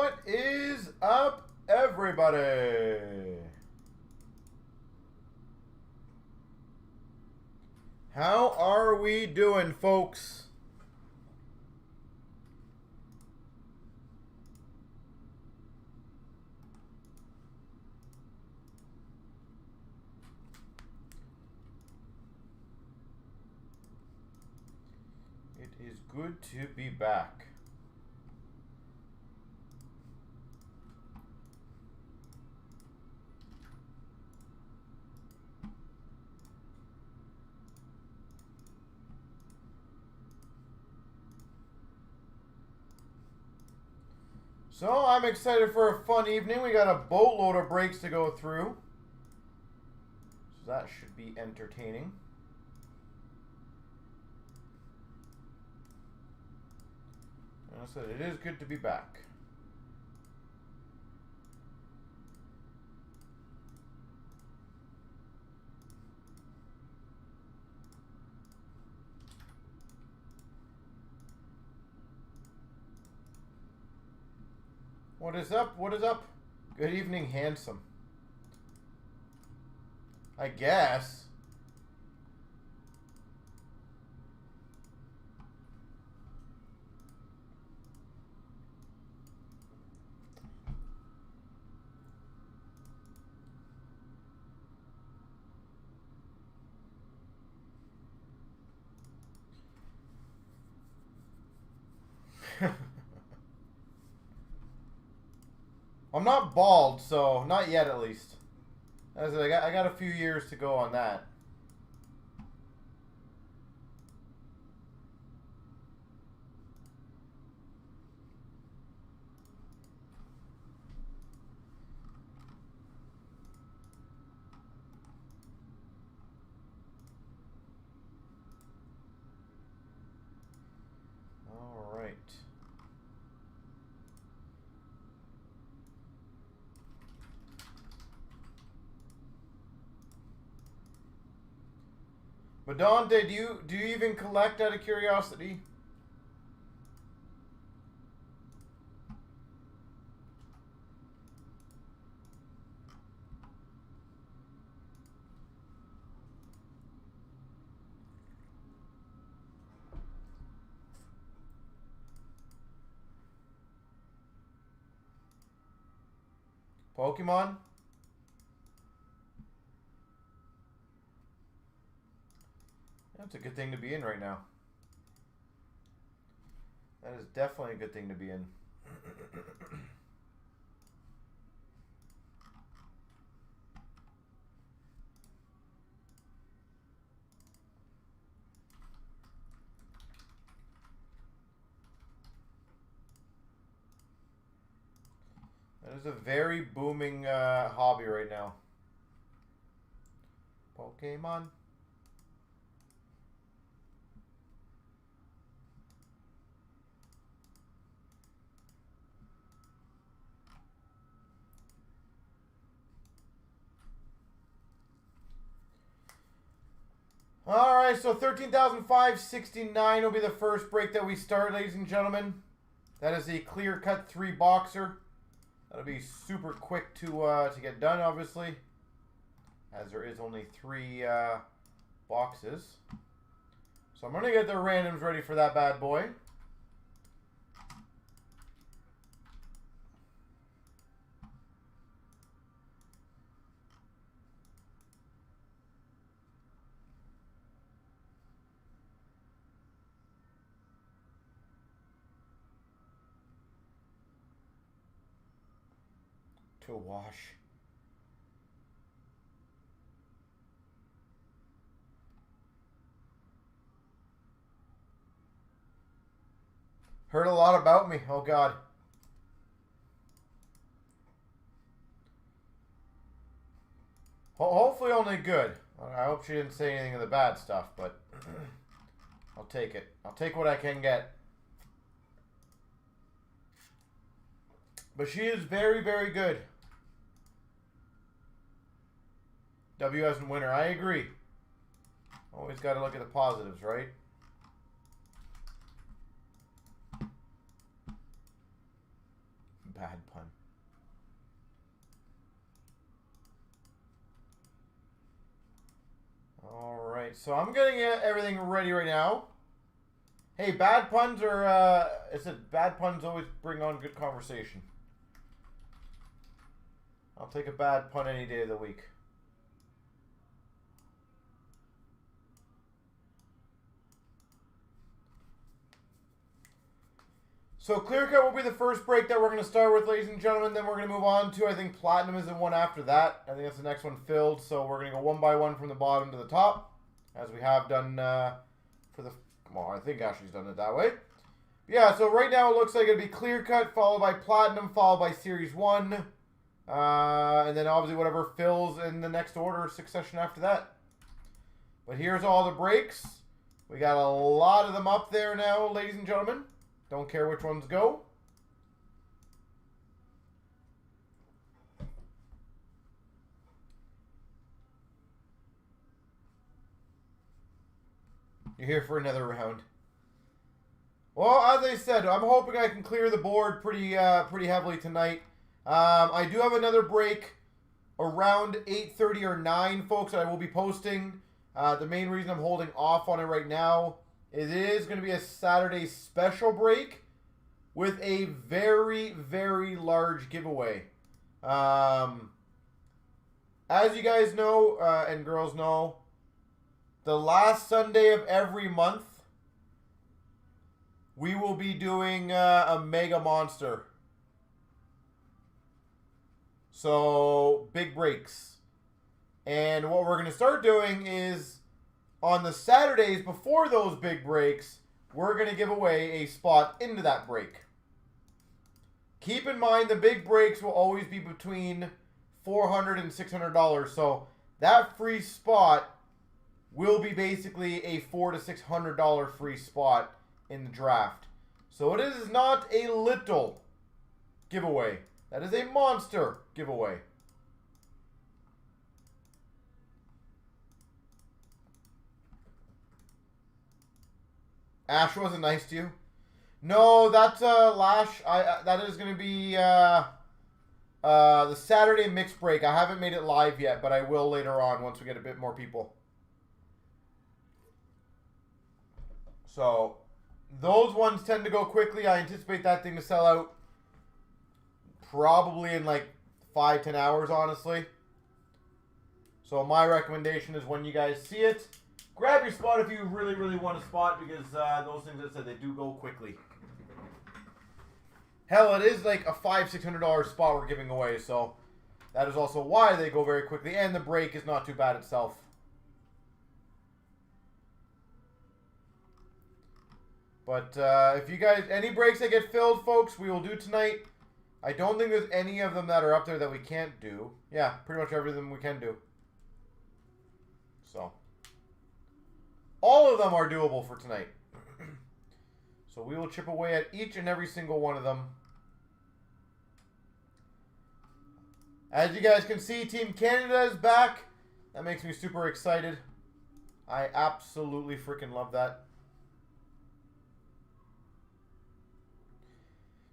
What is up, everybody? How are we doing, folks? It is good to be back. So I'm excited for a fun evening. We got a boatload of breaks to go through. So that should be entertaining. And I said it is good to be back. What is up? What is up? Good evening, handsome. I guess. I'm not bald, so not yet at least. As I got a few years to go on that. All right. But Dante, do you even collect out of curiosity? Pokemon? That's a good thing to be in right now. That is definitely a good thing to be in. That is a very booming hobby right now. Pokemon. Alright, so 13,569 will be the first break that we start, ladies and gentlemen. That is a clear-cut 3-boxer. That'll be super quick to get done, obviously, as there is only 3 boxes. So I'm going to get the randoms ready for that bad boy. To wash. Heard a lot about me. Oh, God. Hopefully only good. I hope she didn't say anything of the bad stuff, but I'll take it. I'll take what I can get. But she is very, very good. W as in winner. I agree. Always got to look at the positives, right? Bad bad pun. Alright, so I'm getting everything ready right now. Hey, bad puns are, bad puns always bring on good conversation. I'll take a bad pun any day of the week. So clear cut will be the first break that we're going to start with, ladies and gentlemen. Then we're going to move on to, I think, platinum is the one after that. I think that's the next one filled. So we're going to go one by one from the bottom to the top, as we have done for the, well, I think Ashley's done it that way. Yeah, so right now it looks like it'll be clear cut, followed by platinum, followed by series 1. And then obviously whatever fills in the next order succession after that. But here's all the breaks. We got a lot of them up there now, ladies and gentlemen. Don't care which ones go. You're here for another round. Well, as I said, I'm hoping I can clear the board pretty heavily tonight. I do have another break around 8:30 or 9, folks, that I will be posting. The main reason I'm holding off on it right now, it is going to be a Saturday special break with a very, very large giveaway. As you guys know, and girls know, the last Sunday of every month, we will be doing a Mega Monster. So, big breaks. And what we're going to start doing is, on the Saturdays before those big breaks, we're going to give away a spot into that break. Keep in mind, the big breaks will always be between $400 and $600. So that free spot will be basically a $400 to $600 free spot in the draft. So it is not a little giveaway. That is a monster giveaway. Ash wasn't nice to you? No, that's Lash. That is going to be the Saturday mix break. I haven't made it live yet, but I will later on once we get a bit more people. So those ones tend to go quickly. I anticipate that thing to sell out probably in like 5-10 hours, honestly. So my recommendation is when you guys see it, grab your spot if you really, really want a spot, because those things, I said, they do go quickly. Hell, it is like a $500-600 spot we're giving away, so that is also why they go very quickly, and the break is not too bad itself. But if you guys, any breaks that get filled, folks, we will do tonight. I don't think there's any of them that are up there that we can't do. Yeah, pretty much everything we can do. So all of them are doable for tonight. So we will chip away at each and every single one of them. As you guys can see, Team Canada is back. That makes me super excited. I absolutely freaking love that.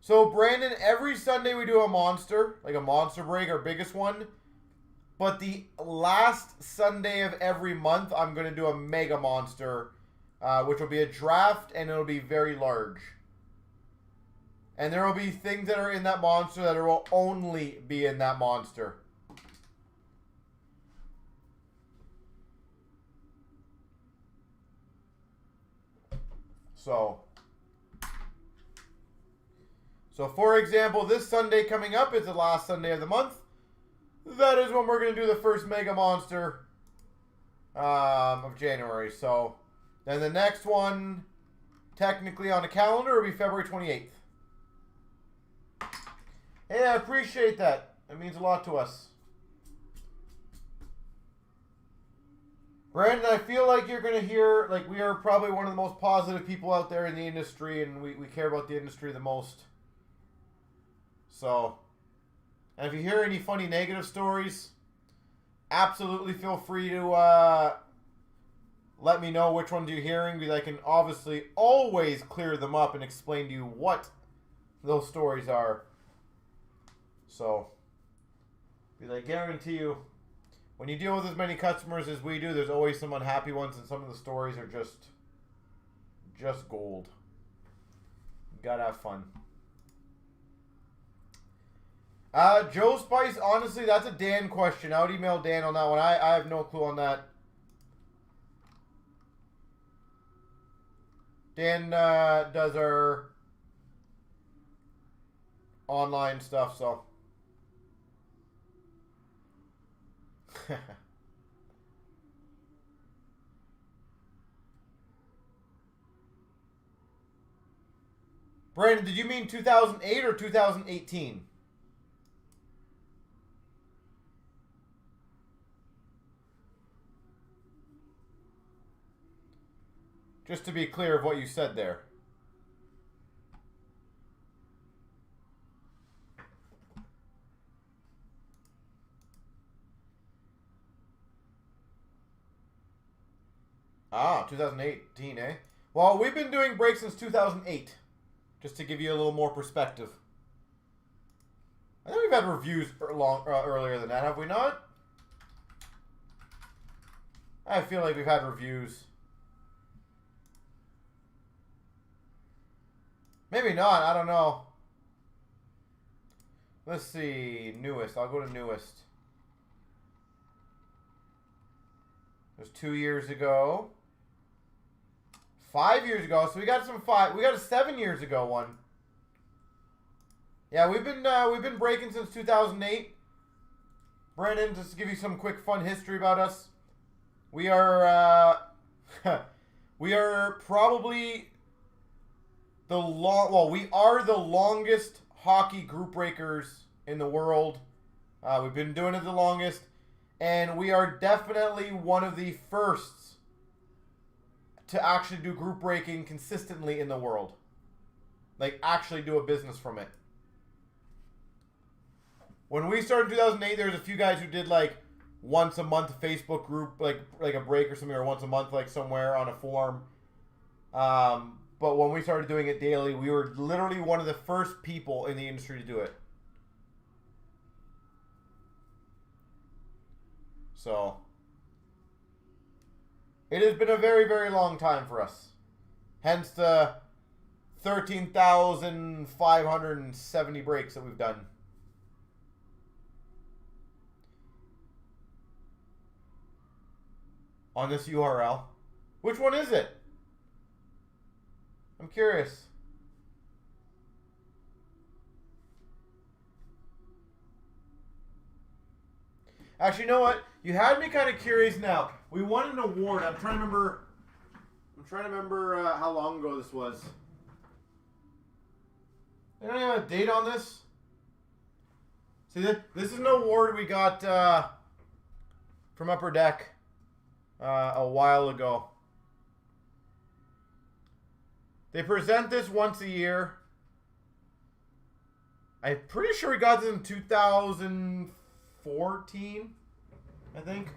So, Brandon, every Sunday we do a monster, like a monster break, our biggest one. But the last Sunday of every month, I'm going to do a mega monster, which will be a draft, and it'll be very large. And there will be things that are in that monster that will only be in that monster. So for example, this Sunday coming up is the last Sunday of the month. That is when we're going to do the first Mega Monster of January. So then the next one, technically on the calendar, will be February 28th. Hey, I appreciate that. It means a lot to us. Brandon, I feel like you're going to hear, like, we are probably one of the most positive people out there in the industry, and we care about the industry the most. So, and if you hear any funny negative stories, absolutely feel free to let me know which ones you're hearing, because I can obviously always clear them up and explain to you what those stories are. So, I guarantee you, when you deal with as many customers as we do, there's always some unhappy ones, and some of the stories are just gold. You gotta have fun. Joe Spice, honestly, that's a Dan question. I would email Dan on that one. I have no clue on that. Dan does our online stuff, so. Brandon, did you mean 2008 or 2018? Just to be clear of what you said there. Ah, 2018, eh? Well, we've been doing breaks since 2008. Just to give you a little more perspective. I think we've had reviews earlier than that, have we not? I feel like we've had reviews. Maybe not, I don't know. Let's see, newest. I'll go to newest. It was 2 years ago. 5 years ago, so we got we got a 7 years ago one. Yeah, we've been breaking since 2008. Brandon, just to give you some quick fun history about us, we are we are probably we are the longest hockey group breakers in the world. We've been doing it the longest, and we are definitely one of the firsts to actually do group breaking consistently in the world. Like, actually do a business from it. When we started in 2008, there was a few guys who did, like, once a month Facebook group, like a break or something, or once a month, like, somewhere on a forum. But when we started doing it daily, we were literally one of the first people in the industry to do it. So it has been a very, very long time for us. Hence the 13,570 breaks that we've done. On this URL. Which one is it? I'm curious. Actually, you know what? You had me kind of curious now. We won an award. I'm trying to remember how long ago this was. They don't have a date on this. See, this is an award we got from Upper Deck a while ago. They present this once a year. I'm pretty sure we got this in 2014, I think.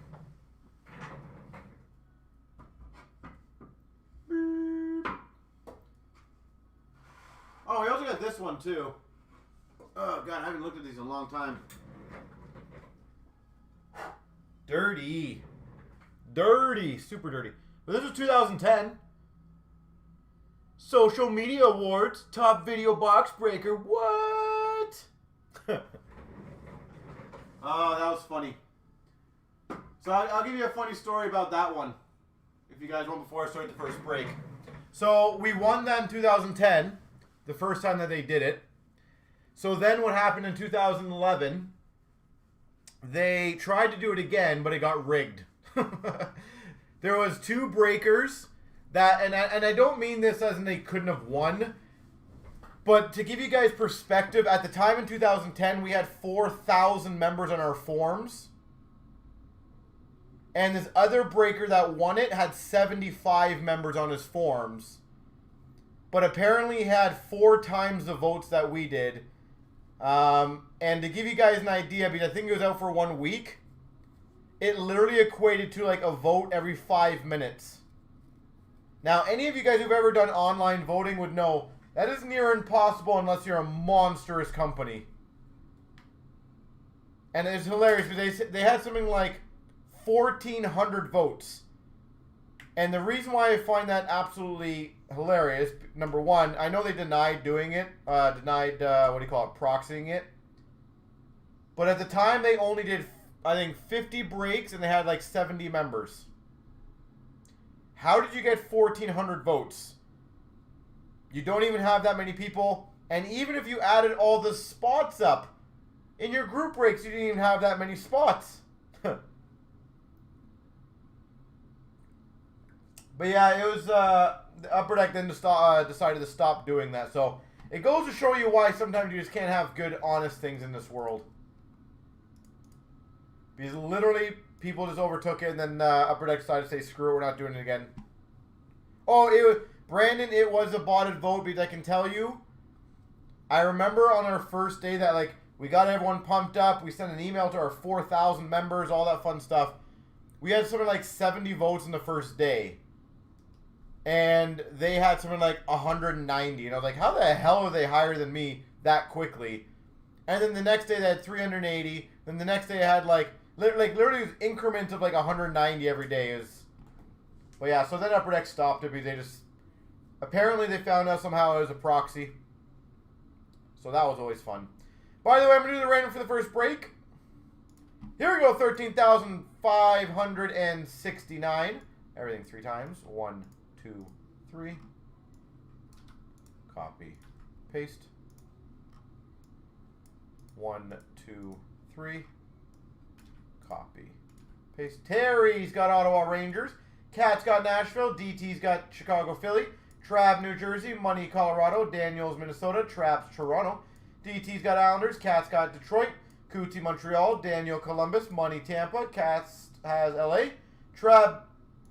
Oh, we also got this one too. Oh god, I haven't looked at these in a long time. Dirty. Dirty. Super dirty. But this was 2010. Social Media Awards. Top Video Box Breaker. What? Oh, that was funny. So I'll give you a funny story about that one. If you guys want before I start the first break. So we won that in 2010. The first time that they did it. So then what happened in 2011, they tried to do it again, but it got rigged. There was 2 breakers that, and I don't mean this as in they couldn't have won, but to give you guys perspective, at the time in 2010, we had 4,000 members on our forums. And this other breaker that won it had 75 members on his forums. But apparently he had 4 times the votes that we did. And to give you guys an idea, because I think it was out for 1 week, it literally equated to like a vote every 5 minutes. Now, any of you guys who've ever done online voting would know that is near impossible unless you're a monstrous company. And it's hilarious because they had something like 1,400 votes. And the reason why I find that absolutely hilarious, number one, I know they denied doing it, what do you call it, proxying it. But at the time, they only did, I think, 50 breaks, and they had like 70 members. How did you get 1,400 votes? You don't even have that many people. And even if you added all the spots up in your group breaks, you didn't even have that many spots. But yeah, it was the Upper Deck then decided to stop doing that. So it goes to show you why sometimes you just can't have good, honest things in this world. Because literally, people just overtook it, and then Upper Deck decided to say, screw it, we're not doing it again. Oh, Brandon, it was a botted vote, because I can tell you, I remember on our first day that, like, we got everyone pumped up, we sent an email to our 4,000 members, all that fun stuff. We had something like 70 votes in the first day. And they had something like 190. And I was like, how the hell are they higher than me that quickly? And then the next day they had 380. Then the next day I had like literally increments of like 190 every day. But yeah, so then Upper Deck stopped it because they just, apparently they found out somehow it was a proxy. So that was always fun. By the way, I'm going to do the random for the first break. Here we go, 13,569. Everything 3 times. 1, 2, 3. Copy. Paste. 1, 2, 3. Copy. Paste. Terry's got Ottawa Rangers. Cat's got Nashville. DT's got Chicago Philly. Trav, New Jersey. Money, Colorado. Daniels, Minnesota. Traps, Toronto. DT's got Islanders. Cat's got Detroit. Cootie, Montreal. Daniel, Columbus. Money, Tampa. Cat's has LA. Trav,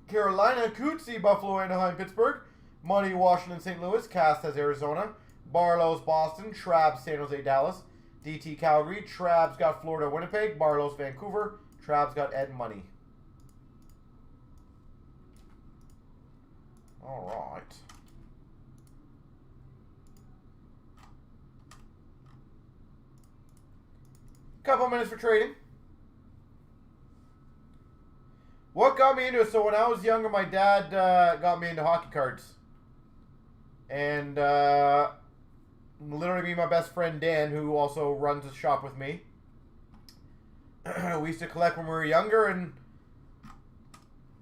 Carolina. Cootie, Buffalo, Anaheim, Pittsburgh. Money, Washington, St. Louis. Cast has Arizona. Barlow's Boston. Trav, San Jose, Dallas. DT, Calgary. Trav's got Florida, Winnipeg. Barlow's Vancouver. Trav's got Ed Money. All right. Couple minutes for trading. What got me into it? So when I was younger, my dad got me into hockey cards. And literally me and my best friend Dan, who also runs a shop with me, we used to collect when we were younger, and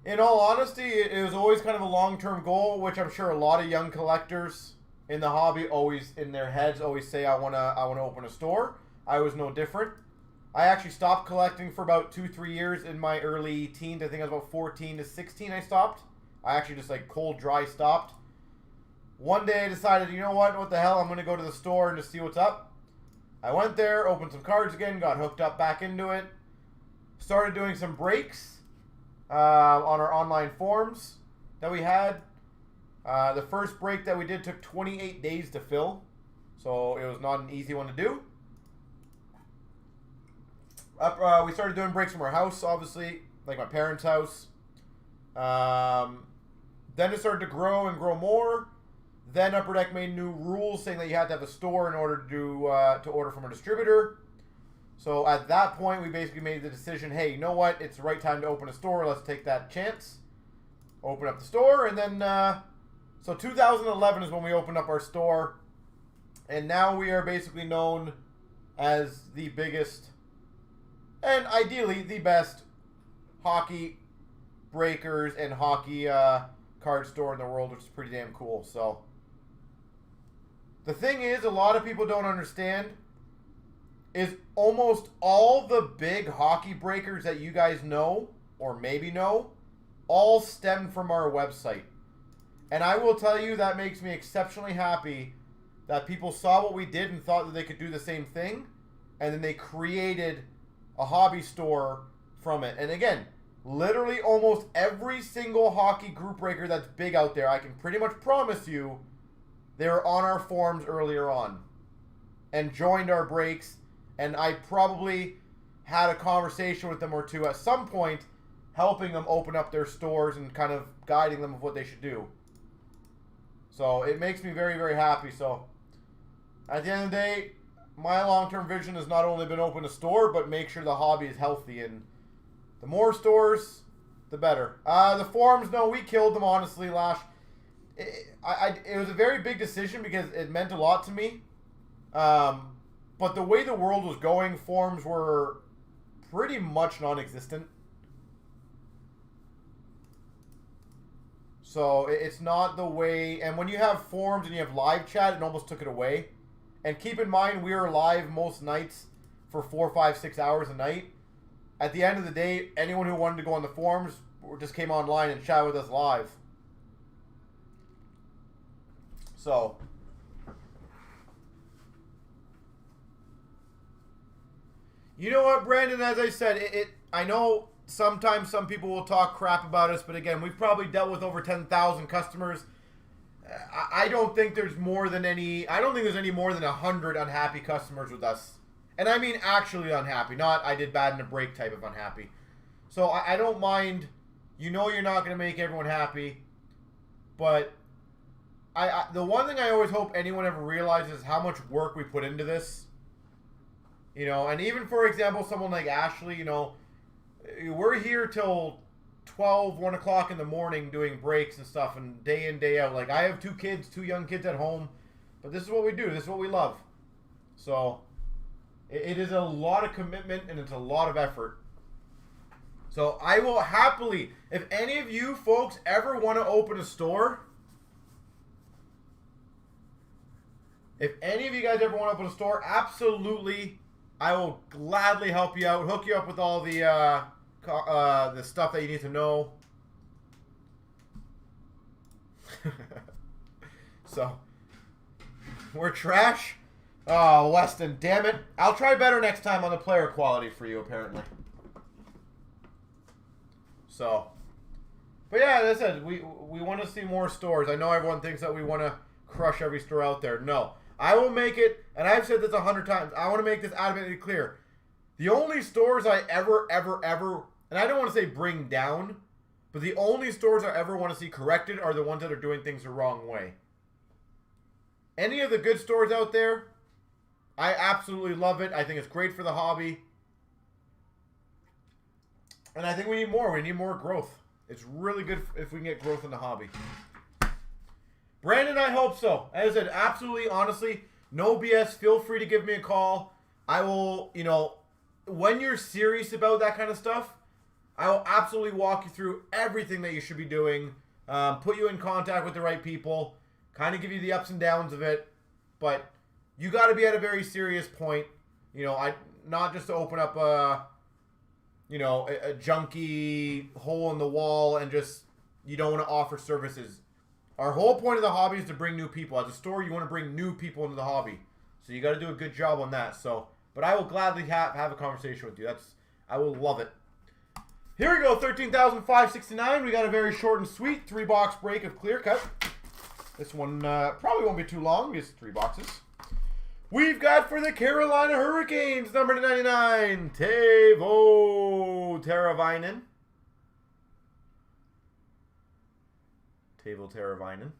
in all honesty, it was always kind of a long-term goal, which I'm sure a lot of young collectors in the hobby always, in their heads, always say, I wanna open a store. I was no different. I actually stopped collecting for about 2-3 years in my early teens. I think I was about 14 to 16 I stopped. I actually just like cold, dry stopped. One day I decided, you know what the hell, I'm going to go to the store and just see what's up. I went there, opened some cards again, got hooked up back into it. Started doing some breaks on our online forums that we had. The first break that we did took 28 days to fill, so it was not an easy one to do. We started doing breaks from our house, obviously, like my parents' house. Then it started to grow and grow more. Then Upper Deck made new rules saying that you had to have a store in order to order from a distributor. So at that point, we basically made the decision, hey, you know what? It's the right time to open a store. Let's take that chance. Open up the store. And then, so 2011 is when we opened up our store. And now we are basically known as the biggest and ideally the best hockey breakers and hockey card store in the world, which is pretty damn cool. So the thing is, a lot of people don't understand is almost all the big hockey breakers that you guys know, or maybe know, all stem from our website. And I will tell you that makes me exceptionally happy that people saw what we did and thought that they could do the same thing, and then they created a hobby store from it. And again, literally almost every single hockey group breaker that's big out there, I can pretty much promise you, they were on our forums earlier on and joined our breaks, and I probably had a conversation with them or two at some point, helping them open up their stores and kind of guiding them of what they should do. So it makes me very, very happy. So at the end of the day, my long-term vision has not only been open a store, but make sure the hobby is healthy. And the more stores, the better. The forums, no, we killed them, honestly, Lash. It was a very big decision because it meant a lot to me. But the way the world was going, forums were pretty much non-existent. So it's not the way, and when you have forums and you have live chat, it almost took it away. And keep in mind, we are live most nights for 4, 5, 6 hours a night. At the end of the day, anyone who wanted to go on the forums just came online and chat with us live. So, you know what, Brandon, as I said, I know sometimes some people will talk crap about us, but again, we've probably dealt with over 10,000 customers. I don't think there's more than I don't think there's any more than 100 unhappy customers with us. And I mean actually unhappy, not I did bad in a break type of unhappy. So I don't mind, you know you're not going to make everyone happy, but the one thing I always hope anyone ever realizes is how much work we put into this. You know, and even for example, someone like Ashley, you know, we're here till 12, 1 o'clock in the morning doing breaks and stuff, and day in, day out. Like, I have 2 kids, 2 young kids at home, but this is what we do. This is what we love. So, it is a lot of commitment, and it's a lot of effort. So, I will happily, if any of you folks ever want to open a store, if any of you guys ever want to open a store, absolutely, I will gladly help you out, hook you up with all the stuff that you need to know. So, we're trash. Oh, Weston, damn it. I'll try better next time on the player quality for you, apparently. So, but yeah, as I said, we want to see more stores. I know everyone thinks that we want to crush every store out there. No. I will make it, and I've said this 100 times, I want to make this adamantly clear. The only stores I ever, and I don't want to say bring down, but the only stores I ever want to see corrected are the ones that are doing things the wrong way. Any of the good stores out there, I absolutely love it. I think it's great for the hobby. And I think we need more. We need more growth. It's really good if we can get growth in the hobby. Brandon, I hope so. As I said, absolutely, honestly, no BS. Feel free to give me a call. I will, you know, when you're serious about that kind of stuff, I will absolutely walk you through everything that you should be doing, put you in contact with the right people, kind of give you the ups and downs of it. But you got to be at a very serious point. You know, not just to open up a junky hole in the wall and just, you don't want to offer services. Our whole point of the hobby is to bring new people. As a store, you want to bring new people into the hobby. So you got to do a good job on that. So, but I will gladly have a conversation with you. I will love it. Here we go, 13,569. We got a very short and sweet 3-box break of clear cut. This one probably won't be too long. It's 3 boxes. We've got for the Carolina Hurricanes, number 99, Teuvo Teravainen. Teuvo Teravainen.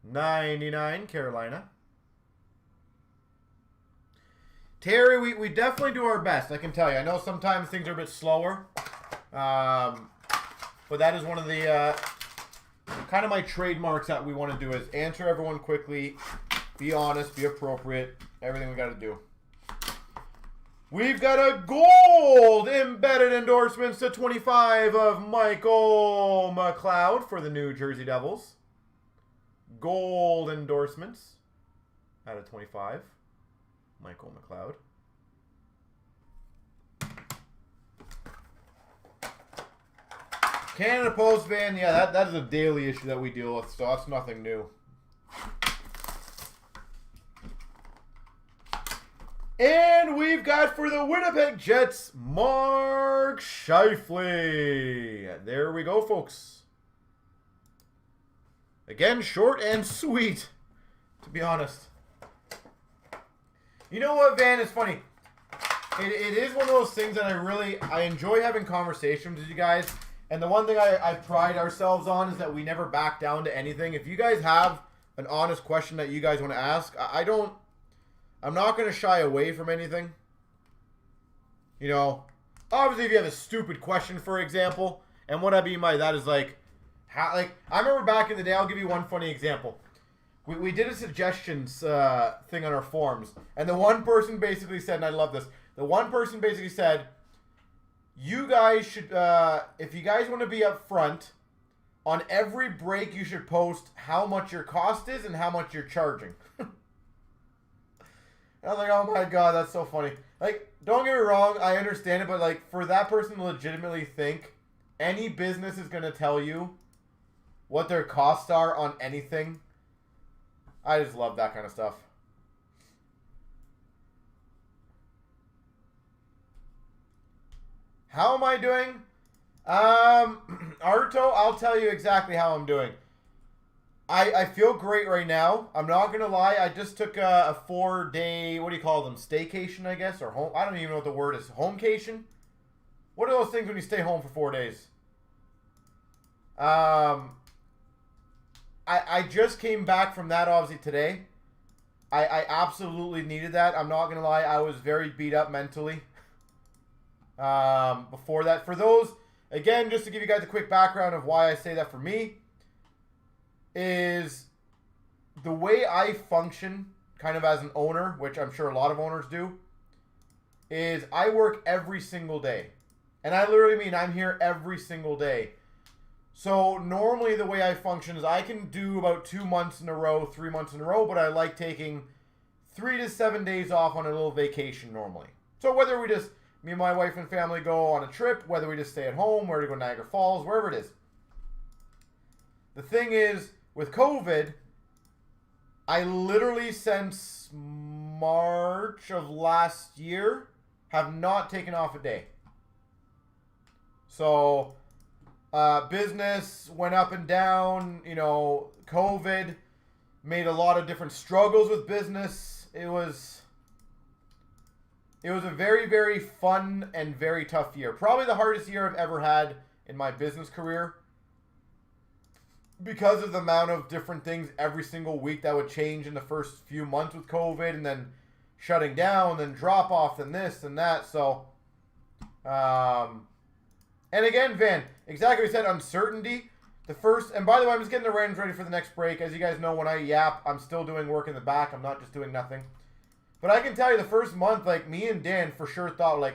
99, Carolina. Terry, we definitely do our best, I can tell you. I know sometimes things are a bit slower. But that is one of the kind of my trademarks that we want to do is answer everyone quickly, be honest, be appropriate, everything we got to do. We've got a gold embedded endorsements to 25 of Michael McLeod for the New Jersey Devils. Gold endorsements out of 25. Michael McLeod. Canada Post van, yeah, that is a daily issue that we deal with, so that's nothing new. And we've got for the Winnipeg Jets, Mark Scheifele. There we go, folks. Again, short and sweet, to be honest. You know what, Van? It's funny. It is one of those things that I enjoy having conversations with you guys. And the one thing I pride ourselves on is that we never back down to anything. If you guys have an honest question that you guys want to ask, I don't I'm not going to shy away from anything. You know, obviously if you have a stupid question, for example, and what I mean by that is like, how, like, I remember back in the day, I'll give you one funny example. We did a suggestions thing on our forums, and the one person basically said, and I love this, the one person basically said, you guys should, if you guys want to be up front, on every break you should post how much your cost is and how much you're charging. I was like, oh my god, that's so funny. Like, don't get me wrong, I understand it, but like, for that person to legitimately think any business is going to tell you what their costs are on anything, I just love that kind of stuff. How am I doing? Arto, I'll tell you exactly how I'm doing. I feel great right now. I'm not going to lie. I just took a 4-day, what do you call them? Staycation, I guess? Or home? I don't even know what the word is. Homecation? What are those things when you stay home for 4 days? I just came back from that, obviously, today. I absolutely needed that. I'm not going to lie. I was very beat up mentally before that. For those, again, just to give you guys a quick background of why I say that for me, is the way I function kind of as an owner, which I'm sure a lot of owners do, is I work every single day. And I literally mean I'm here every single day. So normally the way I function is I can do about 2 months in a row, 3 months in a row, but I like taking 3 to 7 days off on a little vacation normally. So whether we just, me and my wife and family go on a trip, whether we just stay at home, whether we go to Niagara Falls, wherever it is. The thing is, with COVID, I literally since March of last year have not taken off a day. So business went up and down. You know, COVID made a lot of different struggles with business. It was a very, very fun and very tough year. Probably the hardest year I've ever had in my business career, because of the amount of different things every single week that would change in the first few months with COVID, and then shutting down, then drop off, then this and that. So, and again, Van, exactly what you said, uncertainty. The first, and by the way, I'm just getting the randoms ready for the next break. As you guys know, when I yap, I'm still doing work in the back. I'm not just doing nothing. But I can tell you the first month, like, me and Dan for sure thought, like,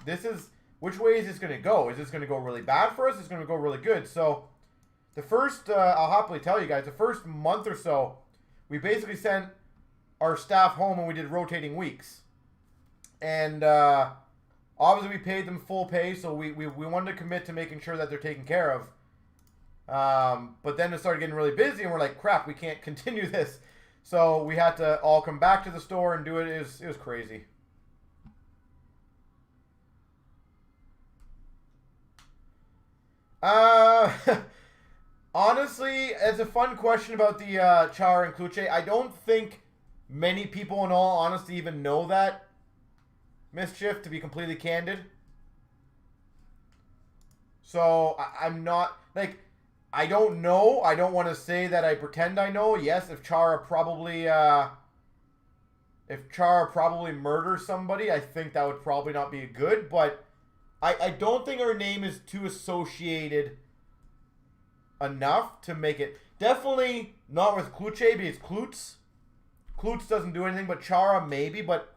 this is, which way is this going to go? Is this going to go really bad for us? Is it going to go really good? So, the first, I'll happily tell you guys, the first month or so, we basically sent our staff home and we did rotating weeks. And obviously we paid them full pay, so we wanted to commit to making sure that they're taken care of. But then it started getting really busy and we're like, crap, we can't continue this. So we had to all come back to the store and do it. It was crazy. Honestly, it's a fun question about the Chara and Kluche. I don't think many people, in all honesty, even know that Mischief, to be completely candid. So, I'm not, like, I don't know. I don't want to say that I pretend I know. Yes, if Chara probably murders somebody, I think that would probably not be good. But I don't think her name is too associated enough to make it. Definitely not with Kluche, because Clouts doesn't do anything, but Chara maybe, but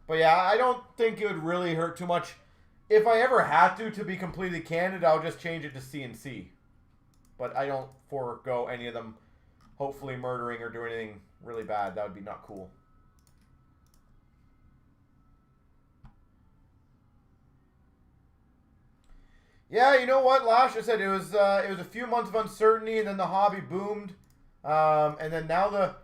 yeah, I don't think it would really hurt too much. If I ever had to be completely candid, I'll just change it to CNC. But I don't forego any of them hopefully murdering or doing anything really bad. That would be not cool. Yeah, you know what, Lash? I said it was a few months of uncertainty, and then the hobby boomed, and then now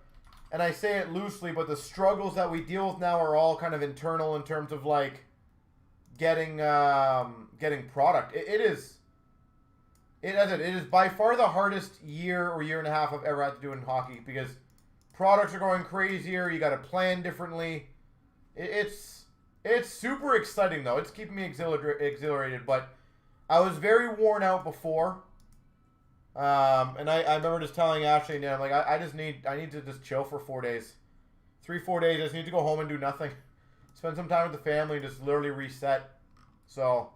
and I say it loosely, but the struggles that we deal with now are all kind of internal in terms of like getting product. It is by far the hardest year or year and a half I've ever had to do in hockey, because products are going crazier. You got to plan differently. It's super exciting though. It's keeping me exhilarated, but I was very worn out before. And I remember just telling Ashley and Dan, I'm like, I need to just chill for 4 days. 3-4 days, I just need to go home and do nothing. Spend some time with the family and just literally reset. So,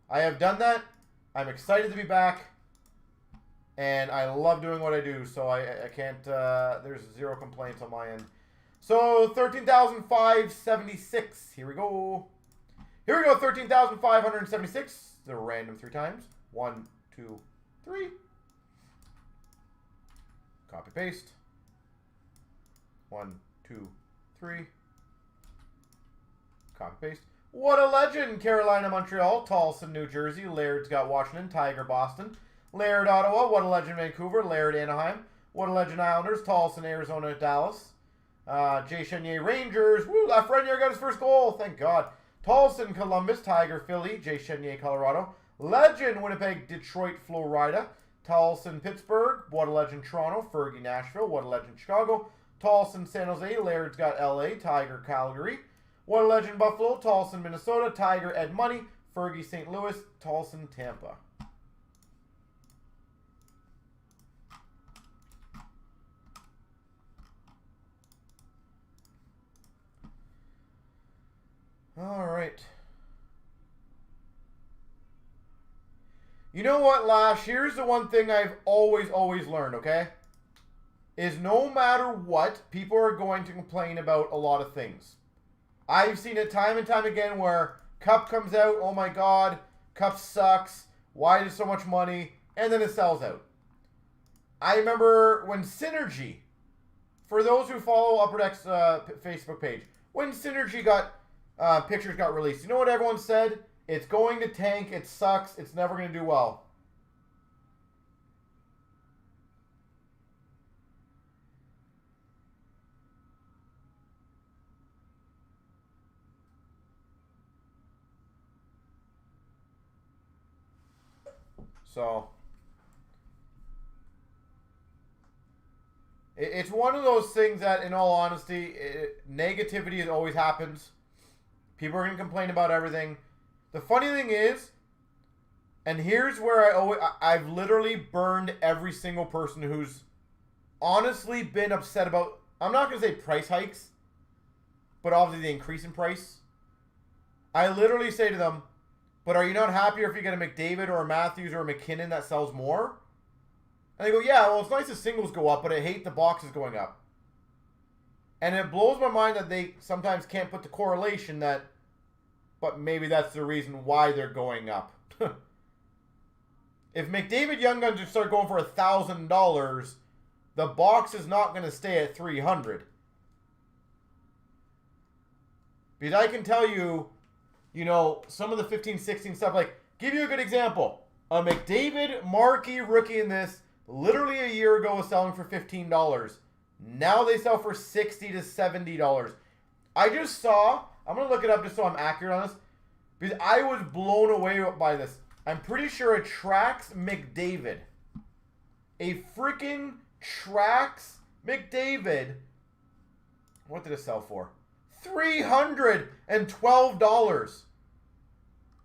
I have done that. I'm excited to be back. And I love doing what I do, so I can't, there's zero complaints on my end. So, 13,576. Here we go. Here we go, 13,576. The random 3 times. 1, 2, 3. Copy, paste. 1, 2, 3. Copy, paste. What a legend! Carolina, Montreal, Tolson, New Jersey, Laird's got Washington, Tiger, Boston, Laird, Ottawa, what a legend, Vancouver, Laird, Anaheim, what a legend, Islanders, Tolson, Arizona, Dallas, Jay Chenier, Rangers, woo, Lafreniere got his first goal, thank God. Tolson, Columbus, Tiger, Philly, Jay Chenier, Colorado, legend, Winnipeg, Detroit, Florida, Tolson, Pittsburgh, what a legend, Toronto, Fergie, Nashville, what a legend, Chicago, Tolson, San Jose, Laird's got LA, Tiger, Calgary, what a legend, Buffalo, Tolson, Minnesota, Tiger, Ed Money, Fergie, St. Louis, Tolson, Tampa. All right. You know what, Lash? Here's the one thing I've always learned, okay? Is no matter what, people are going to complain about a lot of things. I've seen it time and time again where Cup comes out, oh my God, Cup sucks, why is there so much money, and then it sells out. I remember when Synergy, for those who follow Upper Deck's Facebook page, when Synergy pictures got released, you know what everyone said? It's going to tank, it sucks, it's never going to do well. So, it's one of those things that, in all honesty, negativity always happens. People are going to complain about everything. The funny thing is, and here's where I've literally burned every single person who's honestly been upset about, I'm not going to say price hikes, but obviously the increase in price. I literally say to them, but are you not happier if you get a McDavid or a Matthews or a McKinnon that sells more? And they go, yeah, well, it's nice the singles go up, but I hate the boxes going up. And it blows my mind that they sometimes can't put the correlation that, but maybe that's the reason why they're going up. If McDavid Young Guns just start going for $1,000, the box is not going to stay at $300. Because I can tell you, you know, some of the 15, 16 stuff, like, give you a good example. A McDavid marquee rookie in this, literally a year ago, was selling for $15. Now they sell for $60 to $70. I just saw, I'm going to look it up just so I'm accurate on this, because I was blown away by this. I'm pretty sure a Trax McDavid, a freaking Trax McDavid, what did it sell for? $312.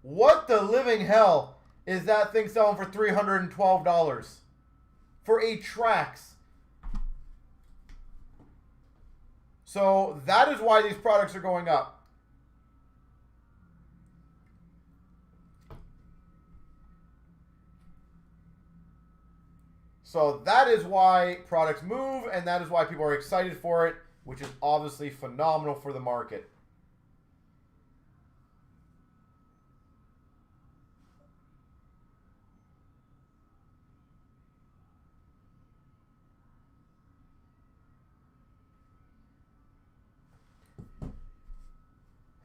What the living hell is that thing selling for $312 for a Trax? So that is why these products are going up. So that is why products move, and that is why people are excited for it, which is obviously phenomenal for the market.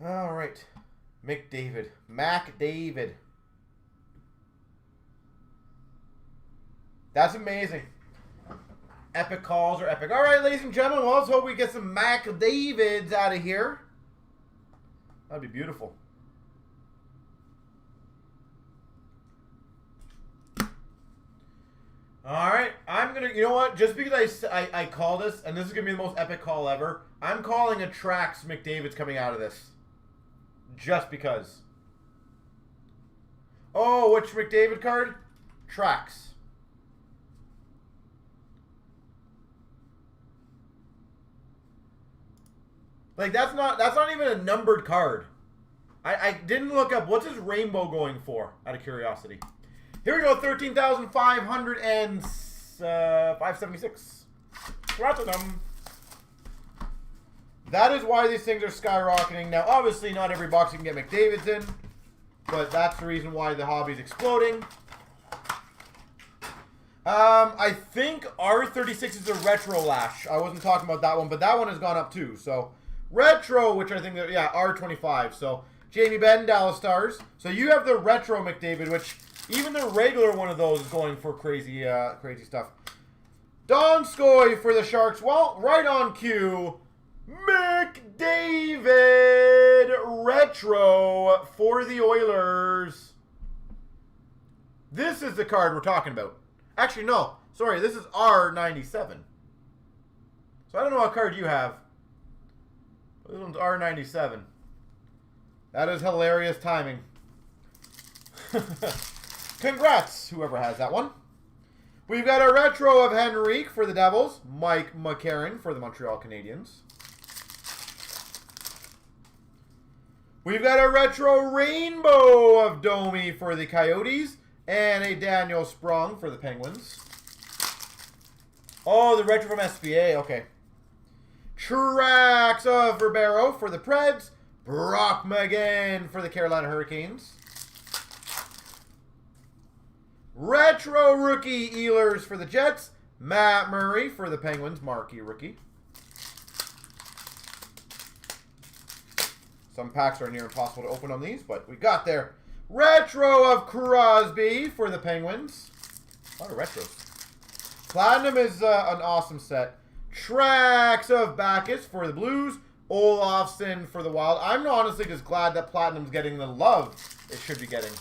All right. McDavid. MacDavid. That's amazing. Epic calls are epic. All right, ladies and gentlemen, well, let's hope we get some MacDavids out of here. That'd be beautiful. All right, I'm going to, you know what? Just because I call this, and this is going to be the most epic call ever, I'm calling a Trax McDavid's coming out of this. Just because. Oh, which McDavid card? Trax. Like, that's not even a numbered card. I didn't look up. What's his rainbow going for, out of curiosity? Here we go, 13,576. Platinum. That is why these things are skyrocketing. Now, obviously, not every box you can get McDavid's in, but that's the reason why the hobby's exploding. I think R36 is a retro lash. I wasn't talking about that one, but that one has gone up too. So, retro, which I think, yeah, R25. So, Jamie Benn, Dallas Stars. So, you have the retro McDavid, which even the regular one of those is going for crazy, crazy stuff. Donskoy for the Sharks. Well, right on cue. McDavid retro for the Oilers. This is the card we're talking about. Actually, no. Sorry, this is R97. So I don't know what card you have. This one's R97. That is hilarious timing. Congrats, whoever has that one. We've got a retro of Henrique for the Devils. Mike McCarron for the Montreal Canadiens. We've got a retro rainbow of Domi for the Coyotes. And a Daniel Sprong for the Penguins. Oh, the retro from SBA. Okay. Tracks of Ribeiro for the Preds. Brock McGinn for the Carolina Hurricanes. Retro rookie Ehlers for the Jets. Matt Murray for the Penguins. Marquee rookie. Some packs are near impossible to open on these, but we got there. Retro of Crosby for the Penguins. A lot of retros. Platinum is an awesome set. Tracks of Bacchus for the Blues. Olofsson for the Wild. I'm honestly just glad that Platinum's getting the love it should be getting.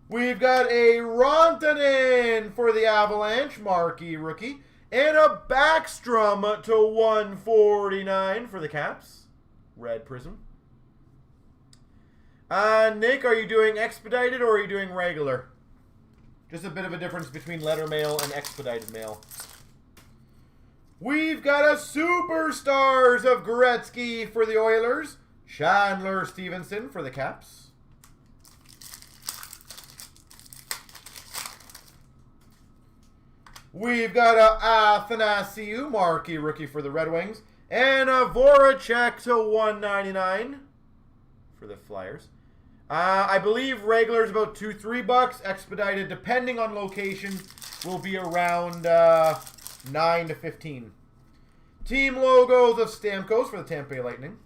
We've got a Rantanen for the Avalanche. Marquee rookie. And a Backstrom to 149 for the Caps. Red Prism. Nick, are you doing expedited or are you doing regular? Just a bit of a difference between letter mail and expedited mail. We've got a Superstars of Gretzky for the Oilers. Chandler Stevenson for the Caps. We've got a Athanasiou, marquee rookie for the Red Wings. And a Voracek to 199 for the Flyers. I believe regular is about $2-3. Expedited, depending on location, will be around 9 to 15. Team logos of Stamkos for the Tampa Bay Lightning.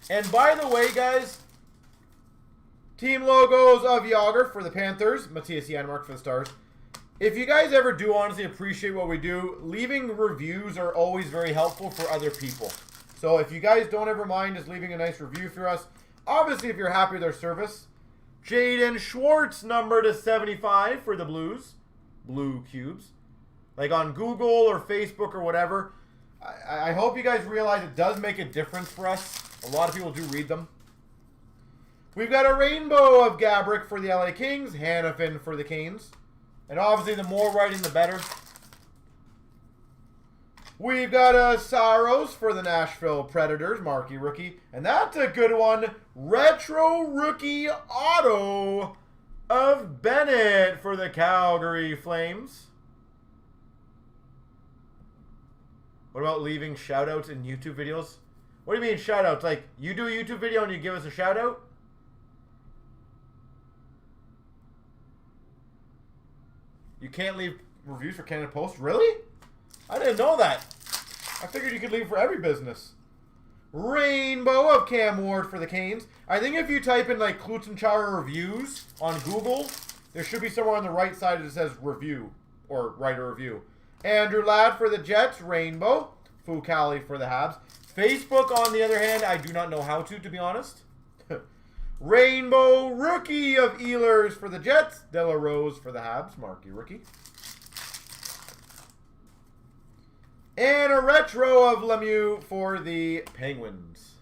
And by the way, guys, team logos of Yager for the Panthers. Matthias Janmark for the Stars. If you guys ever do honestly appreciate what we do, leaving reviews are always very helpful for other people. So if you guys don't ever mind just leaving a nice review for us, obviously if you're happy with our service. Jaden Schwartz, number to 75 for the Blues. Blue cubes. Like on Google or Facebook or whatever. I hope you guys realize it does make a difference for us. A lot of people do read them. We've got a rainbow of Gabrick for the LA Kings. Hannafin for the Canes. And obviously the more writing the better. We've got a Saros for the Nashville Predators, marquee rookie. And that's a good one. Retro rookie auto of Bennett for the Calgary Flames. What about leaving shoutouts in YouTube videos? What do you mean shoutouts? Like, you do a YouTube video and you give us a shoutout? You can't leave reviews for Canada Post? Really? I didn't know that. I figured you could leave for every business. Rainbow of Cam Ward for the Canes. I think if you type in like CloutsnChara reviews on Google, there should be somewhere on the right side that says review or write a review. Andrew Ladd for the Jets. Rainbow. Fucali for the Habs. Facebook, on the other hand, I do not know how to be honest. Rainbow rookie of Ehlers for the Jets. Della Rose for the Habs. Marquee rookie. And a retro of Lemieux for the Penguins.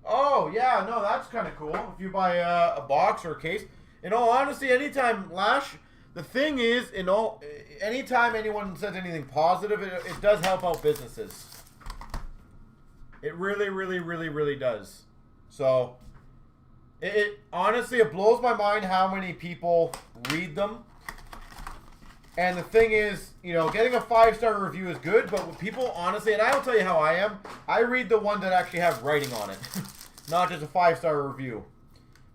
Oh, yeah, no, that's kind of cool. If you buy a box or a case. In all honesty, anytime Lash, The thing is, anytime anyone says anything positive, it does help out businesses. It really, really, really, really does. So, honestly, it blows my mind how many people read them. And the thing is, you know, getting a 5-star review is good, but with people, honestly, and I will tell you how I am, I read the ones that actually have writing on it. Not just a 5-star review.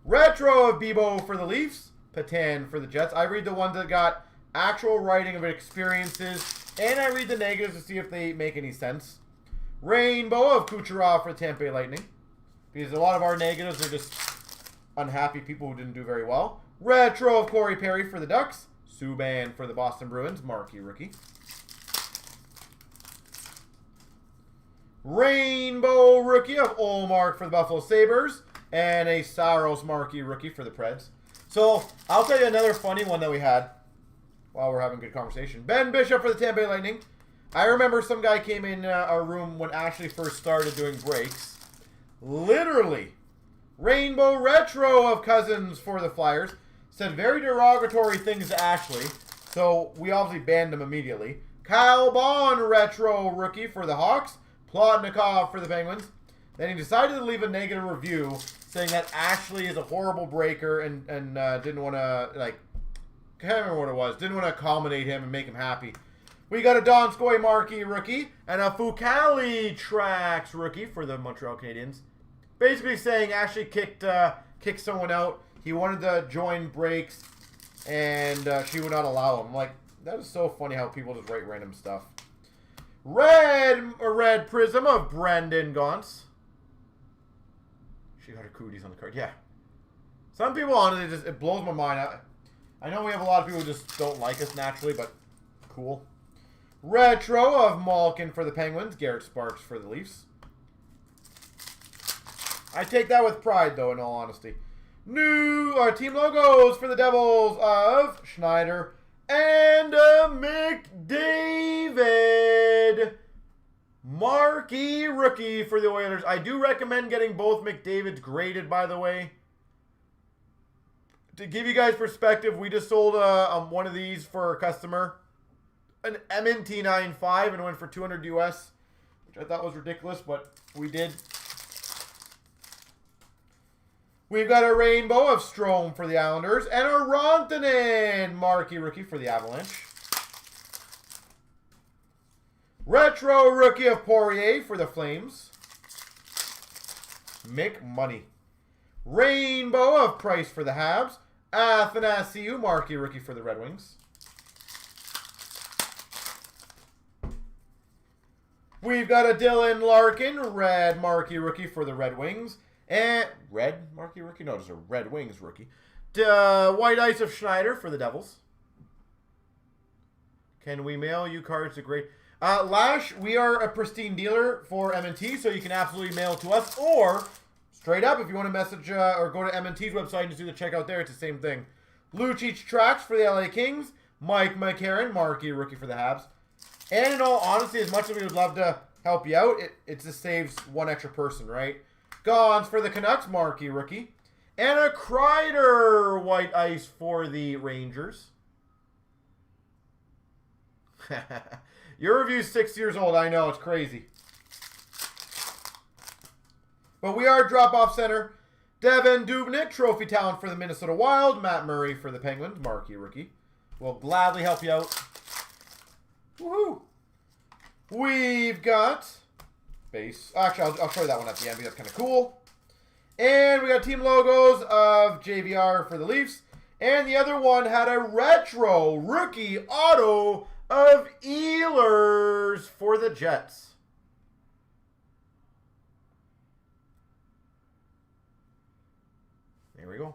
Retro of Bebo for the Leafs. Patan for the Jets. I read the ones that got actual writing of experiences, and I read the negatives to see if they make any sense. Rainbow of Kucherov for the Tampa Bay Lightning. Because a lot of our negatives are just unhappy people who didn't do very well. Retro of Corey Perry for the Ducks. Subban for the Boston Bruins. Marquee rookie. Rainbow rookie of Olmark for the Buffalo Sabres. And a Saros marquee rookie for the Preds. So, I'll tell you another funny one that we had while we're having a good conversation. Ben Bishop for the Tampa Bay Lightning. I remember some guy came in our room when Ashley first started doing breaks. Literally, Rainbow Retro of Cousins for the Flyers. Said very derogatory things to Ashley, so we obviously banned him immediately. Kyle Bond Retro rookie for the Hawks. Plotnikov for the Penguins. Then he decided to leave a negative review saying that Ashley is a horrible breaker and didn't want to, like, I can't remember what it was. Didn't want to accommodate him and make him happy. We got a Donskoy marquee rookie and a Fucali Trax rookie for the Montreal Canadiens. Basically saying Ashley kicked someone out. He wanted to join breaks, and she would not allow him. Like, that is so funny how people just write random stuff. Red Prism of Brendan Gaunce. She got her cooties on the card. Yeah. Some people, honestly, just it blows my mind. I know we have a lot of people who just don't like us naturally, but cool. Retro of Malkin for the Penguins. Garrett Sparks for the Leafs. I take that with pride, though, in all honesty. New team logos for the Devils of Schneider and McDavid. Marquee rookie for the Oilers. I do recommend getting both McDavids graded, by the way. To give you guys perspective, we just sold one of these for a customer. An MNT 95 and went for $200 US, which I thought was ridiculous, but we did. We've got a rainbow of Strome for the Islanders and a Rantanen marquee rookie for the Avalanche. Retro rookie of Poirier for the Flames. Mick Money. Rainbow of Price for the Habs. Athanasiou marquee rookie for the Red Wings. We've got a Dylan Larkin red marquee rookie for the Red Wings. And red marquee rookie? No, just a Red Wings rookie. White Ice of Schneider for the Devils. Can we mail you cards to great... Lash, we are a pristine dealer for M&T, so you can absolutely mail to us. Or, straight up, if you want to message or go to M&T's website and just do the checkout there, it's the same thing. Lucic Trax for the LA Kings. Mike McCarron, marquee rookie for the Habs. And in all honesty, as much as we would love to help you out, it just saves one extra person, right? Gons for the Canucks, marquee rookie. And a Kreider white ice for the Rangers. Your review's 6 years old. I know, it's crazy. But we are drop-off center. Devin Dubnyk, trophy talent for the Minnesota Wild. Matt Murray for the Penguins, marquee rookie. We'll gladly help you out. Woohoo! We've got base. Actually, I'll show you that one at the end because that's kind of cool. And we got team logos of JVR for the Leafs. And the other one had a retro rookie auto of Ehlers for the Jets. There we go.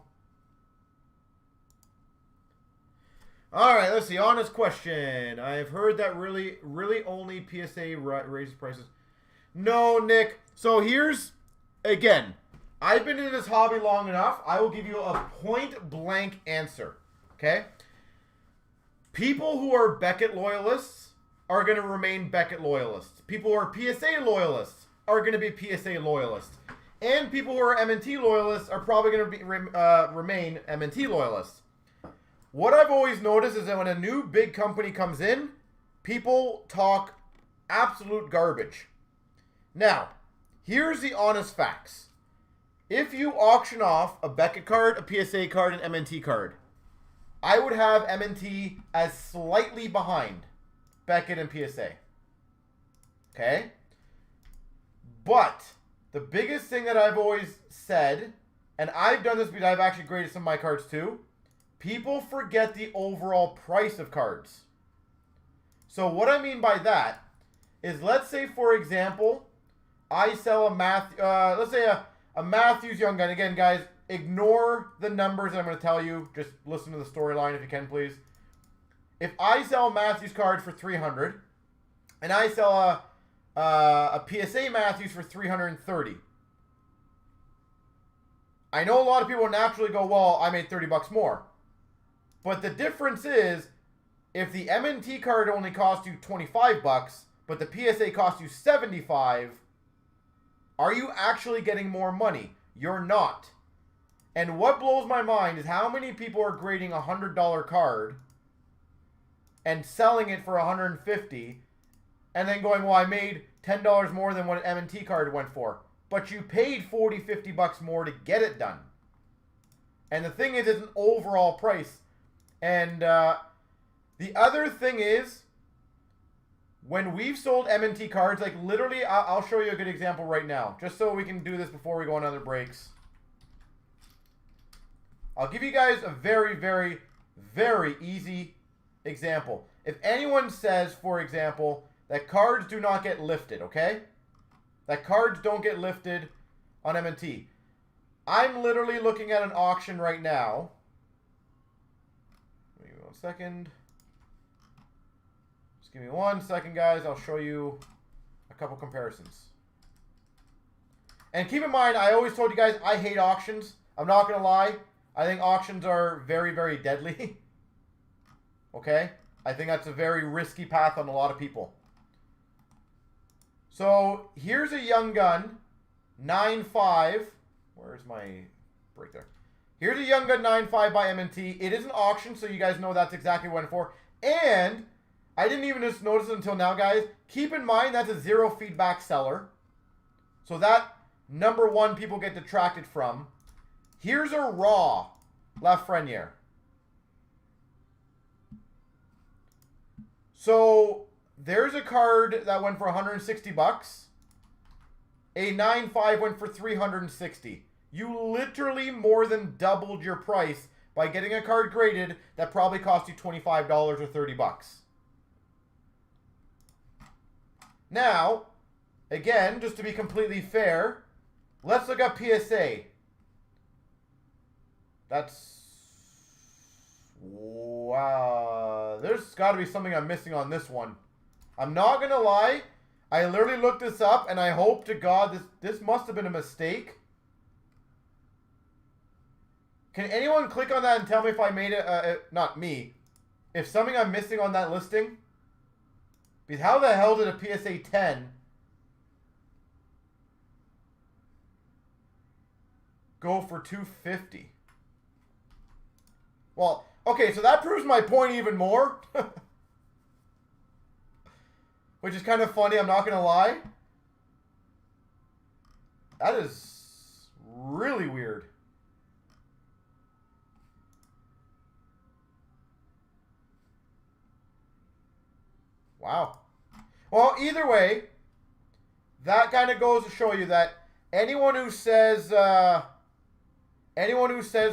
All right, let's see. Honest question. I've heard that really only PSA raises prices. No, Nick. So here's, again, I've been in this hobby long enough. I will give you a point-blank answer, okay? People who are Beckett loyalists are going to remain Beckett loyalists. People who are PSA loyalists are going to be PSA loyalists. And people who are M&T loyalists are probably going to remain M&T loyalists. What I've always noticed is that when a new big company comes in, people talk absolute garbage. Now, here's the honest facts. If you auction off a Beckett card, a PSA card, an MNT card, I would have MNT as slightly behind Beckett and PSA. Okay? But the biggest thing that I've always said, and I've done this because I've actually graded some of my cards too, people forget the overall price of cards. So what I mean by that is, let's say, for example, I sell a let's say a Matthews Young Gun. Again, guys, ignore the numbers that I'm going to tell you. Just listen to the storyline if you can, please. If I sell a Matthews card for $300, and I sell a PSA Matthews for $330, I know a lot of people naturally go, well, I made $30 more. But the difference is, if the MNT card only cost you $25, but the PSA costs you $75, are you actually getting more money? You're not. And what blows my mind is how many people are grading a $100 card and selling it for $150 and then going, well, I made $10 more than what an MNT card went for. But you paid $40, $50 more to get it done. And the thing is, it's an overall price. And the other thing is, when we've sold MNT cards, like literally, I'll show you a good example right now, just so we can do this before we go on other breaks. I'll give you guys a very, very, very easy example. If anyone says, for example, that cards do not get lifted, okay? That cards don't get lifted on MNT. I'm literally looking at an auction right now. Give me 1 second. Just give me 1 second, guys. I'll show you a couple comparisons. And keep in mind, I always told you guys I hate auctions. I'm not going to lie. I think auctions are very, very deadly. Okay? I think that's a very risky path on a lot of people. So, here's a Young Gun 9.5. Where's my break there? Here's a Young Gun 9.5 by MNT. It is an auction, so you guys know that's exactly what it went for. And I didn't even just notice it until now, guys. Keep in mind, that's a zero feedback seller. So that, number one, people get detracted from. Here's a raw Lafreniere. So there's a card that went for $160. A 9.5 went for $360. You literally more than doubled your price by getting a card graded that probably cost you $25 or $30. Now, again, just to be completely fair, let's look at PSA. That's... wow. There's got to be something I'm missing on this one. I'm not going to lie. I literally looked this up, and I hope to God this must have been a mistake. Can anyone click on that and tell me if I made it, not me, if something I'm missing on that listing? Because how the hell did a PSA 10 go for $250? Well, okay, so that proves my point even more. Which is kind of funny, I'm not going to lie. That is really weird. Wow. Well, either way, that kind of goes to show you that anyone who says,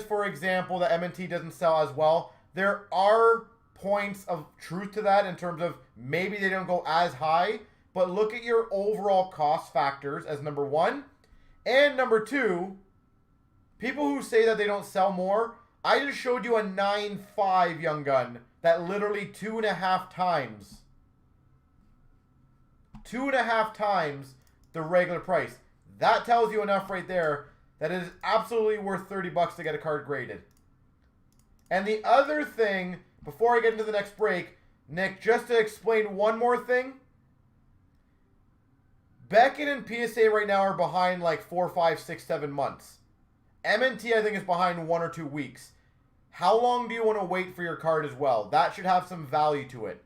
for example, that MNT doesn't sell as well, there are points of truth to that in terms of maybe they don't go as high, but look at your overall cost factors as number one. And number two, people who say that they don't sell more, I just showed you a 9.5 Young Gun that literally 2.5 times the regular price. That tells you enough right there that it is absolutely worth $30 to get a card graded. And the other thing, before I get into the next break, Nick, just to explain one more thing. Beckett and PSA right now are behind like 4, 5, 6, 7 months. MNT, I think, is behind 1 or 2 weeks. how long do you want to wait for your card as well? That should have some value to it.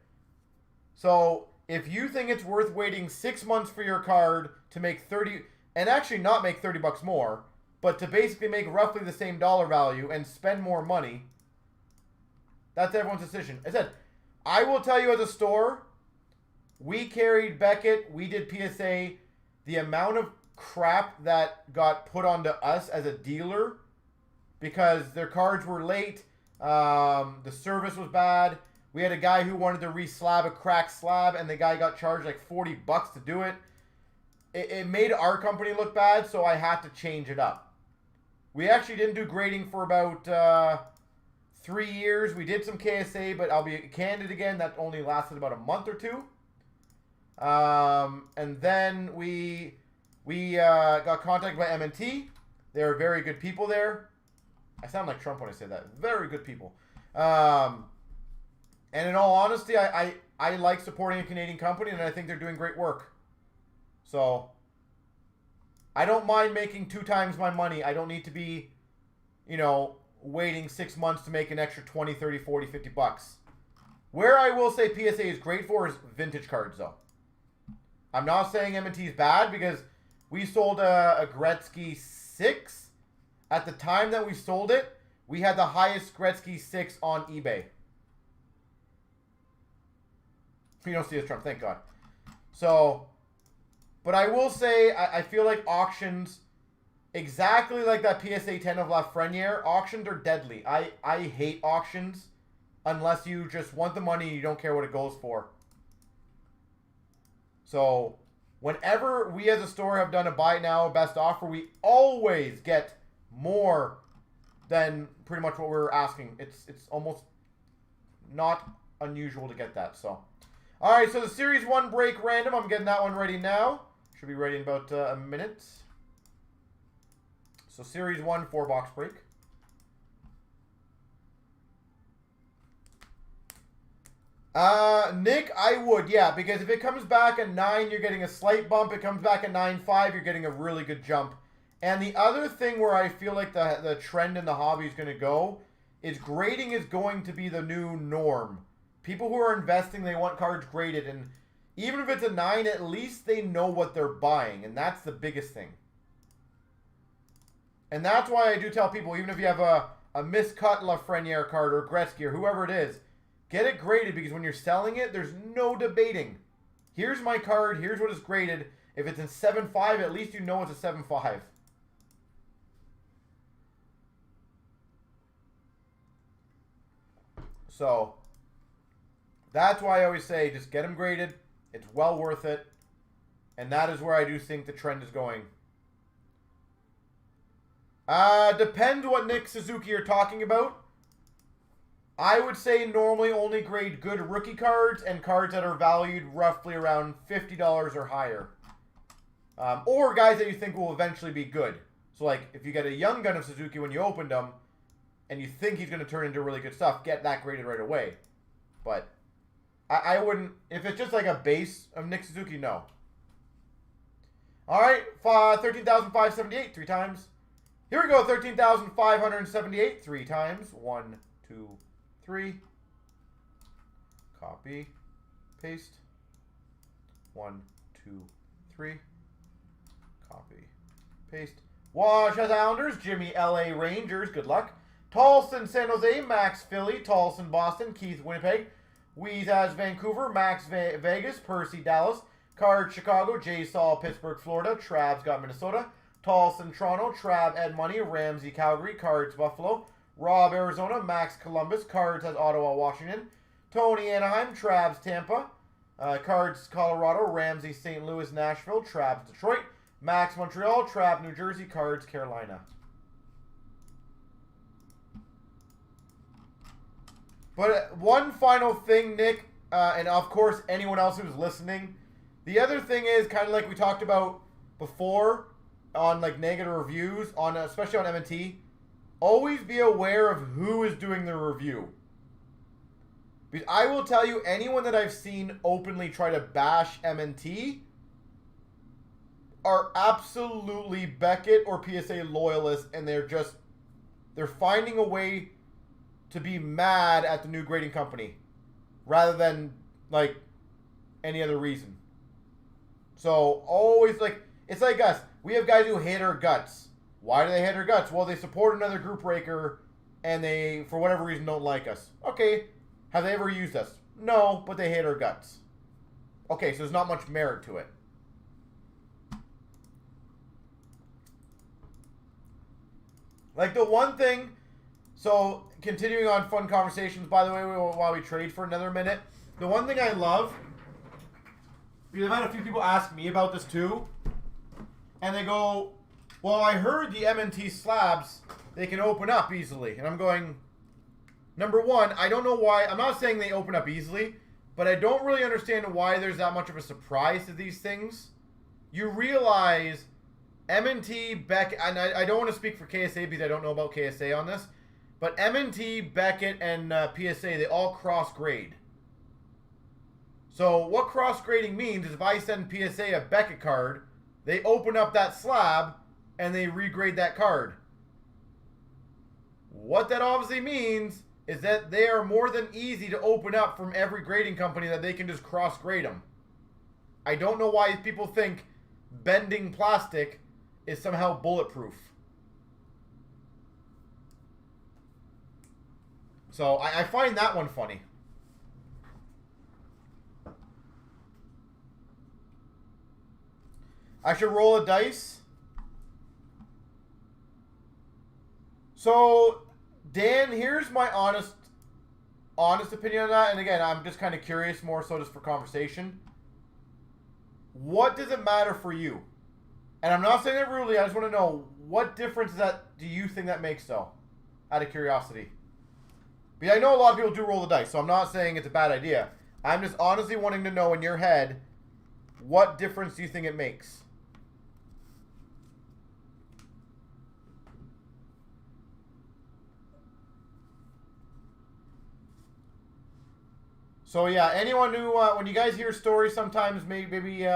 So if you think it's worth waiting 6 months for your card to make 30, and actually not make 30 bucks more, but to basically make roughly the same dollar value and spend more money, that's everyone's decision. I said, I will tell you as a store, we carried Beckett, we did PSA, the amount of crap that got put onto us as a dealer because their cards were late, the service was bad. We had a guy who wanted to re-slab a cracked slab, and the guy got charged like 40 bucks to do it. It made our company look bad, so I had to change it up. We actually didn't do grading for about 3 years. We did some KSA, but I'll be candid again, that only lasted about a month or two. And then we got contacted by M&T. They were very good people there. I sound like Trump when I say that. Very good people. And in all honesty, I like supporting a Canadian company, and I think they're doing great work. So, I don't mind making 2 times my money. I don't need to be, you know, waiting 6 months to make an extra 20, 30, 40, 50 bucks. Where I will say PSA is great for is vintage cards, though. I'm not saying M&T is bad, because we sold a Gretzky 6. At the time that we sold it, we had the highest Gretzky 6 on eBay. You don't see this, Trump, thank God. So, but I will say, I feel like auctions, exactly like that PSA 10 of Lafreniere, auctions are deadly. I hate auctions unless you just want the money and you don't care what it goes for. So, whenever we as a store have done a buy now, best offer, we always get more than pretty much what we're asking. It's almost not unusual to get that. So, all right, so the Series 1 break random, I'm getting that one ready now. Should be ready in about a minute. So Series 1 4-box break. Nick, I would, yeah, because if it comes back at 9, you're getting a slight bump. It comes back at 9.5, you're getting a really good jump. And the other thing where I feel like the trend in the hobby is going to go is grading is going to be the new norm. People who are investing, they want cards graded, and even if it's a 9, at least they know what they're buying, and that's the biggest thing. And that's why I do tell people, even if you have a miscut Lafreniere card or Gretzky or whoever it is, get it graded, because when you're selling it, there's no debating. Here's my card, here's what it's graded. If it's in 7.5, at least you know it's a 7.5. So, that's why I always say, just get them graded. It's well worth it. And that is where I do think the trend is going. Depends what Nick Suzuki you're talking about. I would say normally only grade good rookie cards and cards that are valued roughly around $50 or higher. Or guys that you think will eventually be good. So like, if you get a young gun of Suzuki when you opened them, and you think he's going to turn into really good stuff, get that graded right away. But I wouldn't, if it's just like a base of Nick Suzuki, no. All right, 13,578, 3 times. Here we go, 13,578, 3 times. 1, 2, 3. Copy, paste. 1, 2, 3. Copy, paste. Wash Islanders, Jimmy LA Rangers, good luck. Tolson, San Jose, Max, Philly, Tolson, Boston, Keith, Winnipeg, Weezaz, Vancouver, Max, Vegas, Percy, Dallas, Card, Chicago, J. Saul, Pittsburgh, Florida, Trav's got Minnesota, Tolson, Toronto, Trav, Ed Money, Ramsey, Calgary, Cards, Buffalo, Rob, Arizona, Max, Columbus, Cards has Ottawa, Washington, Tony, Anaheim, Trav's, Tampa, Cards, Colorado, Ramsey, St. Louis, Nashville, Trav's, Detroit, Max, Montreal, Trav, New Jersey, Cards, Carolina. But one final thing, Nick, and of course anyone else who's listening, the other thing is kind of like we talked about before on like negative reviews, on especially on M&T, always be aware of who is doing the review. Because I will tell you, anyone that I've seen openly try to bash M&T are absolutely Beckett or PSA loyalists, and they're finding a way to be mad at the new grading company rather than, like, any other reason. So, always, like, it's like us. We have guys who hate our guts. Why do they hate our guts? Well, they support another group breaker, and they, for whatever reason, don't like us. Okay, have they ever used us? No, but they hate our guts. Okay, so there's not much merit to it. Like, the one thing... So, continuing on fun conversations, by the way, while we trade for another minute. The one thing I love... Because I've had a few people ask me about this too. And they go, well, I heard the M&T slabs, they can open up easily. And I'm going, number one, I don't know why. I'm not saying they open up easily. But I don't really understand why there's that much of a surprise to these things. You realize M&T, Beckett, and I don't want to speak for KSA because I don't know about KSA on this. But M&T, Beckett, and PSA, they all cross-grade. So what cross-grading means is if I send PSA a Beckett card, they open up that slab and they regrade that card. What that obviously means is that they are more than easy to open up from every grading company that they can just cross-grade them. I don't know why people think bending plastic is somehow bulletproof. So I find that one funny. I should roll a dice. So, Dan, here's my honest opinion on that. And again, I'm just kind of curious, more so just for conversation. What does it matter for you? And I'm not saying it rudely. I just want to know, what difference do you think that makes, though? Out of curiosity. Because I know a lot of people do roll the dice, so I'm not saying it's a bad idea. I'm just honestly wanting to know in your head, what difference do you think it makes? So yeah, anyone who, when you guys hear stories, sometimes maybe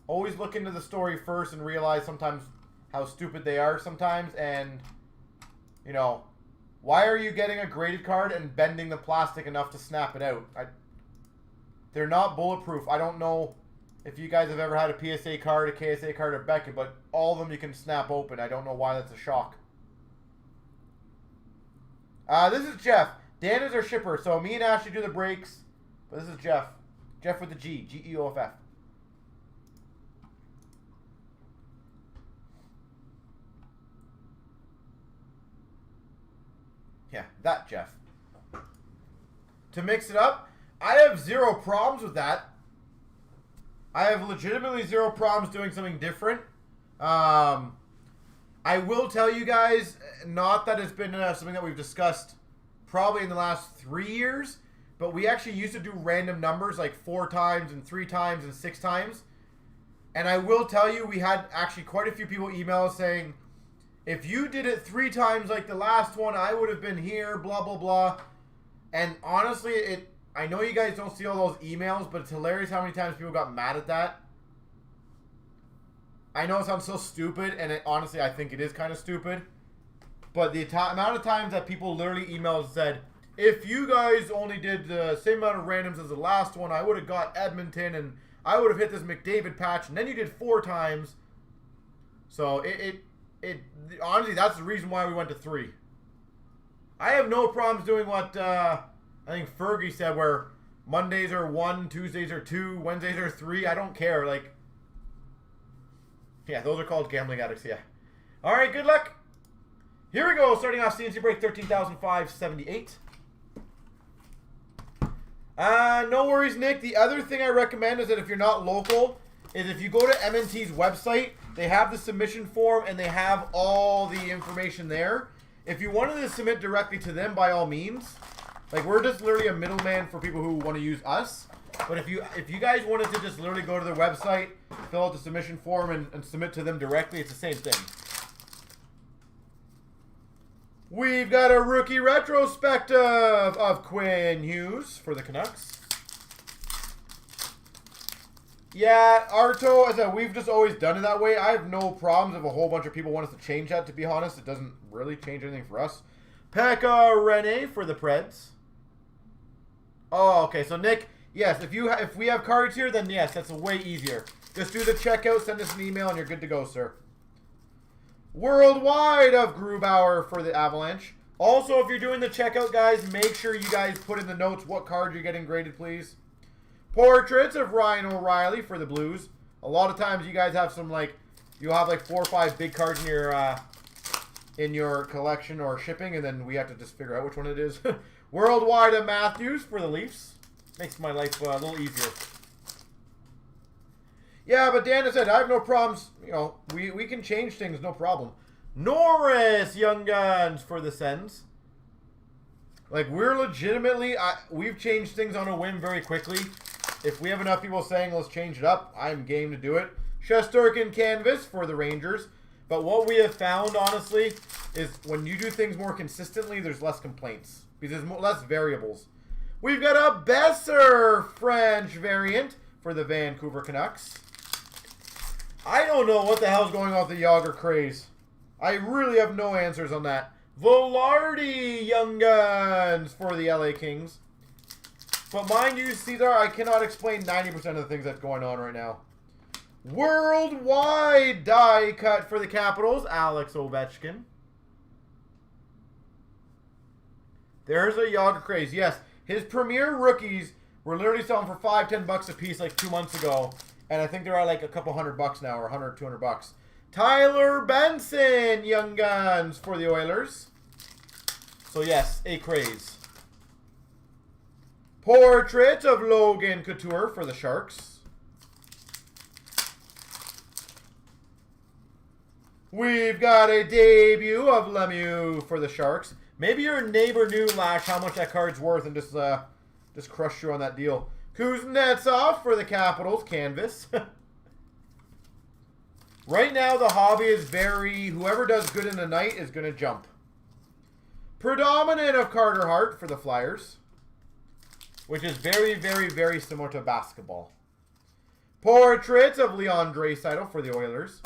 always look into the story first and realize sometimes how stupid they are sometimes. And, you know, why are you getting a graded card and bending the plastic enough to snap it out? They're not bulletproof. I don't know if you guys have ever had a PSA card, a KSA card, or Beckett, but all of them you can snap open. I don't know why that's a shock. This is Jeff. Dan is our shipper, so me and Ashley do the breaks. But this is Jeff. Jeff with the G. G-E-O-F-F. Yeah, that Jeff. To mix it up, I have zero problems with that. I have legitimately zero problems doing something different. I will tell you guys, not that it's been something that we've discussed probably in the last 3 years, but we actually used to do random numbers like 4 times and 3 times and 6 times. And I will tell you, we had actually quite a few people email us saying, if you did it 3 times like the last one, I would have been here, blah, blah, blah. And honestly, I know you guys don't see all those emails, but it's hilarious how many times people got mad at that. I know it sounds so stupid, and honestly, I think it is kind of stupid. But the amount of times that people literally emailed and said, if you guys only did the same amount of randoms as the last one, I would have got Edmonton, and I would have hit this McDavid patch, and then you did 4 times. So, honestly, that's the reason why we went to 3. I have no problems doing what, I think Fergie said, where Mondays are 1, Tuesdays are 2, Wednesdays are 3. I don't care, like... Yeah, those are called gambling addicts, yeah. Alright, good luck. Here we go, starting off CNC Break 13,578. No worries, Nick. The other thing I recommend is that if you're not local, is if you go to M&T's website, they have the submission form and they have all the information there. If you wanted to submit directly to them, by all means. Like, we're just literally a middleman for people who want to use us. But if you guys wanted to just literally go to their website, fill out the submission form, and submit to them directly, it's the same thing. We've got a rookie retrospective of Quinn Hughes for the Canucks. Yeah, Arto, as I said, we've just always done it that way. I have no problems if a whole bunch of people want us to change that, to be honest. It doesn't really change anything for us. Pekka Rinne for the Preds. Oh, okay. So Nick, yes, if we have cards here, then yes, that's way easier. Just do the checkout, send us an email, and you're good to go, sir. Worldwide of Grubauer for the Avalanche. Also, if you're doing the checkout, guys, make sure you guys put in the notes what card you're getting graded, please. Portraits of Ryan O'Reilly for the Blues. A lot of times you guys have some, like, you'll have like 4 or 5 big cards in your collection or shipping, and then we have to just figure out which one it is. Worldwide of Matthews for the Leafs. Makes my life a little easier. Yeah, but Dan has said, I have no problems. You know, we can change things, no problem. Norris, Young Guns for the Sens. Like, we're legitimately, we've changed things on a whim very quickly. If we have enough people saying, let's change it up, I'm game to do it. Shesterkin Canvas for the Rangers. But what we have found, honestly, is when you do things more consistently, there's less complaints. Because there's less variables. We've got a Besser French variant for the Vancouver Canucks. I don't know what the hell's going on with the Yager craze. I really have no answers on that. Velarde Young Guns for the LA Kings. But mind you, Cesar, I cannot explain 90% of the things that's going on right now. Worldwide die cut for the Capitals, Alex Ovechkin. There's a Yager craze. Yes, his premier rookies were literally selling for $5-10 a piece like 2 months ago. And I think they're at like a couple $100 now, or 100, $200. Tyler Benson, Young Guns for the Oilers. So yes, a craze. Portrait of Logan Couture for the Sharks. We've got a debut of Lemieux for the Sharks. Maybe your neighbor knew, Lash, how much that card's worth and just crushed you on that deal. Kuznetsov for the Capitals, Canvas. Right now, the hobby is whoever does good in the night is going to jump. Predominant of Carter Hart for the Flyers, which is very, very, very similar to basketball. Portraits of Leon Draisaitl for the Oilers.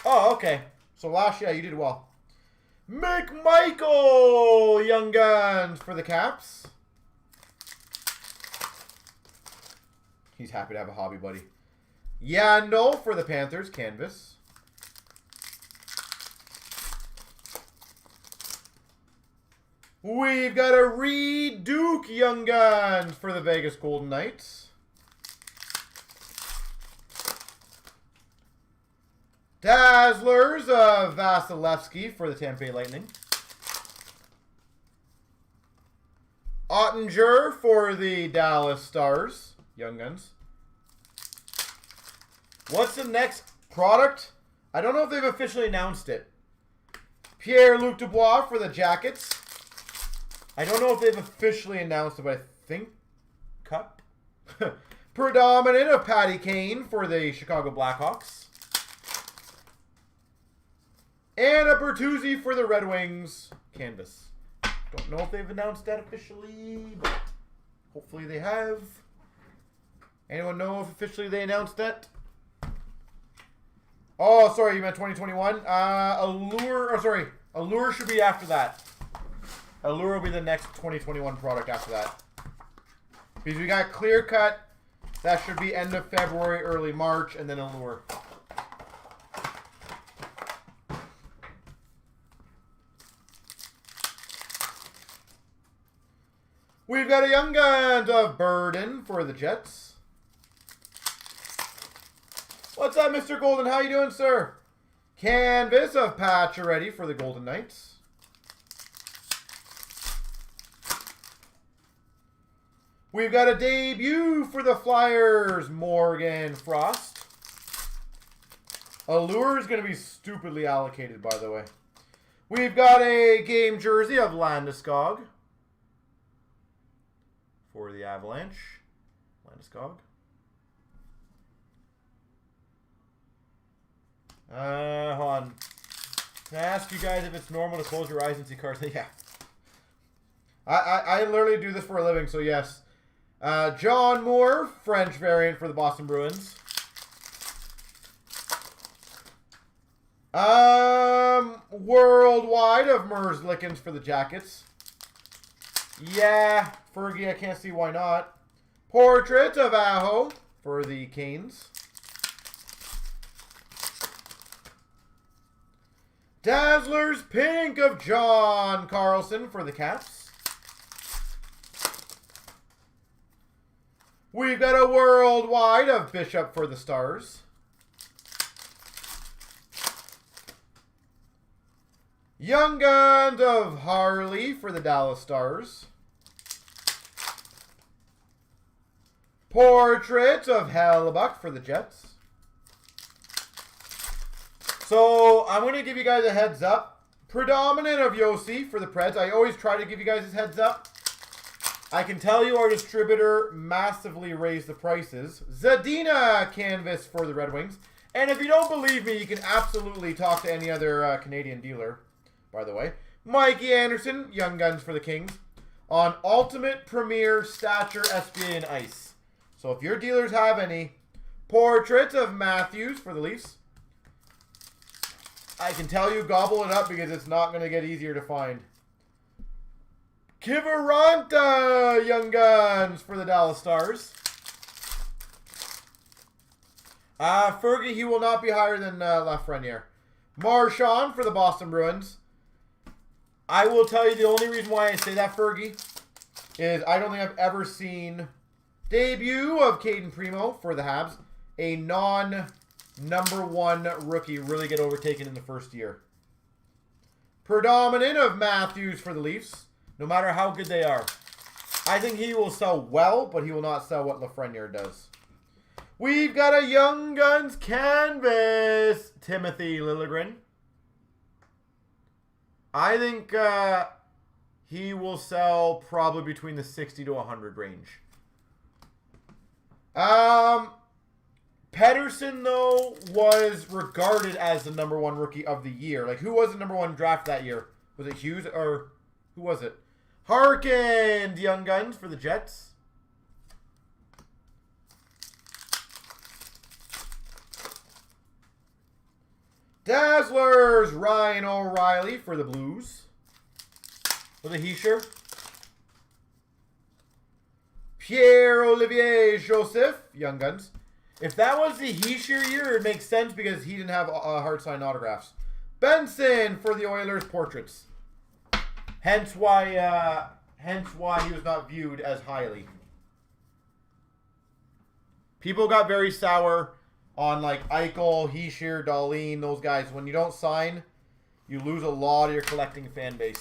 Oh, okay. So last year, you did well. McMichael, Young Guns for the Caps. He's happy to have a hobby buddy. Yandel for the Panthers, Canvas. We've got a Reed Duke Young Guns for the Vegas Golden Knights. Dazzlers of Vasilevsky for the Tampa Bay Lightning. Ottinger for the Dallas Stars, Young Guns. What's the next product? I don't know if they've officially announced it. Pierre-Luc Dubois for the Jackets. I don't know if they've officially announced it, but I think Cup. Predominant of Patty Kane for the Chicago Blackhawks. And a Bertuzzi for the Red Wings, Canvas. Don't know if they've announced that officially, but hopefully they have. Anyone know if officially they announced that? Oh, sorry, you meant 2021? Allure should be after that. Allure will be the next 2021 product after that. Because we got Clear Cut. That should be end of February, early March, and then Allure. We've got a Young Guns of Burden for the Jets. What's up, Mr. Golden? How you doing, sir? Canvas of Pacioretty for the Golden Knights. We've got a debut for the Flyers, Morgan Frost. Allure is going to be stupidly allocated, by the way. We've got a game jersey of Landeskog for the Avalanche. Landeskog. Hold on. Can I ask you guys if it's normal to close your eyes and see cards? Yeah. I literally do this for a living, so yes. John Moore, French variant for the Boston Bruins. Worldwide of Merzlikins for the Jackets. Yeah, Fergie, I can't see why not. Portrait of Aho for the Canes. Dazzler's Pink of John Carlson for the Caps. We've got a worldwide of Bishop for the Stars. Young Guns of Harley for the Dallas Stars. Portrait of Hellebuck for the Jets. So, I'm going to give you guys a heads up. Predominant of Yossi for the Preds. I always try to give you guys this heads up. I can tell you our distributor massively raised the prices. Zadina canvas for the Red Wings. And if you don't believe me, you can absolutely talk to any other Canadian dealer, by the way. Mikey Anderson, Young Guns for the Kings. On Ultimate Premier Stature SBA and Ice. So if your dealers have any. Portraits of Matthews for the Leafs. I can tell you, gobble it up because it's not going to get easier to find. Kiviranta Young Guns for the Dallas Stars. Fergie, he will not be higher than Lafreniere. Marchand for the Boston Bruins. I will tell you the only reason why I say that, Fergie, is I don't think I've ever seen debut of Caden Primo for the Habs. A non-number-1 rookie really get overtaken in the first year. Predominant of Matthews for the Leafs. No matter how good they are. I think he will sell well, but he will not sell what Lafreniere does. We've got a Young Guns canvas. Timothy Liljegren. I think he will sell probably between the 60 to 100 range. Pedersen, though, was regarded as the #1 rookie of the year. Like, who was the #1 draft that year? Was it Hughes or who was it? Harkin, Young Guns for the Jets. Dazzlers, Ryan O'Reilly for the Blues. Was it Heischer? Pierre-Olivier Joseph, Young Guns. If that was the Heischer year, it makes sense because he didn't have hard signed autographs. Benson for the Oilers portraits. Hence why he was not viewed as highly. People got very sour on like Eichel, Heischer, Dahlin, those guys. When you don't sign, you lose a lot of your collecting fan base.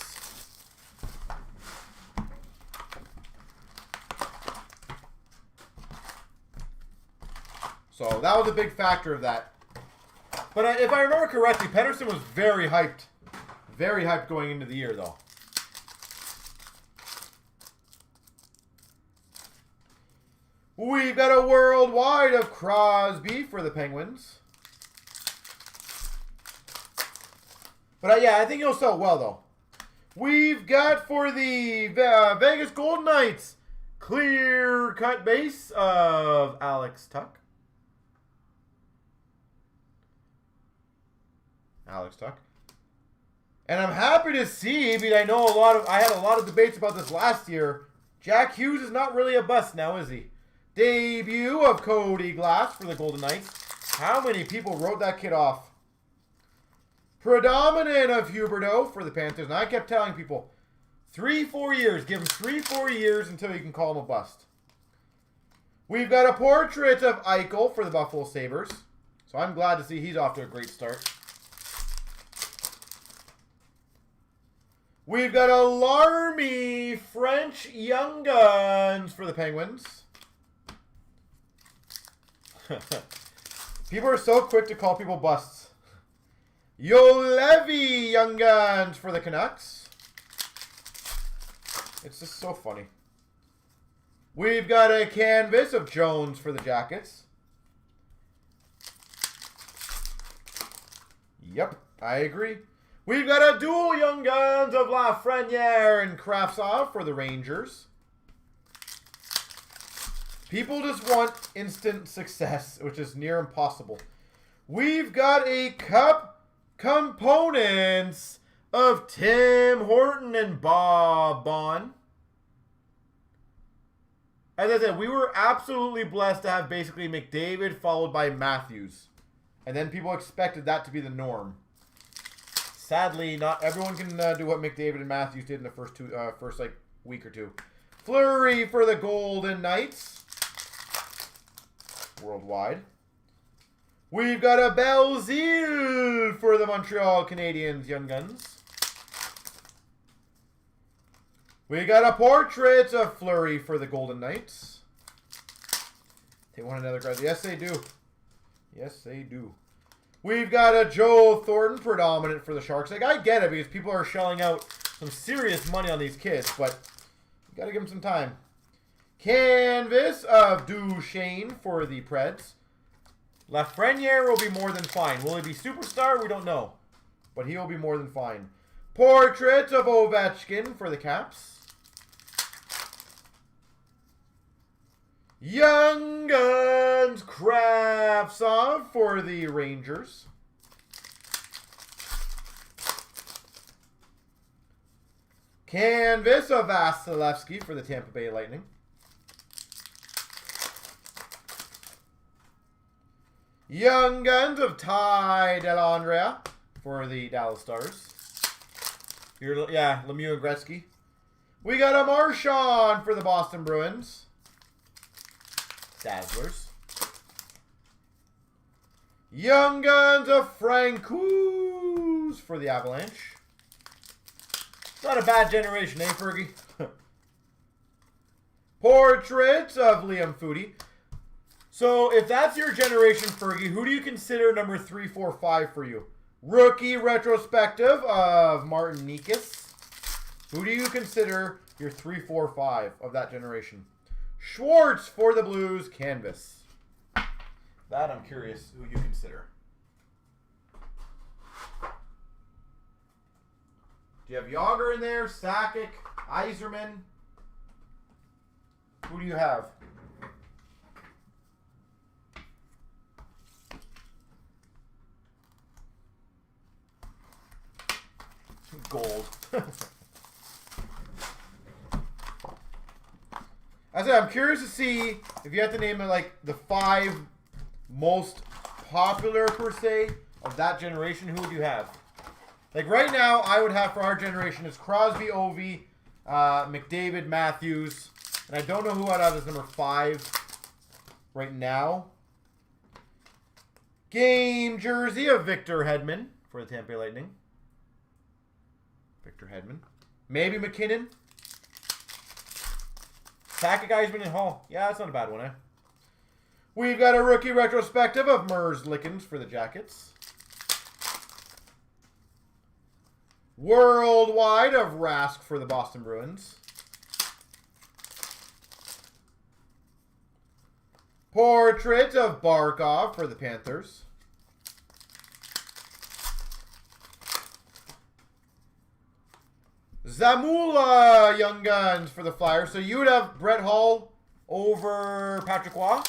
So that was a big factor of that. But if I remember correctly, Pedersen was very hyped. Very hyped going into the year, though. We've got a worldwide of Crosby for the Penguins. But yeah, I think he'll sell well, though. We've got for the Vegas Golden Knights, clear cut base of Alex Tuck. And I'm happy to see, because I know I had a lot of debates about this last year. Jack Hughes is not really a bust now, is he? Debut of Cody Glass for the Golden Knights. How many people wrote that kid off? Predominant of Huberdeau for the Panthers. And I kept telling people, 3-4 years. Give him 3-4 years until you can call him a bust. We've got a portrait of Eichel for the Buffalo Sabres. So I'm glad to see he's off to a great start. We've got a Larmy French Young Guns for the Penguins. People are so quick to call people busts. Yolevi Young Guns for the Canucks. It's just so funny. We've got a canvas of Jones for the Jackets. Yep, I agree. We've got a dual Young Guns of Lafreniere and Kravtsov for the Rangers. People just want instant success, which is near impossible. We've got a Cup Components of Tim Horton and Bob Bond. As I said, we were absolutely blessed to have basically McDavid followed by Matthews. And then people expected that to be the norm. Sadly, not everyone can do what McDavid and Matthews did in the first like week or two. Fleury for the Golden Knights. Worldwide. We've got a Belzile for the Montreal Canadiens Young Guns. We got a portrait of Fleury for the Golden Knights. They want another card. Yes, they do. Yes, they do. We've got a Joe Thornton predominant for the Sharks. Like, I get it because people are shelling out some serious money on these kids, but you got to give them some time. Canvas of Duchesne for the Preds. Lafreniere will be more than fine. Will he be superstar? We don't know. But he will be more than fine. Portrait of Ovechkin for the Caps. Young Guns Kravtsov for the Rangers. Canvas of Vasilevsky for the Tampa Bay Lightning. Young Guns of Ty Dellandrea for the Dallas Stars. Yeah, Lemieux and Gretzky. We got a Marchand for the Boston Bruins. Dazzlers. Young Guns of Francouz for the Avalanche. Not a bad generation, eh, Fergie? Portraits of Liam Foudy. So, if that's your generation, Fergie, who do you consider number 3, 4, 5 for you? Rookie retrospective of Martin Nikas. Who do you consider your 3, 4, 5 of that generation? Schwartz for the Blues canvas. That I'm curious who you consider. Do you have Yager in there? Sakic? Yzerman? Who do you have? Gold. I said, I'm curious to see if you have to name it like the 5 most popular per se of that generation. Who would you have? Like right now, I would have for our generation is Crosby, Ovi, McDavid, Matthews, and I don't know who I'd have as number 5 right now. Game jersey of Victor Hedman for the Tampa Bay Lightning. Victor Hedman. Maybe McKinnon. Sakic, Yzerman, and Hall. Yeah, that's not a bad one, eh? We've got a rookie retrospective of Merzlikins for the Jackets. Worldwide of Rask for the Boston Bruins. Portrait of Barkov for the Panthers. Zamula Young Guns for the Flyers. So you would have Brett Hull over Patrick Waugh?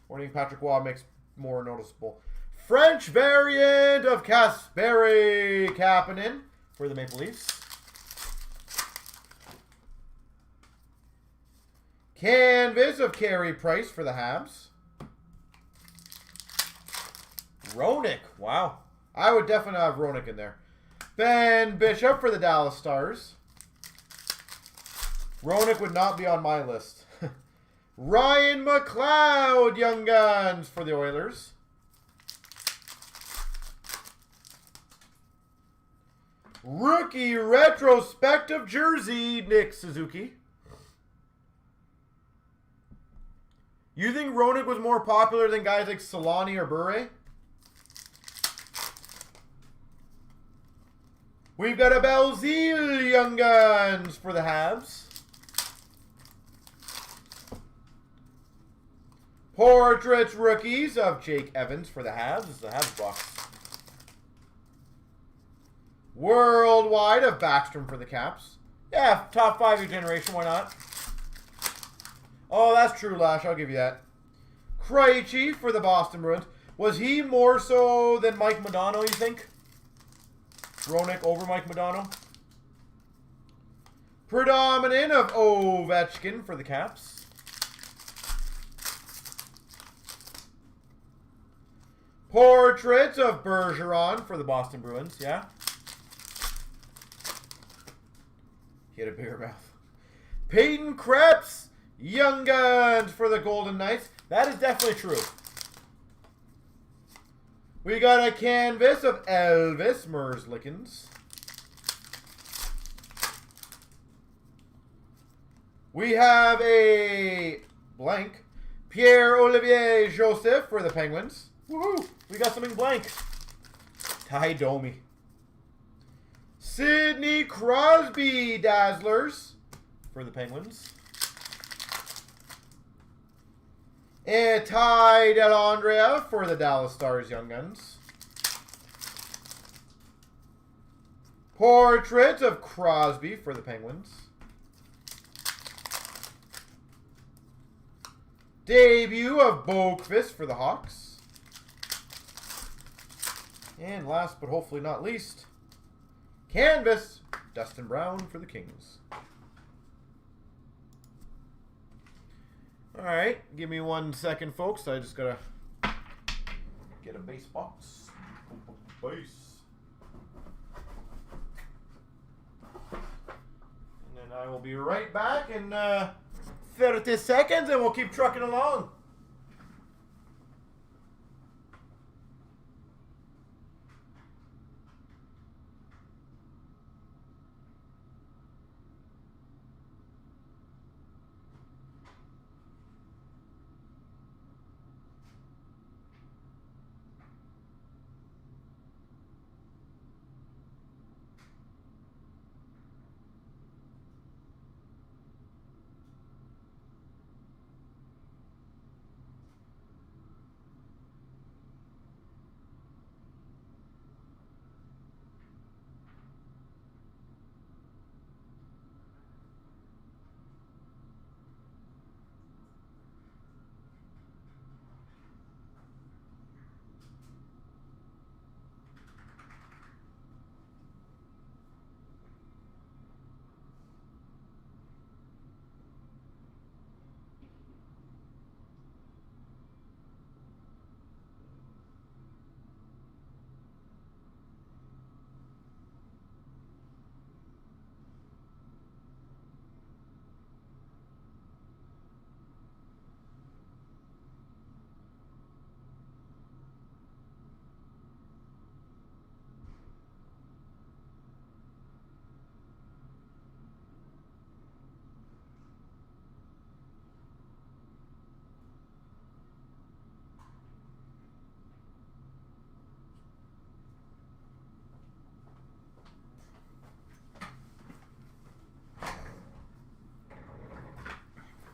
Or do you think Patrick Waugh makes more noticeable? French variant of Kasperi Kapanen for the Maple Leafs. Canvas of Carey Price for the Habs. Roenick. Wow. I would definitely have Roenick in there. Ben Bishop for the Dallas Stars. Roenick would not be on my list. Ryan McLeod, Young Guns for the Oilers. Rookie retrospective jersey, Nick Suzuki. You think Roenick was more popular than guys like Solani or Bure? We've got a Belzile Young Guns for the Habs. Portraits rookies of Jake Evans for the Habs. This is the Habs box. Worldwide of Backstrom for the Caps. Yeah, top 5 of your generation. Why not? Oh, that's true, Lash. I'll give you that. Krejci for the Boston Bruins. Was he more so than Mike Modano, you think? Roenick over Mike Modano? Predominant of Ovechkin for the Caps. Portrait of Bergeron for the Boston Bruins, yeah. He had a bigger mouth. Peyton Krebs, Young Guns for the Golden Knights. That is definitely true. We got a canvas of Elvis Merzlikins. We have a blank Pierre-Olivier Joseph for the Penguins. Woohoo! We got something blank. Ty Domi. Sidney Crosby Dazzlers for the Penguins. And Ty Dellandrea for the Dallas Stars Young Guns. Portrait of Crosby for the Penguins. Debut of Boqvist for the Hawks. And last but hopefully not least, canvas, Dustin Brown for the Kings. All right, give me 1 second, folks. I just gotta get a base box. Base. And then I will be right back in 30 seconds, and we'll keep trucking along.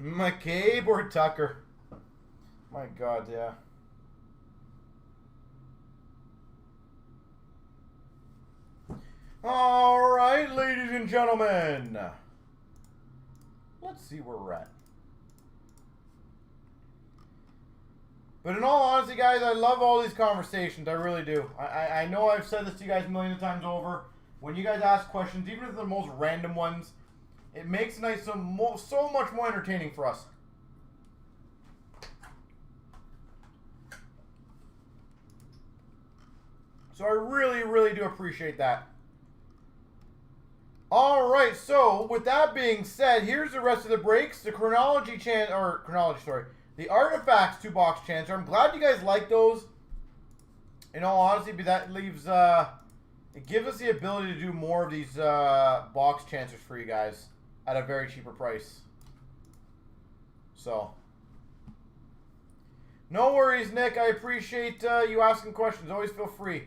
McCabe or Tucker? My God, yeah. All right, ladies and gentlemen. Let's see where we're at. But in all honesty, guys, I love all these conversations. I really do. I know I've said this to you guys a million times over. When you guys ask questions, even if they're the most random ones, it makes nice so much more entertaining for us. So I really, really do appreciate that. All right, so with that being said, here's the rest of the breaks. The the Artifacts 2-box chancer. I'm glad you guys like those. In all honesty, but that leaves it gives us the ability to do more of these box chancers for you guys at a very cheaper price. So, no worries, Nick. I appreciate you asking questions. Always feel free.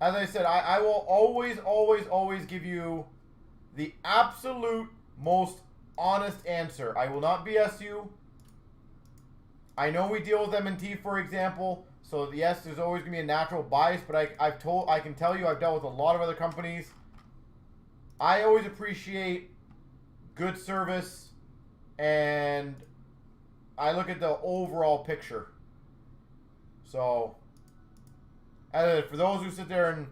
As I said, I will always give you the absolute most honest answer. I will not BS you. I know we deal with M&T, for example, so yes, there's always going to be a natural bias, but I can tell you I've dealt with a lot of other companies. I always appreciate good service, and I look at the overall picture. So, for those who sit there and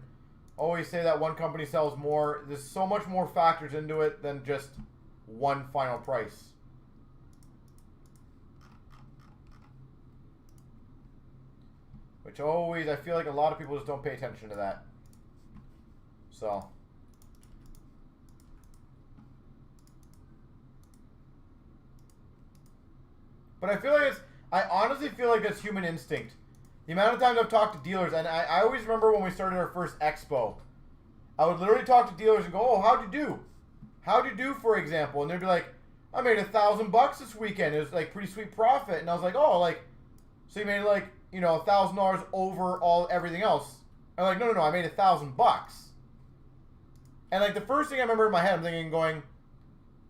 always say that one company sells more, there's so much more factors into it than just one final price. Which always, I feel like a lot of people just don't pay attention to that. So. But I feel like I honestly feel like that's human instinct. The amount of times I've talked to dealers, and I always remember when we started our first expo, I would literally talk to dealers and go, oh, how'd you do? How'd you do, for example? And they'd be like, I made $1,000 this weekend. It was like pretty sweet profit. And I was like, oh, like, so you made like, you know, $1,000 over everything else. I'm like, no, I made $1,000. And like the first thing I remember in my head, I'm thinking going,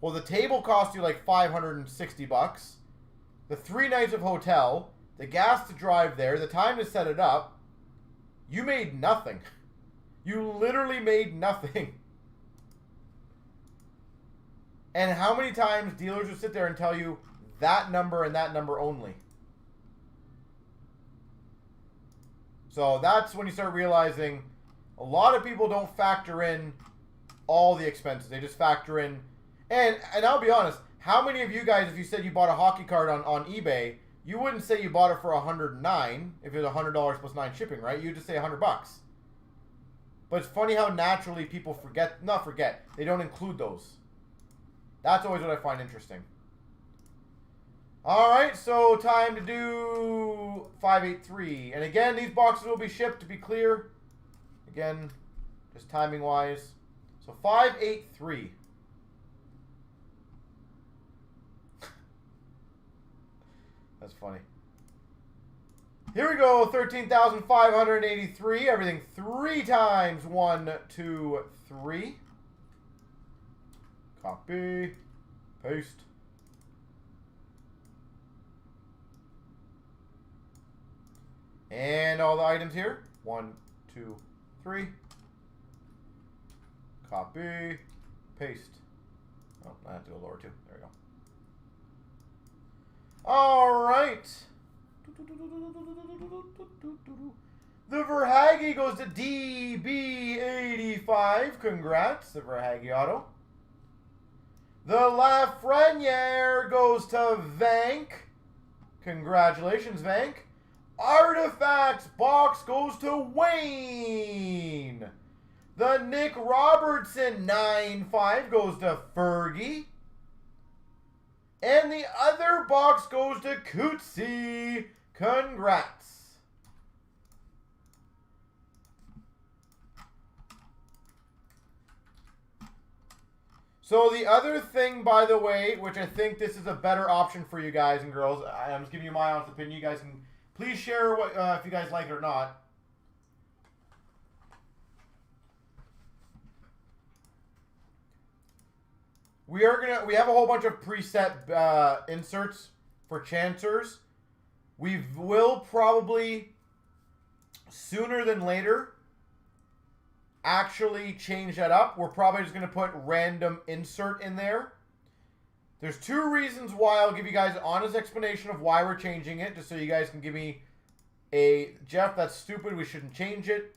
well, the table cost you like $560. The 3 nights of hotel, the gas to drive there, the time to set it up, you made nothing. You literally made nothing. And how many times dealers will sit there and tell you that number and that number only? So that's when you start realizing a lot of people don't factor in all the expenses. They just factor in, and I'll be honest, how many of you guys, if you said you bought a hockey card on eBay, you wouldn't say you bought it for $109 if it was $100 plus 9 shipping, right? You'd just say $100. But it's funny how naturally people they don't include those. That's always what I find interesting. All right, so time to do 583. And again, these boxes will be shipped, to be clear. Again, just timing-wise. So 583. That's funny. Here we go, 13,583. Everything 3 times. 1, 2, 3. Copy. Paste. And all the items here. 1, 2, 3. Copy. Paste. Oh, I have to go lower too. There we go. All right. The Verhage goes to DB85. Congrats, the Verhage auto. The Lafreniere goes to Vank. Congratulations, Vank. Artifacts box goes to Wayne. The Nick Robertson 9.5 goes to Fergie. And the other box goes to Cootsie. Congrats. So the other thing, by the way, which I think this is a better option for you guys and girls, I'm just giving you my honest opinion. You guys can please share what if you guys like it or not. We have a whole bunch of preset inserts for chancers. We will probably sooner than later actually change that up. We're probably just going to put random insert in there. There's 2 reasons why. I'll give you guys an honest explanation of why we're changing it, just so you guys can give me a, Jeff, that's stupid, we shouldn't change it.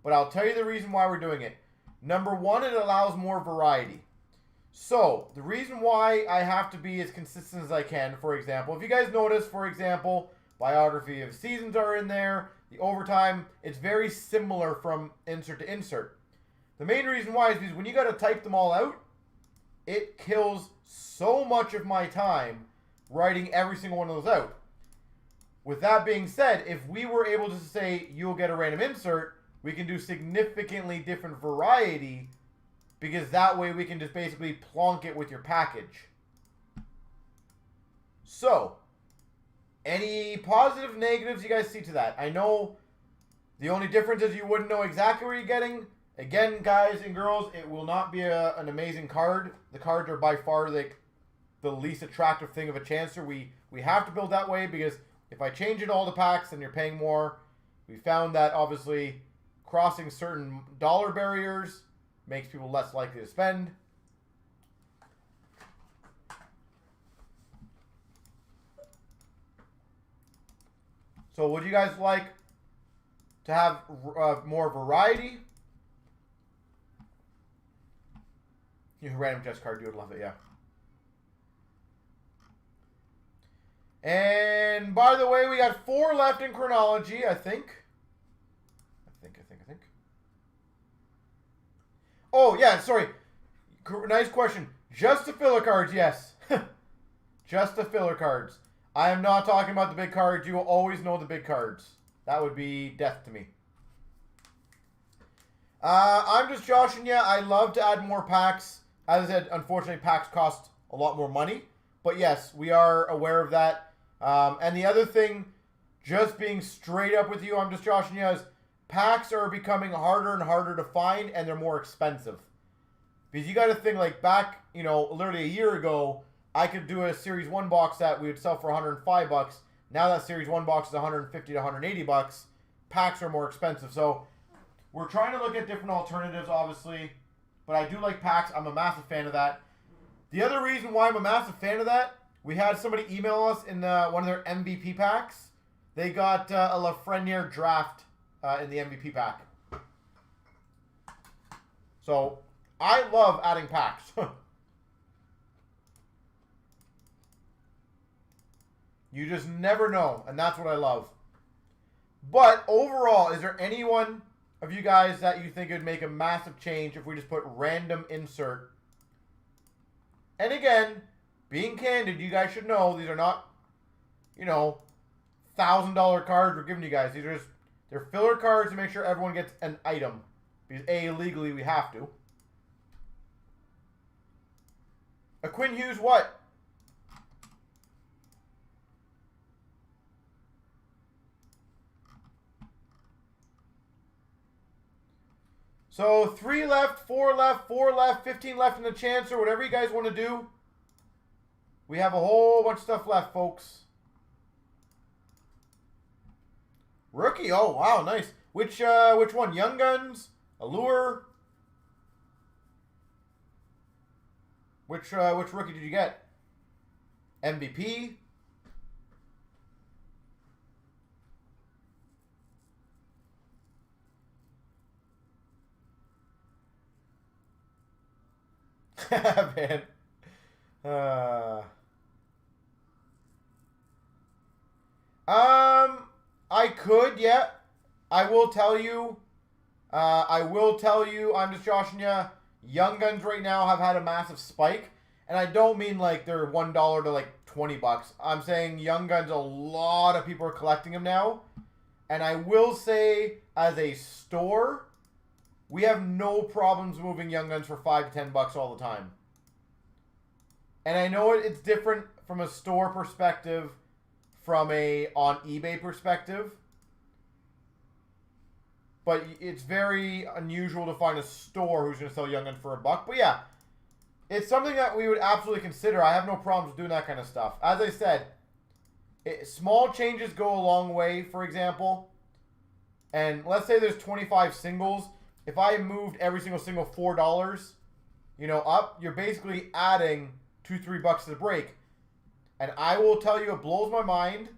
But I'll tell you the reason why we're doing it. Number 1, it allows more variety. So, the reason why I have to be as consistent as I can, for example, if you guys notice, for example, biography of seasons are in there, the overtime, it's very similar from insert to insert. The main reason why is because when you got to type them all out, it kills so much of my time writing every single one of those out. With that being said, if we were able to say you'll get a random insert, we can do significantly different variety, because that way we can just basically plonk it with your package. So, any positive, negatives you guys see to that? I know the only difference is you wouldn't know exactly what you're getting. Again, guys and girls, it will not be an amazing card. The cards are by far the least attractive thing of a chancer. We have to build that way because if I change it all to packs, then you're paying more. We found that obviously crossing certain dollar barriers makes people less likely to spend. So would you guys like to have more variety? Random chest card, you would love it, yeah. And by the way, we got 4 left in chronology, I think. Oh, yeah, sorry. Nice question. Just the filler cards, yes. Just the filler cards. I am not talking about the big cards. You will always know the big cards. That would be death to me. I'm just joshing you. I love to add more packs. As I said, unfortunately, packs cost a lot more money. But yes, we are aware of that. And the other thing, just being straight up with you, I'm just joshing you, is packs are becoming harder and harder to find, and they're more expensive. Because you got to think, like, back, you know, literally a year ago, I could do a Series 1 box that we would sell for 105 bucks. Now that Series 1 box is 150 to 180 bucks. Packs are more expensive. So we're trying to look at different alternatives, obviously. But I do like packs. I'm a massive fan of that. The other reason why I'm a massive fan of that, we had somebody email us in one of their MVP packs. They got a Lafreniere draft in the MVP pack. So I love adding packs. You just never know, and that's what I love. But overall, is there anyone of you guys that you think would make a massive change if we just put random insert? And again, being candid, you guys should know these are not, you know, $1,000 cards we're giving you guys. These are just, they're filler cards to make sure everyone gets an item. Because A, legally we have to. A Quinn Hughes what? So 3 left, 4 left, 4 left, 15 left in the chancer, whatever you guys want to do. We have a whole bunch of stuff left, folks. Rookie, oh wow, nice. Which one? Young Guns? Allure? Which rookie did you get? MVP? Man. I could, yeah. I will tell you, I'm just joshing you. Young Guns right now have had a massive spike. And I don't mean like they're $1 to like 20 bucks. I'm saying Young Guns, a lot of people are collecting them now. And I will say, as a store, we have no problems moving Young Guns for 5 to 10 bucks all the time. And I know it's different from a store perspective, from a on eBay perspective. But it's very unusual to find a store who's going to sell Young Guns for $1. But yeah, it's something that we would absolutely consider. I have no problems doing that kind of stuff. As I said, small changes go a long way, for example. And let's say there's 25 singles. If I moved every single single $4, you know, up, you're basically adding $2-3 to the break. And I will tell you, it blows my mind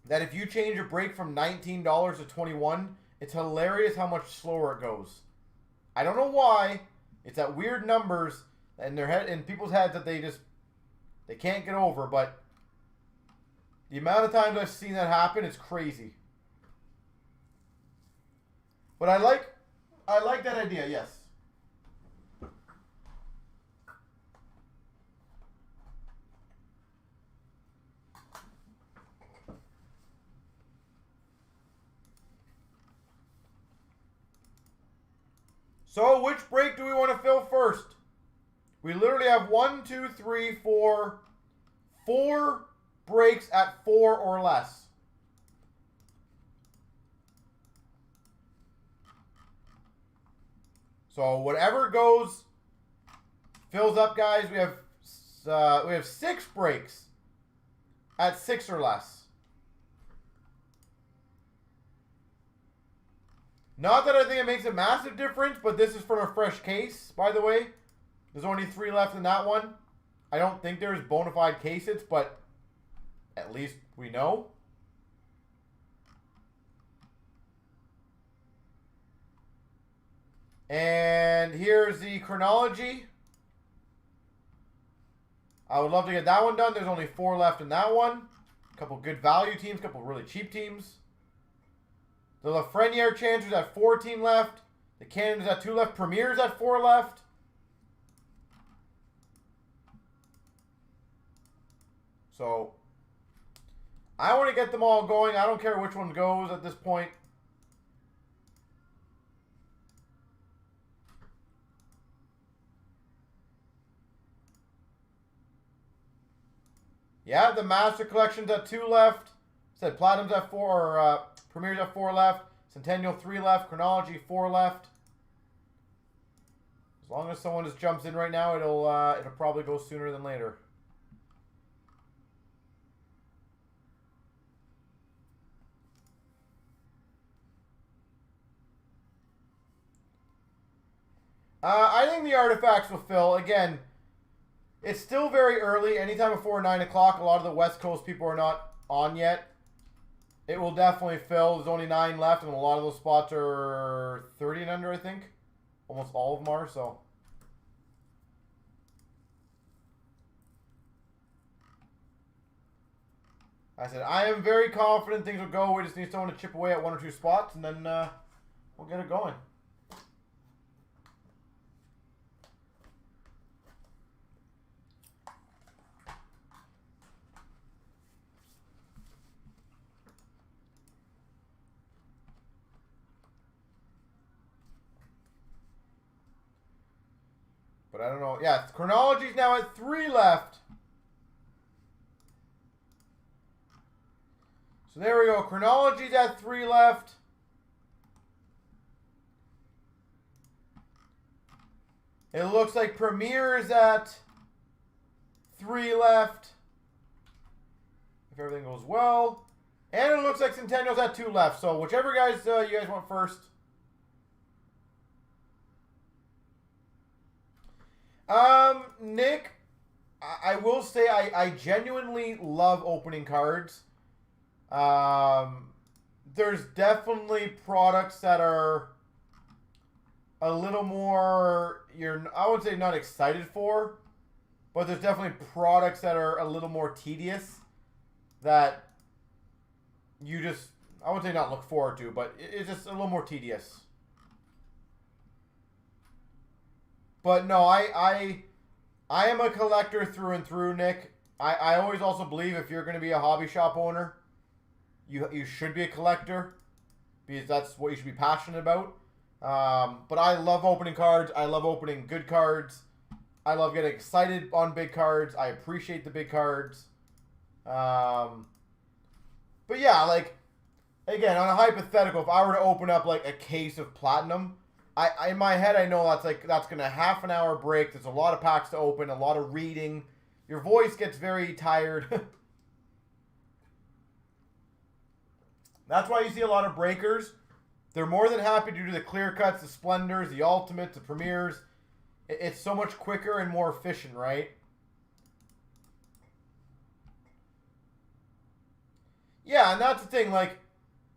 that if you change a break from $19 to $21, it's hilarious how much slower it goes. I don't know why. It's that weird numbers in their head, in people's heads, that they can't get over. But the amount of times I've seen that happen, it's crazy. But I like that idea, yes. So, which break do we want to fill first? We literally have 1, 2, 3, 4 breaks at 4 or less. So whatever goes fills up, guys. We have 6 breaks at 6 or less. Not that I think it makes a massive difference, but this is from a fresh case, by the way. There's only 3 left in that one. I don't think there's bona fide case hits, but at least we know. And here's the chronology. I would love to get that one done. There's only 4 left in that one. A couple good value teams, a couple really cheap teams. The Lafreniere Chancers at 14 left. The Cannons at 2 left. Premiers at 4 left. So, I want to get them all going. I don't care which one goes at this point. Yeah, the Master Collection's at 2 left. Said Platinum's at 4, or Premier's at 4 left. Centennial 3 left. Chronology 4 left. As long as someone just jumps in right now, it'll probably go sooner than later. I think the artifacts will fill. Again, it's still very early. Anytime before 9 o'clock, a lot of the West Coast people are not on yet. It will definitely fill. There's only 9 left, and a lot of those spots are 30 and under, I think. Almost all of them are, so. I said, I am very confident things will go. We just need someone to chip away at 1 or 2 spots, and then we'll get it going. But I don't know. Yeah, chronology's now at 3 left. So there we go. Chronology's at 3 left. It looks like Premiere is at 3 left. If everything goes well. And it looks like Centennial's at 2 left. So whichever guys you guys want first. Nick, I will say I genuinely love opening cards. There's definitely products that are a little more, I would say not excited for, but there's definitely products that are a little more tedious that you just, I would say not look forward to, but it's just a little more tedious. But no, I am a collector through and through, Nick. I always also believe if you're going to be a hobby shop owner, you should be a collector because that's what you should be passionate about. But I love opening cards. I love opening good cards. I love getting excited on big cards. I appreciate the big cards. But yeah, like, again, on a hypothetical, if I were to open up like a case of platinum, in my head, I know that's going to half an hour break. There's a lot of packs to open, a lot of reading. Your voice gets very tired. That's why you see a lot of breakers. They're more than happy to do the clear cuts, the splendors, the ultimates, the premieres. It's so much quicker and more efficient, right? Yeah, and that's the thing, like,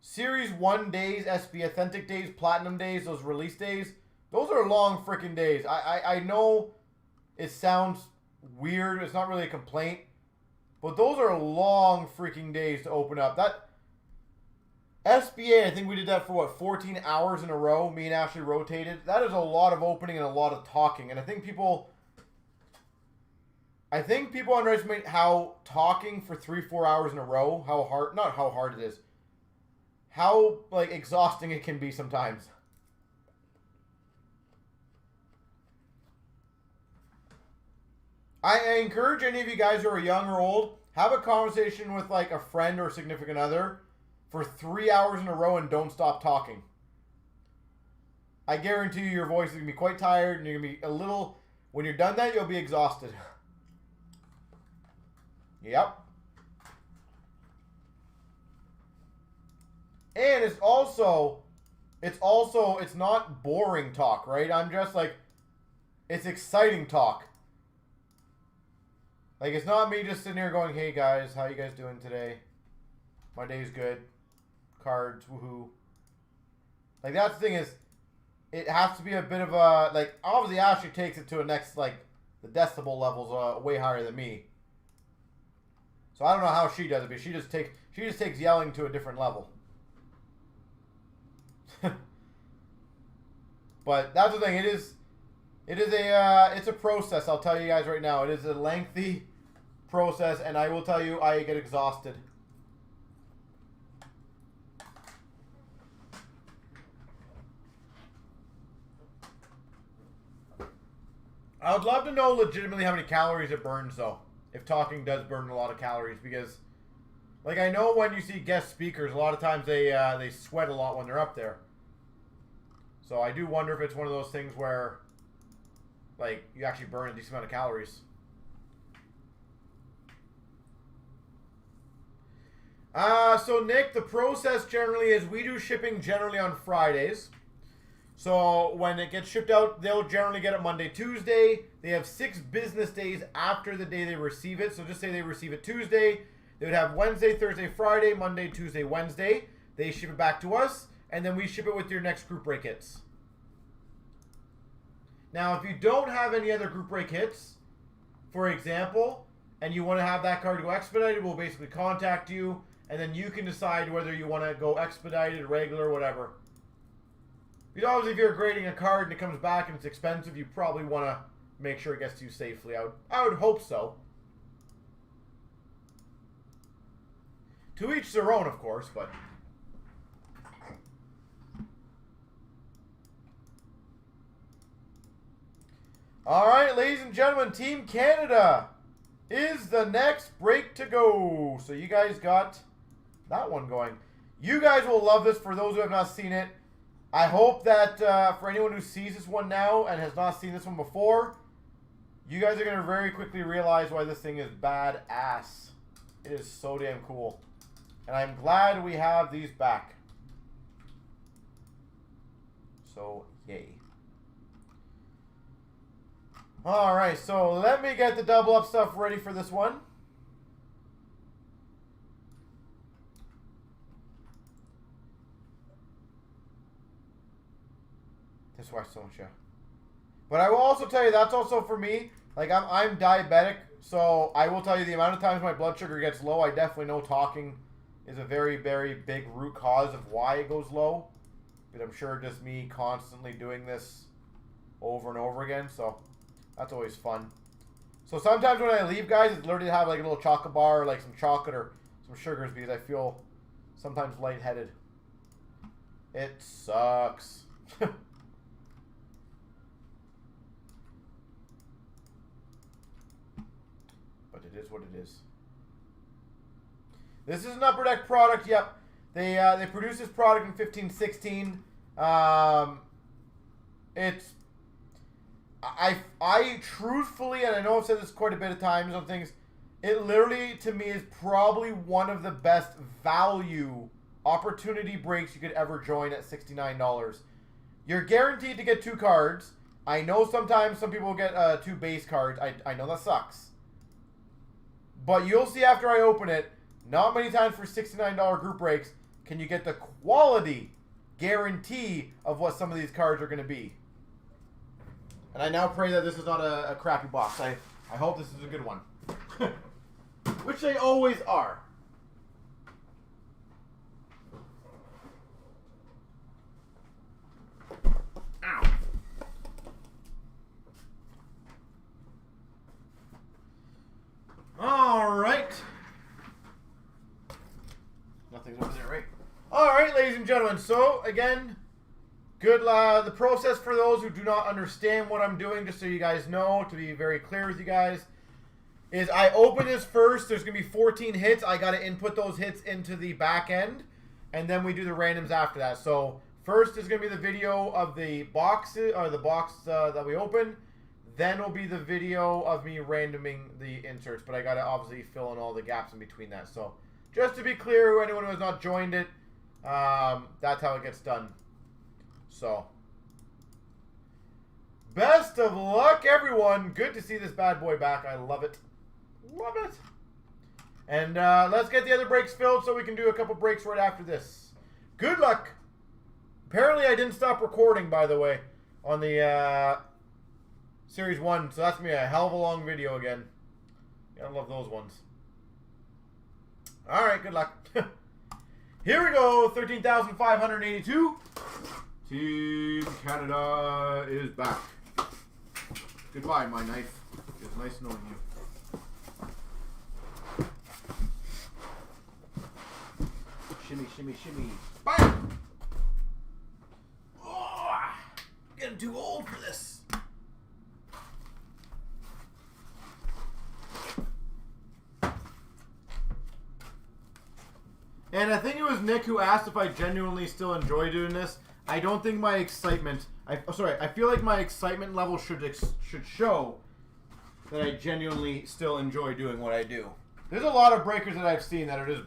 Series 1 days, SB Authentic days, Platinum days, those release days, those are long freaking days. I know it sounds weird. It's not really a complaint. But those are long freaking days to open up. That SBA, I think we did that for, what, 14 hours in a row? Me and Ashley rotated. That is a lot of opening and a lot of talking. And I think people underestimate how talking for 3-4 hours in a row, how hard, not how hard it is, how, like, exhausting it can be sometimes. I encourage any of you guys who are young or old, have a conversation with, like, a friend or a significant other for 3 hours in a row and don't stop talking. I guarantee you your voice is going to be quite tired and you're going to be a little, when you're done that, you'll be exhausted. Yep. And it's not boring talk, right? I'm just like, it's exciting talk. Like, it's not me just sitting here going, hey guys, how you guys doing today? My day's good. Cards, woohoo. Like, that's the thing is, it has to be a bit of a, like, obviously Ashley takes it to a next, like, the decibel levels way higher than me. So I don't know how she does it, but she just takes yelling to a different level. But that's the thing. It's a process. I'll tell you guys right now. It is a lengthy process, and I will tell you, I get exhausted. I would love to know legitimately how many calories it burns, though. If talking does burn a lot of calories, because, like, I know when you see guest speakers, a lot of times they sweat a lot when they're up there. So I do wonder if it's one of those things where, like, you actually burn a decent amount of calories. So Nick, the process generally is we do shipping generally on Fridays. So when it gets shipped out, they'll generally get it Monday, Tuesday. They have 6 business days after the day they receive it. So just say they receive it Tuesday. They would have Wednesday, Thursday, Friday, Monday, Tuesday, Wednesday. They ship it back to us, and then we ship it with your next group break hits. Now, if you don't have any other group break hits, for example, and you want to have that card go expedited, we'll basically contact you, and then you can decide whether you want to go expedited, regular, whatever. Because obviously, if you're grading a card and it comes back and it's expensive, you probably want to make sure it gets to you safely. I would hope so. To each their own, of course, but... Alright, ladies and gentlemen, Team Canada is the next break to go. So you guys got that one going. You guys will love this for those who have not seen it. I hope that for anyone who sees this one now and has not seen this one before, you guys are going to very quickly realize why this thing is badass. It is so damn cool. And I'm glad we have these back. So, yay. Alright, so let me get the double up stuff ready for this one. This watch so much, yeah. But I will also tell you, that's also for me. Like, I'm diabetic, so I will tell you the amount of times my blood sugar gets low, I definitely know talking is a very, very big root cause of why it goes low. But I'm sure just me constantly doing this over and over again, so that's always fun. So sometimes when I leave, guys, it's literally to have like a little chocolate bar or like some chocolate or some sugars because I feel sometimes lightheaded. It sucks. But it is what it is. This is an Upper Deck product. Yep, they produced this product in 15-16. It's I truthfully, and I know I've said this quite a bit of times on things, it literally to me is probably one of the best value opportunity breaks you could ever join at $69. You're guaranteed to get 2 cards. I know sometimes some people get 2 base cards. I know that sucks. But you'll see after I open it, not many times for $69 group breaks can you get the quality guarantee of what some of these cards are going to be. And I now pray that this is not a crappy box. I hope this is a good one. Which they always are. Ow. Alright. Nothing's over there, right? Alright, ladies and gentlemen. So, again, good. The process for those who do not understand what I'm doing, just so you guys know, to be very clear with you guys, is I open this first. There's going to be 14 hits. I got to input those hits into the back end, and then we do the randoms after that. So first is going to be the video of the boxes, or the box that we open. Then will be the video of me randoming the inserts, but I got to obviously fill in all the gaps in between that. So just to be clear, anyone who has not joined it, that's how it gets done. So, best of luck, everyone. Good to see this bad boy back. I love it. Love it. And let's get the other breaks filled so we can do a couple breaks right after this. Good luck. Apparently, I didn't stop recording, by the way, on the Series 1. So that's going to be a hell of a long video again. Gotta love those ones. Alright, good luck. Here we go. 13,582. Team Canada is back. Goodbye, my knife. It was nice knowing you. Shimmy, shimmy, shimmy. Bam! Oh, I'm getting too old for this. And I think it was Nick who asked if I genuinely still enjoy doing this. I don't think my excitement... I feel like my excitement level should show that I genuinely still enjoy doing what I do. There's a lot of breakers that I've seen that are just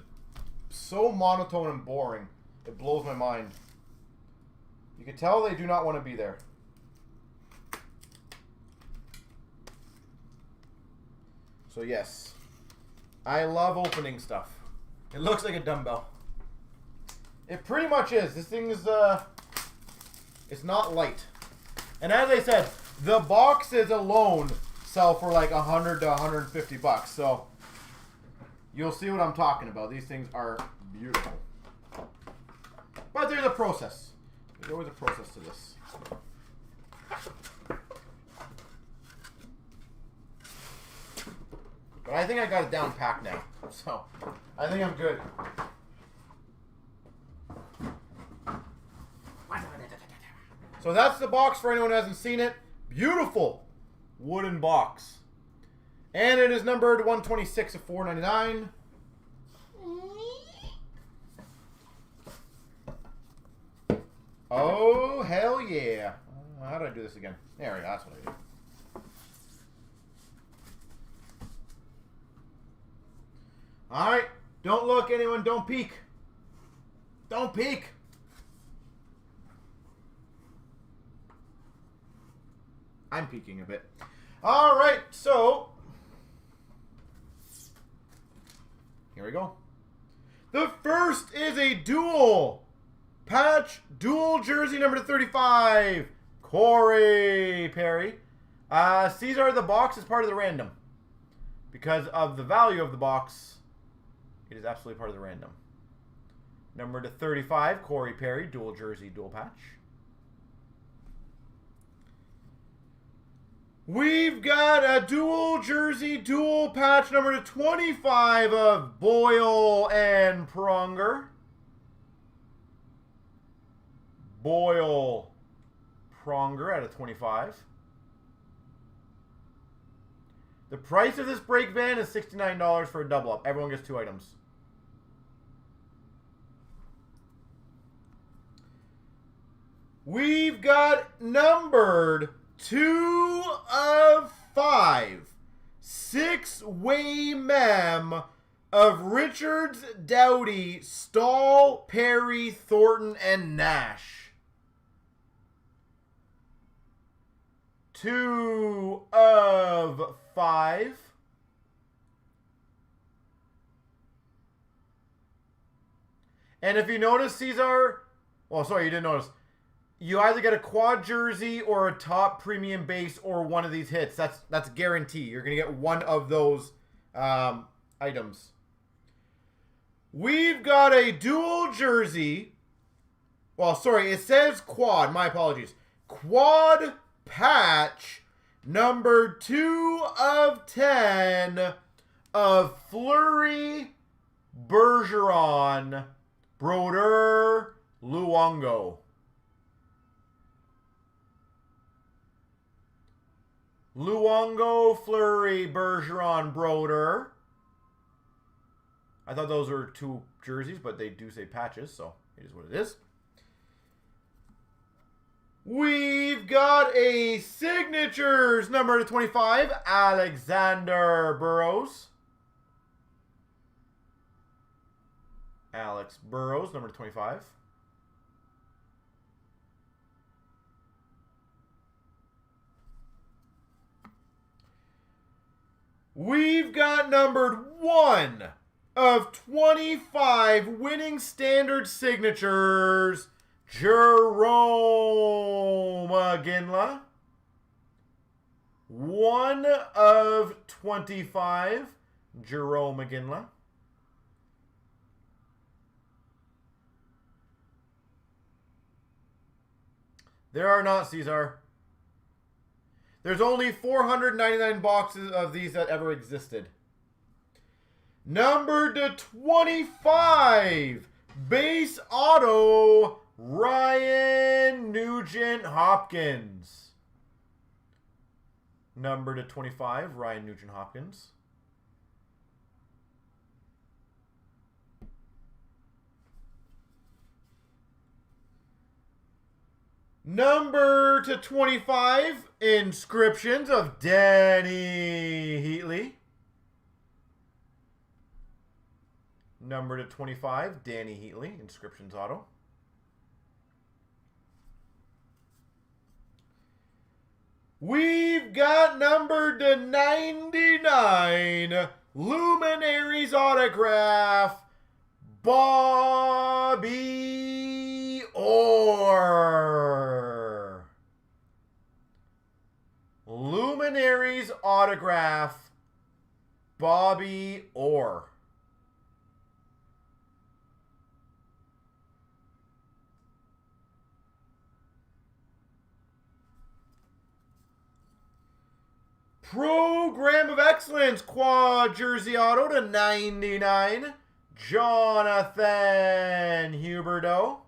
so monotone and boring. It blows my mind. You can tell they do not want to be there. So yes, I love opening stuff. It looks like a dumbbell. It pretty much is. This thing is, it's not light. And as I said, the boxes alone sell for like 100 to 150 bucks. So you'll see what I'm talking about. These things are beautiful. But there's a process. There's always a process to this. But I think I got it down packed now. So I think I'm good. So that's the box for anyone who hasn't seen it. Beautiful wooden box. And it is numbered 126 of 499. Oh, hell yeah. How do I do this again? There we go. That's what I do. Alright. Don't look, anyone. Don't peek. Don't peek. I'm peeking a bit. Alright, so here we go. The first is a dual patch, dual jersey number 35. Corey Perry. Caesar, the box is part of the random. Because of the value of the box, it is absolutely part of the random. Number to 35, Corey Perry, dual jersey, dual patch. We've got a dual jersey, dual patch number to 25 of Boyle and Pronger. Boyle, Pronger out of 25. The price of this break van is $69 for a double up. Everyone gets 2 items. We've got numbered 2 of 5. 6-way mem of Richards, Doughty, Stahl, Perry, Thornton, and Nash. 2 of 5. And if you notice, Caesar, well, sorry, you didn't notice. You either get a quad jersey or a top premium base or one of these hits. That's guarantee. You're going to get one of those items. We've got a dual jersey. Well, sorry, it says quad. My apologies. Quad patch number 2 of 10 of Fleury, Bergeron, Brodeur, Luongo. Luongo, Fleury, Bergeron, Brodeur. I thought those were 2 jerseys, but they do say patches, so it is what it is. We've got a signatures number to 25, Alexander Burrows. Alex Burrows, number to 25. We've got numbered 1 of 25 winning standard signatures, Jerome Ginla. 1 of 25. Jerome Ginla. There are not, Cesar. There's only 499 boxes of these that ever existed. Number to 25. Base auto, Ryan Nugent-Hopkins. Number to 25, Ryan Nugent-Hopkins. Number to 25, inscriptions of Danny Heatley. Number to 25, Danny Heatley, inscriptions auto. We've got number to 99, Luminaries autograph, Bobby Orr. Luminaries autograph, Bobby Orr. Program of Excellence, quad jersey auto to 99, Jonathan Huberdeau.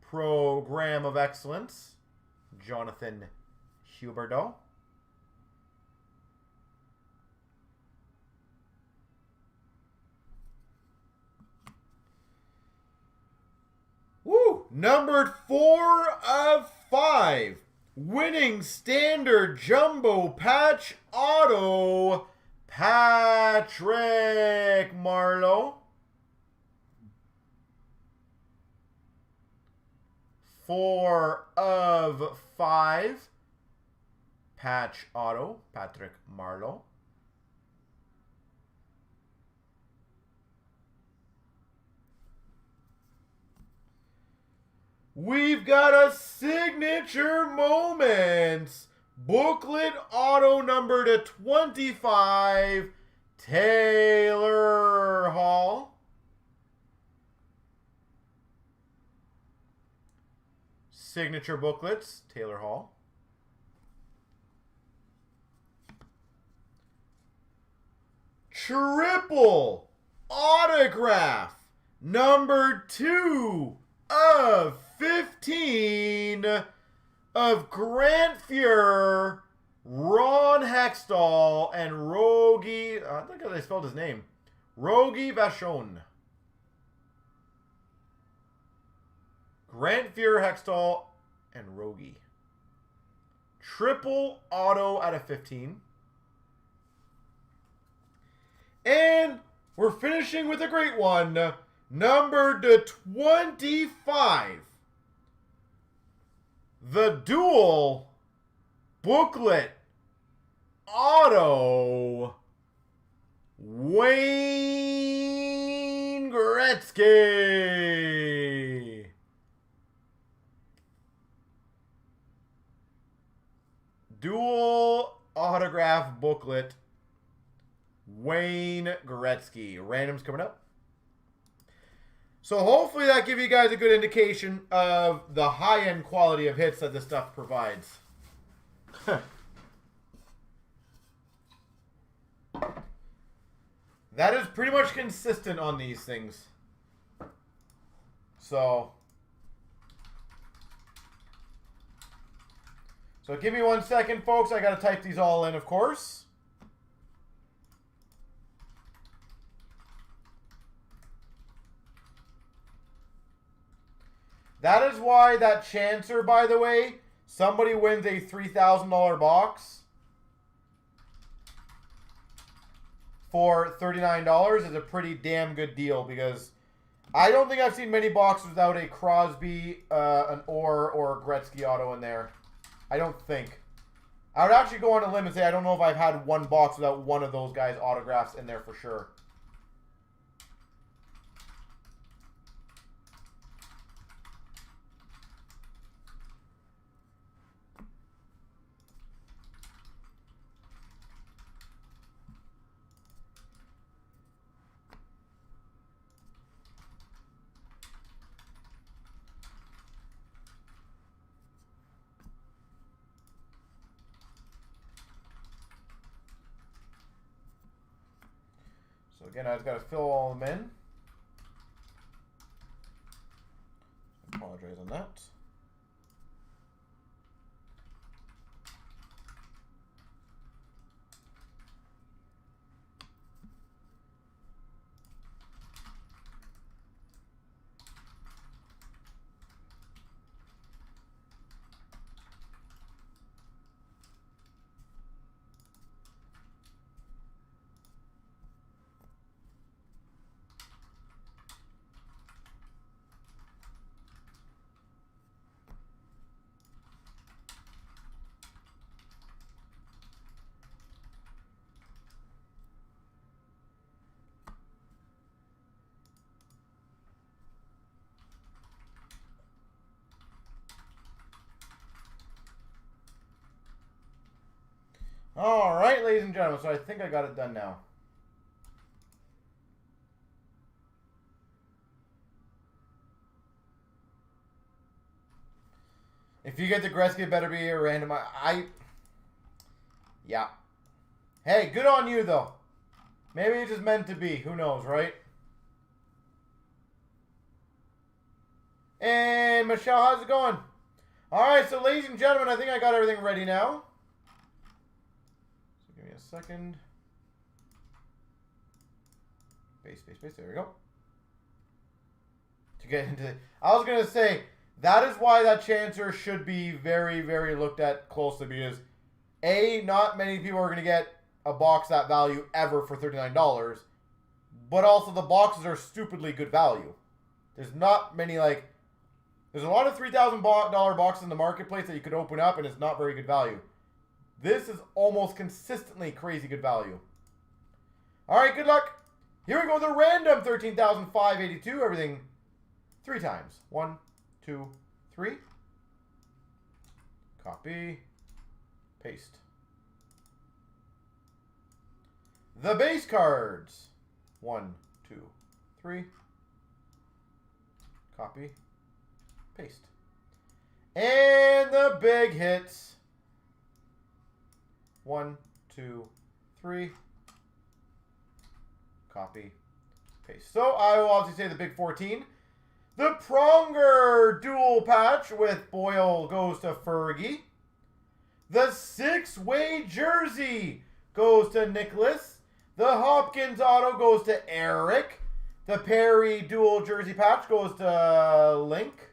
Program of Excellence, Jonathan Huberdeau. Woo! Numbered 4 of 5. Winning Standard Jumbo Patch Auto, Patrick Marleau. 4 of 5. Patch Auto, Patrick Marleau. We've got a signature moments booklet auto number to 25, Taylor Hall. Signature booklets, Taylor Hall. Triple autograph number 2 of 15 of Grant Fuhr, Ron Hextall, and Rogie. I think they spelled his name. Rogie Vachon. Grant Fuhr, Hextall, and Rogie. Triple auto out of 15. And we're finishing with a great one. Number to 25. The dual booklet auto, Wayne Gretzky. Dual autograph booklet, Wayne Gretzky. Randoms coming up. So hopefully that gives you guys a good indication of the high-end quality of hits that this stuff provides. That is pretty much consistent on these things. So give me 1 second, folks. I got to type these all in, of course. That is why that Chancer, by the way, somebody wins a $3,000 box for $39 is a pretty damn good deal, because I don't think I've seen many boxes without a Crosby, an Orr, or a Gretzky auto in there. I don't think. I would actually go on a limb and say I don't know if I've had one box without one of those guys' autographs in there for sure. So again, I just got to fill all of them in. Apologize on that. All right, ladies and gentlemen, so I think I got it done now. If you get the Gretzky, it better be a random. Yeah. Hey, good on you, though. Maybe it's just meant to be. Who knows, right? And Michelle, how's it going? All right, so ladies and gentlemen, I think I got everything ready now. So give me a second. Base. There we go. To get into, I was gonna say that is why that chancer should be very, very looked at closely, because A, not many people are gonna get a box that value ever for $39, but also the boxes are stupidly good value. There's not many, like, there's a lot of $3,000 boxes in the marketplace that you could open up and it's not very good value. This is almost consistently crazy good value. All right, good luck. Here we go, the random 13,582. Everything 3 times. 1, 2, 3. Copy. Paste. The base cards. 1, 2, 3. Copy. Paste. And the big hits. 1, 2, 3. Copy. Paste. So I will obviously say the big 14. The Pronger dual patch with Boyle goes to Fergie. The 6-way jersey goes to Nicholas. The Hopkins auto goes to Eric. The Perry dual jersey patch goes to Link.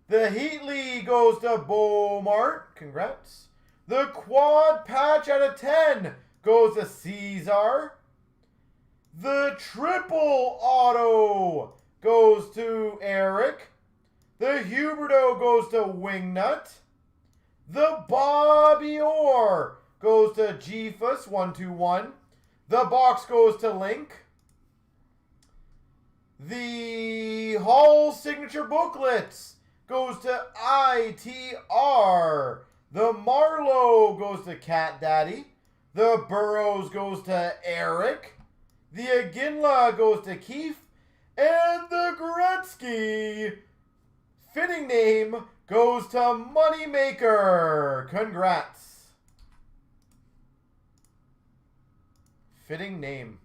The Heatley goes to Beaumart. Congrats. The quad patch out of 10 goes to Caesar. The triple auto goes to Eric. The Huberto goes to Wingnut. The Bobby Orr goes to Jeefus 121. The box goes to Link. The Hall signature booklets goes to ITR. The Marlowe goes to Cat Daddy. The Burrows goes to Eric. The Aginla goes to Keith. And the Gretzky fitting name goes to Moneymaker. Congrats. Fitting name.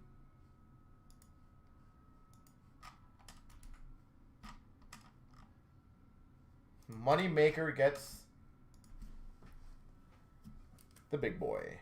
Moneymaker gets the big boy.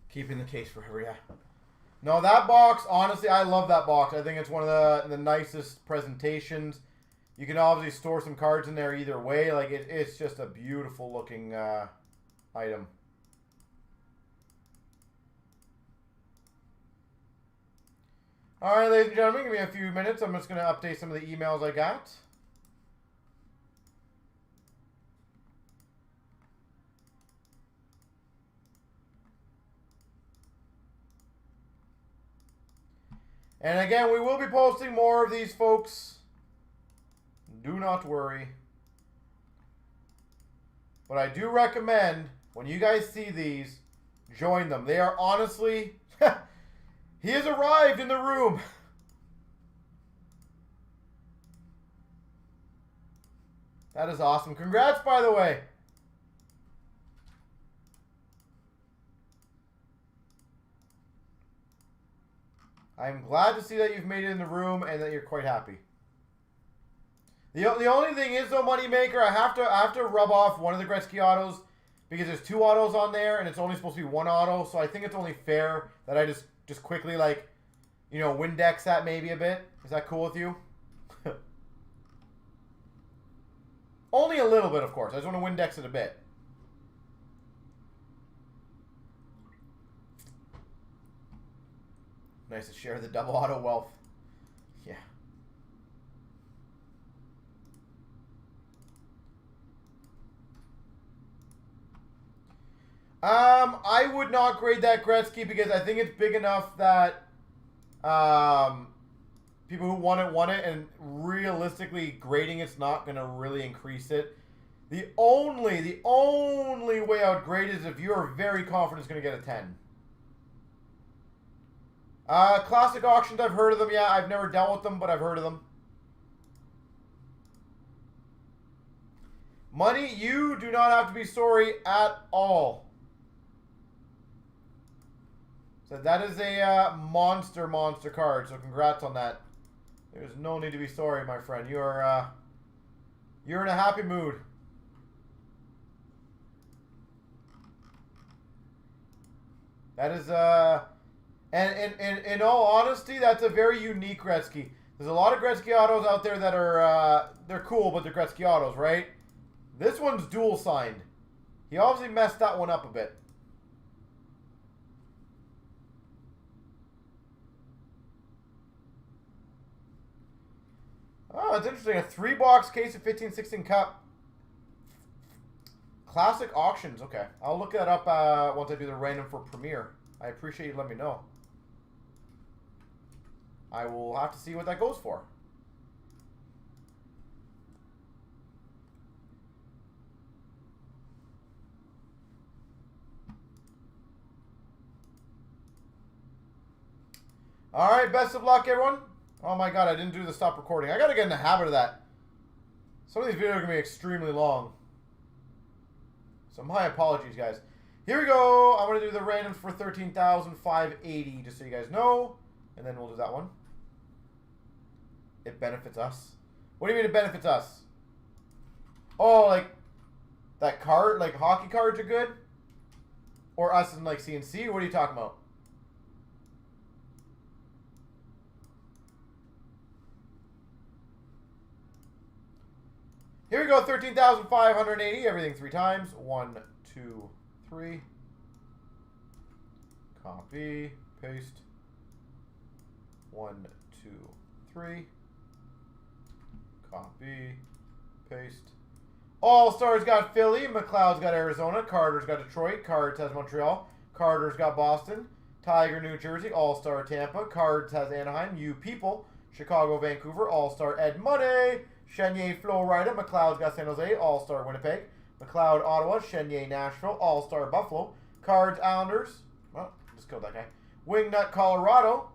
Keeping the case forever, yeah. No, that box, honestly, I love that box. I think it's one of the nicest presentations. You can obviously store some cards in there either way. Like, it's just a beautiful looking item. All right, ladies and gentlemen, give me a few minutes. I'm just going to update some of the emails I got. And again, we will be posting more of these, folks. Do not worry. But I do recommend, when you guys see these, join them. They are honestly... He has arrived in the room. That is awesome. Congrats, by the way. I'm glad to see that you've made it in the room and that you're quite happy. The only thing is, though, Moneymaker, I have to rub off one of the Gretzky autos because there's 2 autos on there and it's only supposed to be 1 auto. So I think it's only fair that I just quickly, like, you know, Windex that maybe a bit. Is that cool with you? Only a little bit, of course. I just want to Windex it a bit. Nice to share the double auto wealth. Yeah. I would not grade that Gretzky because I think it's big enough that people who want it, and realistically grading it's not going to really increase it. The only way I would grade it is if you're very confident it's going to get a 10. Classic auctions, I've heard of them. Yeah, I've never dealt with them, but I've heard of them. Money, you do not have to be sorry at all. So that is a monster card. So congrats on that. There's no need to be sorry, my friend. You are you're in a happy mood. That is and in all honesty, that's a very unique Gretzky. There's a lot of Gretzky autos out there that are they're cool, but they're Gretzky autos, right? This one's dual signed. He obviously messed that one up a bit. Oh, it's interesting. A 3-box case of 15-16 Cup. Classic auctions. Okay. I'll look that up once I do the random for Premiere. I appreciate you letting me know. I will have to see what that goes for. All right. Best of luck, everyone. Oh my god, I didn't do the stop recording. I gotta get in the habit of that. Some of these videos are gonna be extremely long. So my apologies, guys. Here we go. I'm gonna do the randoms for 13,580, just so you guys know. And then we'll do that one. It benefits us. What do you mean it benefits us? Oh, like that card, like hockey cards are good? Or us in like CNC? What are you talking about? Here we go, 13,580. Everything 3 times. 1, 2, 3. Copy, paste. 1, 2, 3. Copy, paste. All-Stars got Philly. McLeod's got Arizona. Carter's got Detroit. Cards has Montreal. Carter's got Boston. Tiger, New Jersey. All-Star Tampa. Cards has Anaheim. You People. Chicago, Vancouver. All-Star Ed Money. Chenier, Florida. McLeod's got San Jose. All-Star Winnipeg. McLeod, Ottawa. Chenier, Nashville. All-Star Buffalo. Cards, Islanders. Oh, just killed that guy. Wingnut, Colorado.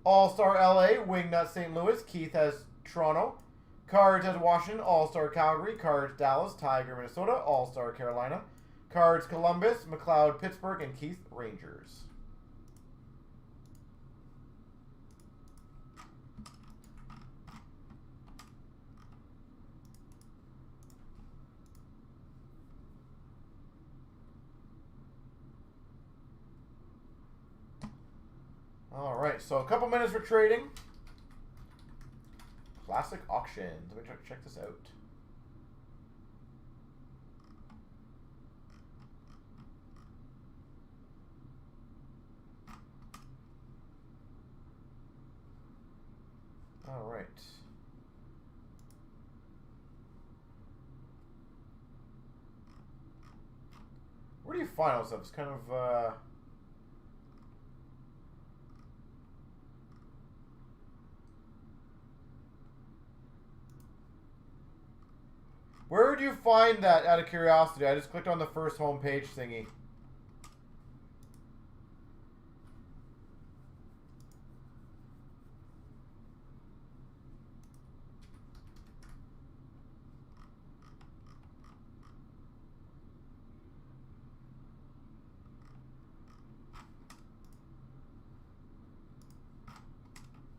All-Star LA. Wingnut, St. Louis. Keith has Toronto. Cards has Washington. All-Star Calgary. Cards, Dallas. Tiger, Minnesota. All-Star Carolina. Cards, Columbus. McLeod, Pittsburgh. And Keith, Rangers. All right, so a couple minutes for trading. Classic auctions. Let me check this out. All right. Where do you find all this stuff? It's kind of would you find that out of curiosity? I just clicked on the first homepage thingy.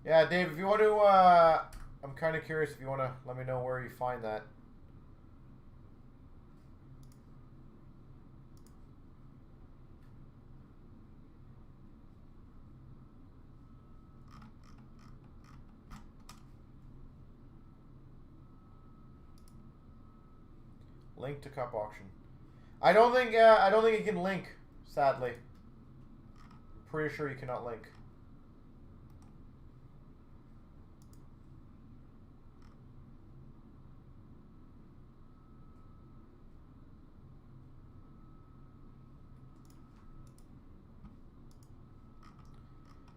Yeah, Dave, if you want to, I'm kind of curious if you want to let me know where you find that. Link to cup auction. I don't think it can link, sadly. I'm pretty sure you cannot link.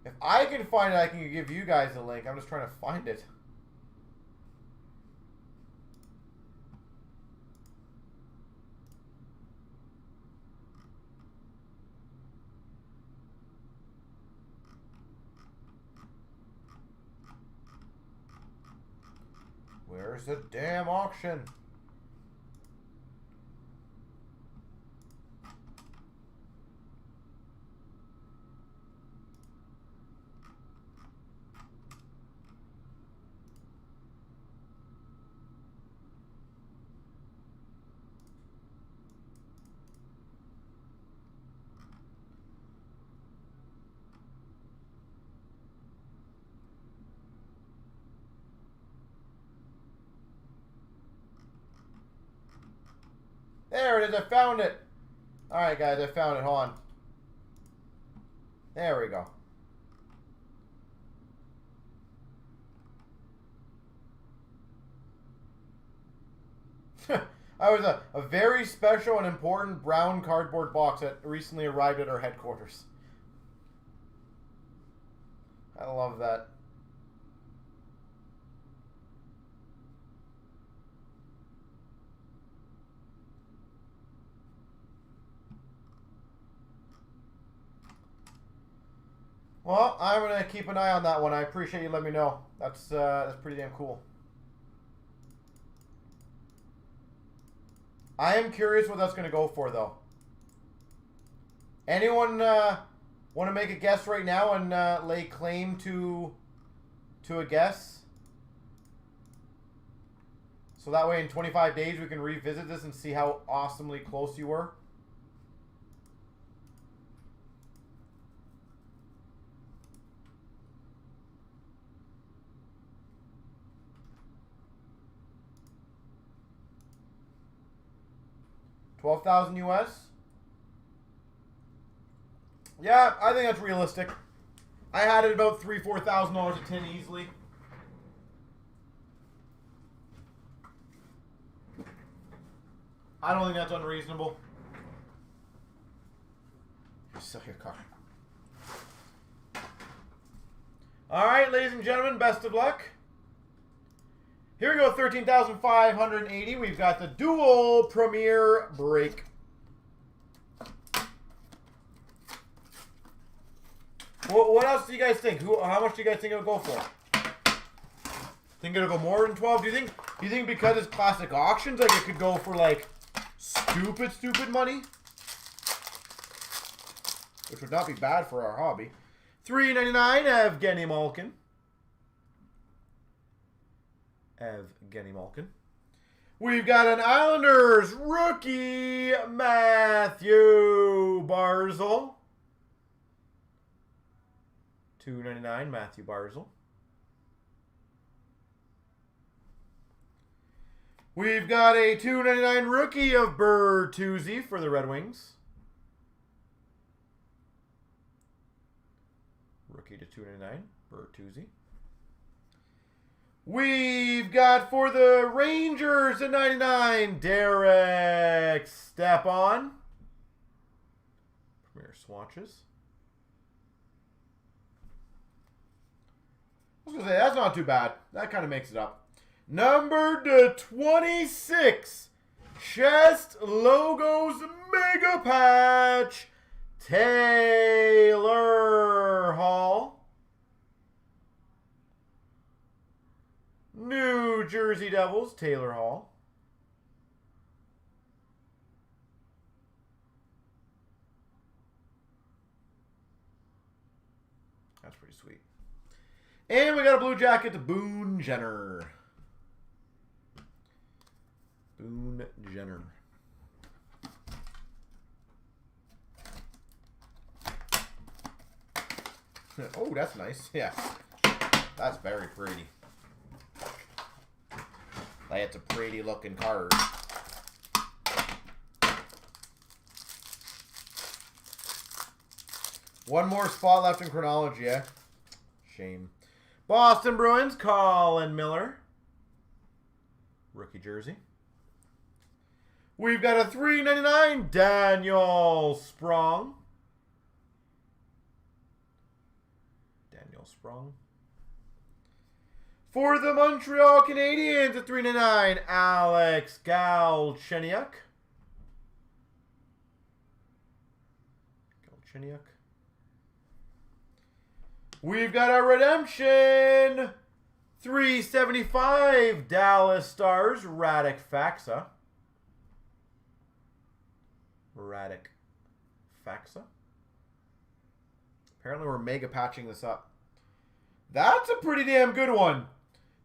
If I can find it, I can give you guys a link. I'm just trying to find it. Where's the damn auction? There it is. I found it. All right, guys. I found it. Hold on. There we go. I was a very special and important brown cardboard box that recently arrived at our headquarters. I love that. Well, I'm going to keep an eye on that one. I appreciate you letting me know. That's pretty damn cool. I am curious what that's going to go for, though. Anyone want to make a guess right now and lay claim to a guess? So that way in 25 days we can revisit this and see how awesomely close you were. $12,000 US. Yeah, I think that's realistic. I had it about $3,000-$4,000 a tin easily. I don't think that's unreasonable. Sell your car. All right, ladies and gentlemen, best of luck. Here we go, 13,580. We've got the dual premier break. What else do you guys think? How much do you guys think it'll go for? Think it'll go more than 12? Do you think because it's classic auctions, like it could go for like stupid money? Which would not be bad for our hobby. $3.99, Evgeny Malkin. We've got an Islanders rookie, Matthew Barzal. $2.99, Matthew Barzal. We've got a $2.99 rookie of Bertuzzi for the Red Wings. Rookie to $2.99, Bertuzzi. We've got for the Rangers at 99, Derek Stepan. Premier swatches. I was going to say, that's not too bad. That kind of makes it up. Number to 26, Chest Logos Mega Patch. Taylor Hall. New Jersey Devils, Taylor Hall. That's pretty sweet. And we got a blue jacket to Boone Jenner. Boone Jenner. Oh, that's nice. Yeah. That's very pretty. That's a pretty looking card. One more spot left in chronology, eh? Shame. Boston Bruins, Colin Miller. Rookie jersey. We've got a $3.99 Daniel Sprong. Daniel Sprong. For the Montreal Canadiens, a $3.99 Alex Galchenyuk. We've got a redemption. $3.75 Dallas Stars, Radek Faksa. Apparently we're mega patching this up. That's a pretty damn good one.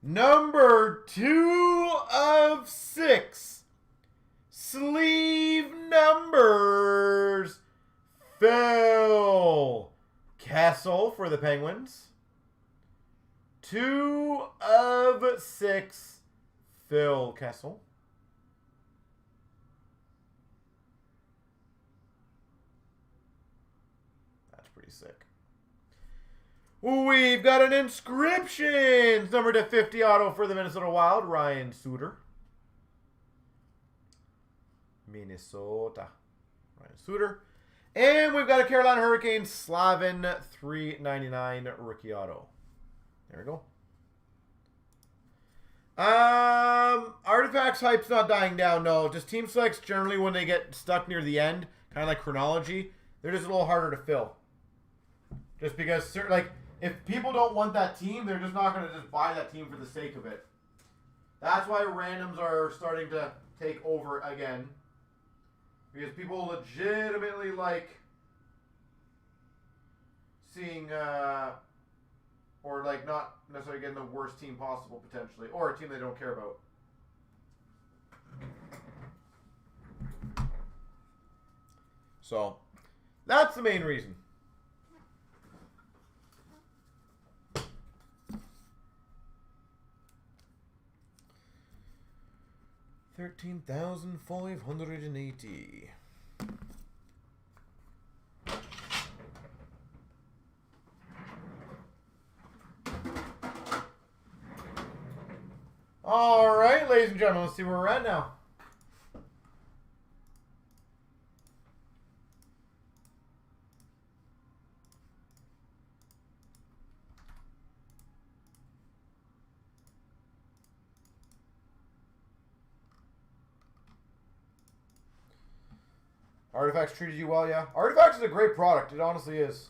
Number 2 of 6. Sleeve numbers. Phil Kessel for the Penguins. 2 of 6. Phil Kessel. That's pretty sick. We've got an inscriptions number to 50 auto for the Minnesota Wild, Ryan Suter. Minnesota. Ryan Suter. And we've got a Carolina Hurricanes Slavin $3.99 rookie auto. There we go. Artifacts hype's not dying down, no. Just team selects generally when they get stuck near the end, kind of like chronology, they're just a little harder to fill. Just because, like, if people don't want that team, they're just not going to just buy that team for the sake of it. That's why randoms are starting to take over again. Because people legitimately like seeing, or like not necessarily getting the worst team possible potentially, or a team they don't care about. So, that's the main reason. $13,580. All right, ladies and gentlemen, let's see where we're at now. Artifacts treated you well, yeah. Artifacts is a great product. It honestly is.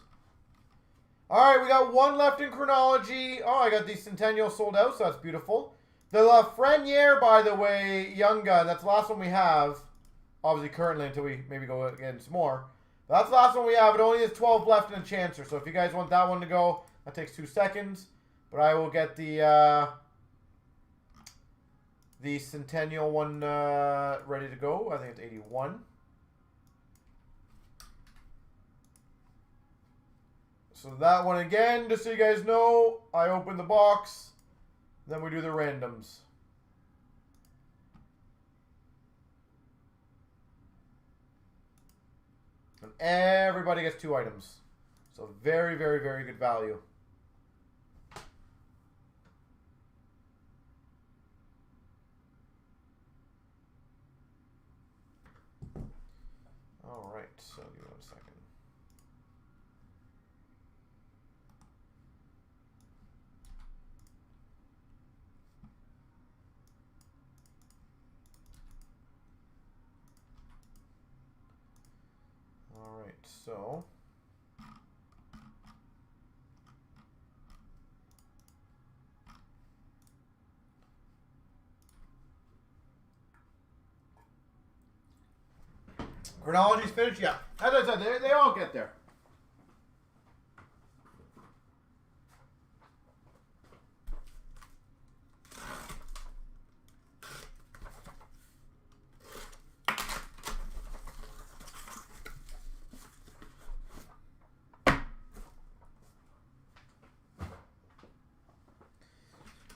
All right, we got one left in chronology. Oh, I got the Centennial sold out, so that's beautiful. The Lafreniere, by the way, Young Gun. That's the last one we have. Obviously, currently, until we maybe go again some more. But that's the last one we have. It only has 12 left in a chancer. So if you guys want that one to go, that takes 2 seconds. But I will get the Centennial one ready to go. I think it's 81. So that one again, just so you guys know, I open the box, then we do the randoms. And everybody gets 2 items. So very, very, very good value. All right, so give me 1 second. Chronology's finished? Yeah. As I said, they all get there.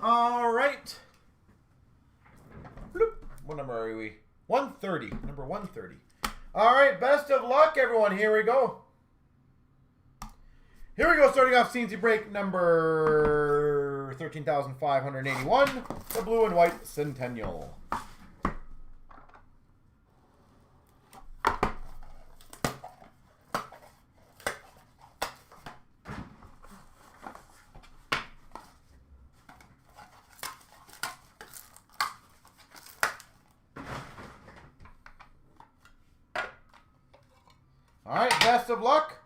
All right. Bloop. What number are we? 130. Number 130. All right. Best of luck, everyone. Here we go. Here we go. Starting off CNC break number 13,581. The blue and white Centennial. All right, best of luck.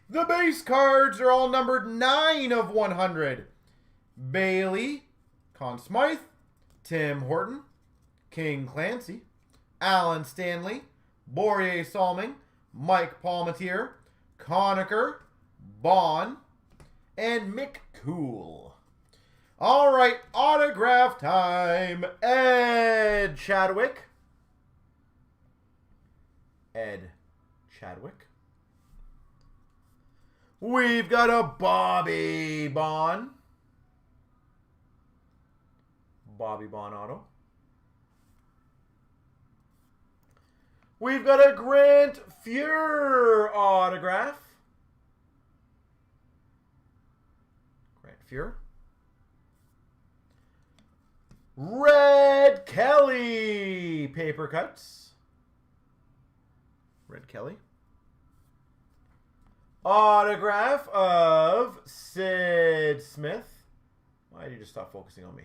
The base cards are all numbered 9 of 100. Bailey, Conn Smythe, Tim Horton, King Clancy, Alan Stanley, Borje Salming, Mike Palmatier, Conacher, Bond, and Mick Cool. All right, autograph time. Ed Chadwick. We've got a Bobby Bond. Bobby Bond auto. We've got a Grant Fuhr autograph. Grant Fuhr. Red Kelly paper cuts. Red Kelly. Autograph of Sid Smith. Why did you just stop focusing on me?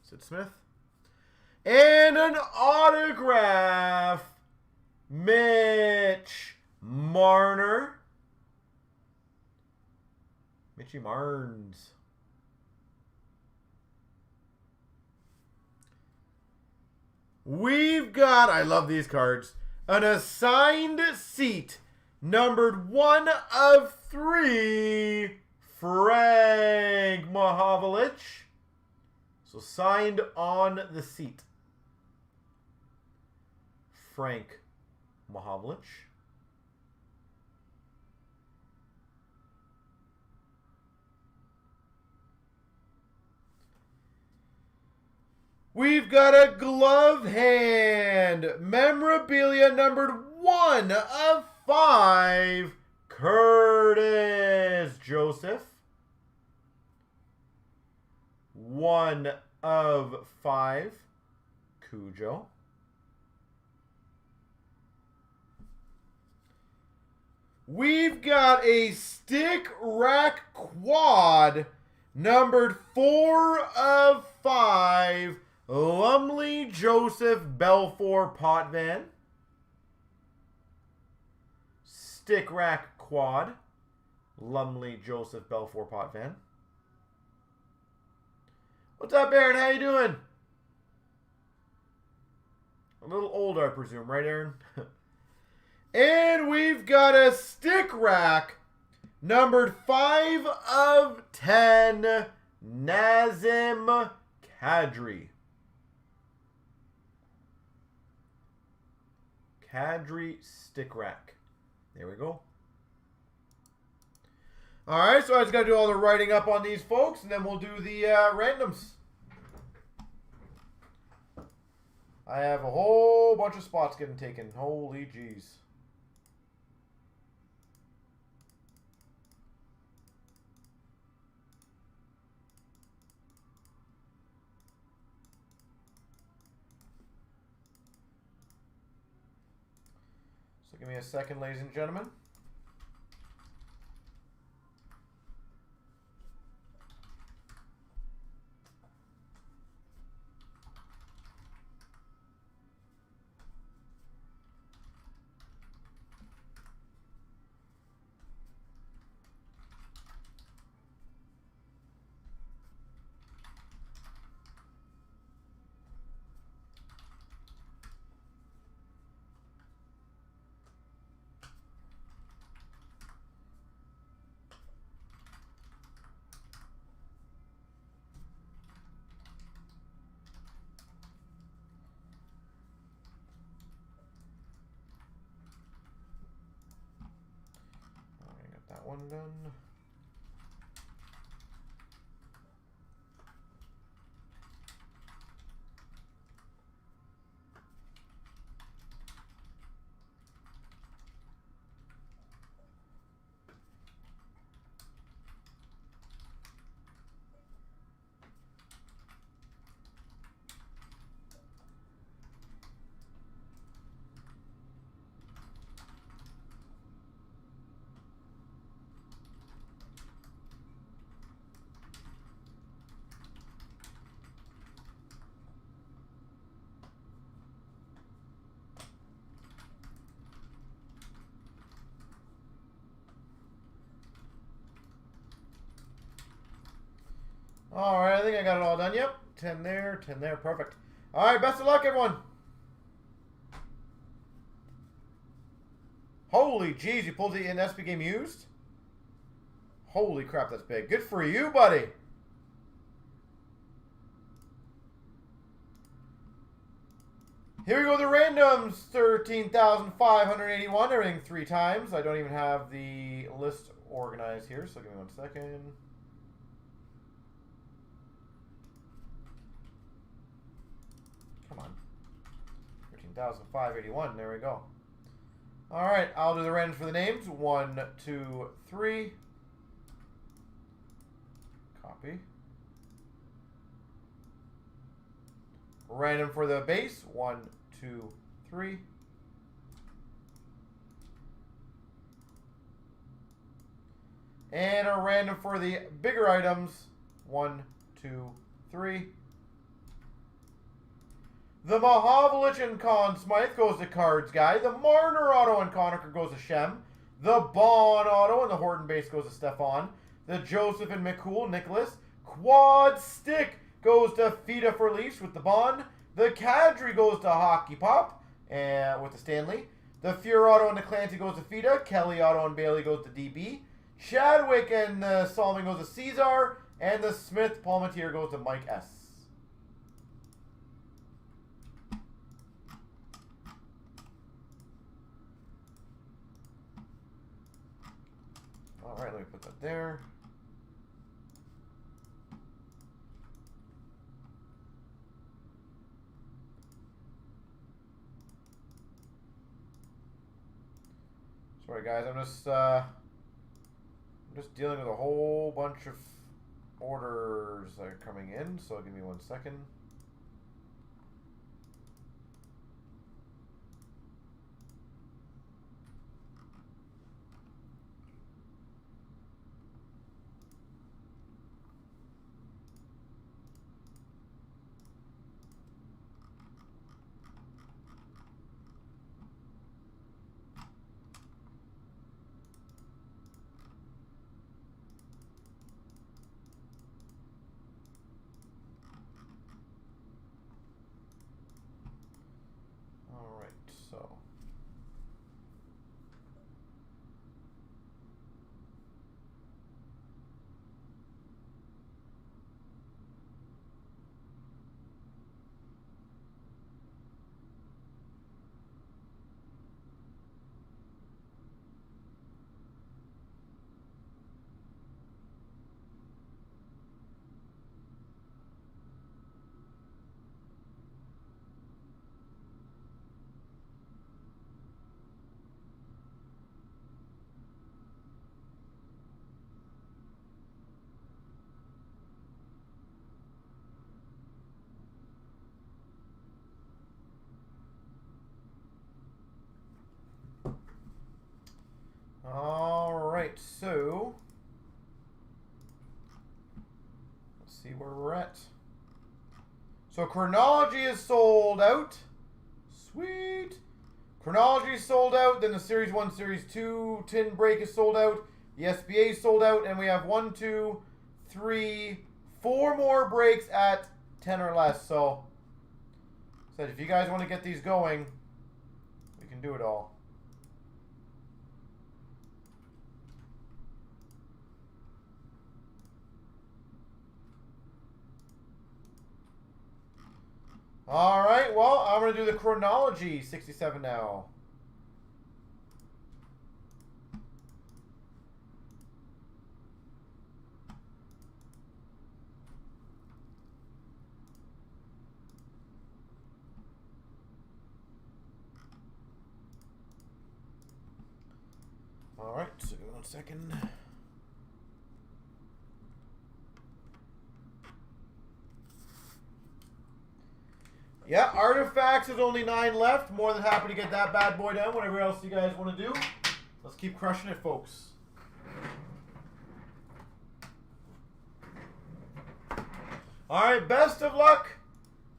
Sid Smith. And an autograph, Mitch Marner. Mitchy Marnes. We've got, I love these cards, an assigned seat, numbered 1 of 3, Frank Mahovlich. So signed on the seat, Frank Mahovlich. We've got a glove hand, memorabilia numbered 1 of 5, Curtis Joseph. 1 of 5, Cujo. We've got a stick rack quad, numbered 4 of 5, Lumley Joseph Belfour Potvin. Stick rack quad, Lumley Joseph Belfour Potvin. What's up, Aaron? How you doing? A little old, I presume, right, Aaron? And we've got a stick rack, numbered 5 of 10, Nazem Kadri. Kadri stick rack. There we go. All right, so I just got to do all the writing up on these folks, and then we'll do the randoms. I have a whole bunch of spots getting taken. Holy jeez. So give me a second, ladies and gentlemen. one done. All right, I think I got it all done. Yep, 10 there, 10 there. Perfect. All right, best of luck, everyone. Holy jeez, you pulled it in SP game used? Holy crap, that's big. Good for you, buddy. Here we go, the randoms. 13,581. Everything 3 times. I don't even have the list organized here, so give me 1 second. Come on. 13,581. There we go. All right, I'll do the randoms for the names. 1, 2, 3. Copy. Random for the base. 1, 2, 3. And a random for the bigger items. 1, 2, 3. The Mahavlich and Conn Smythe goes to Cards Guy. The Marner auto and Conacher goes to Shem. The Bond auto and the Horton base goes to Stefan. The Joseph and McCool, Nicholas. Quad Stick goes to Fida for Leash with the Bond. The Kadri goes to Hockey Pop with the Stanley. The Fuhr auto and the Clancy goes to Fida. Kelly auto and Bailey goes to DB. Chadwick and Solomon goes to Caesar. And the Smith Palmetier goes to Mike S. All right, let me put that there. Sorry, guys. I'm just dealing with a whole bunch of orders that are coming in. So give me 1 second. So so let's see where we're at. So Chronology is sold out. Sweet. Chronology is sold out. Then the Series 1, Series 2 tin break is sold out. The SBA is sold out. And we have 1, 2, 3, 4 more breaks at 10 or less. So if you guys want to get these going, we can do it all. All right, well, I'm going to do the Chronology 67 now. All right, so 1 second. Yeah, Artifacts is only 9 left. More than happy to get that bad boy done. Whatever else you guys want to do. Let's keep crushing it, folks. All right, best of luck.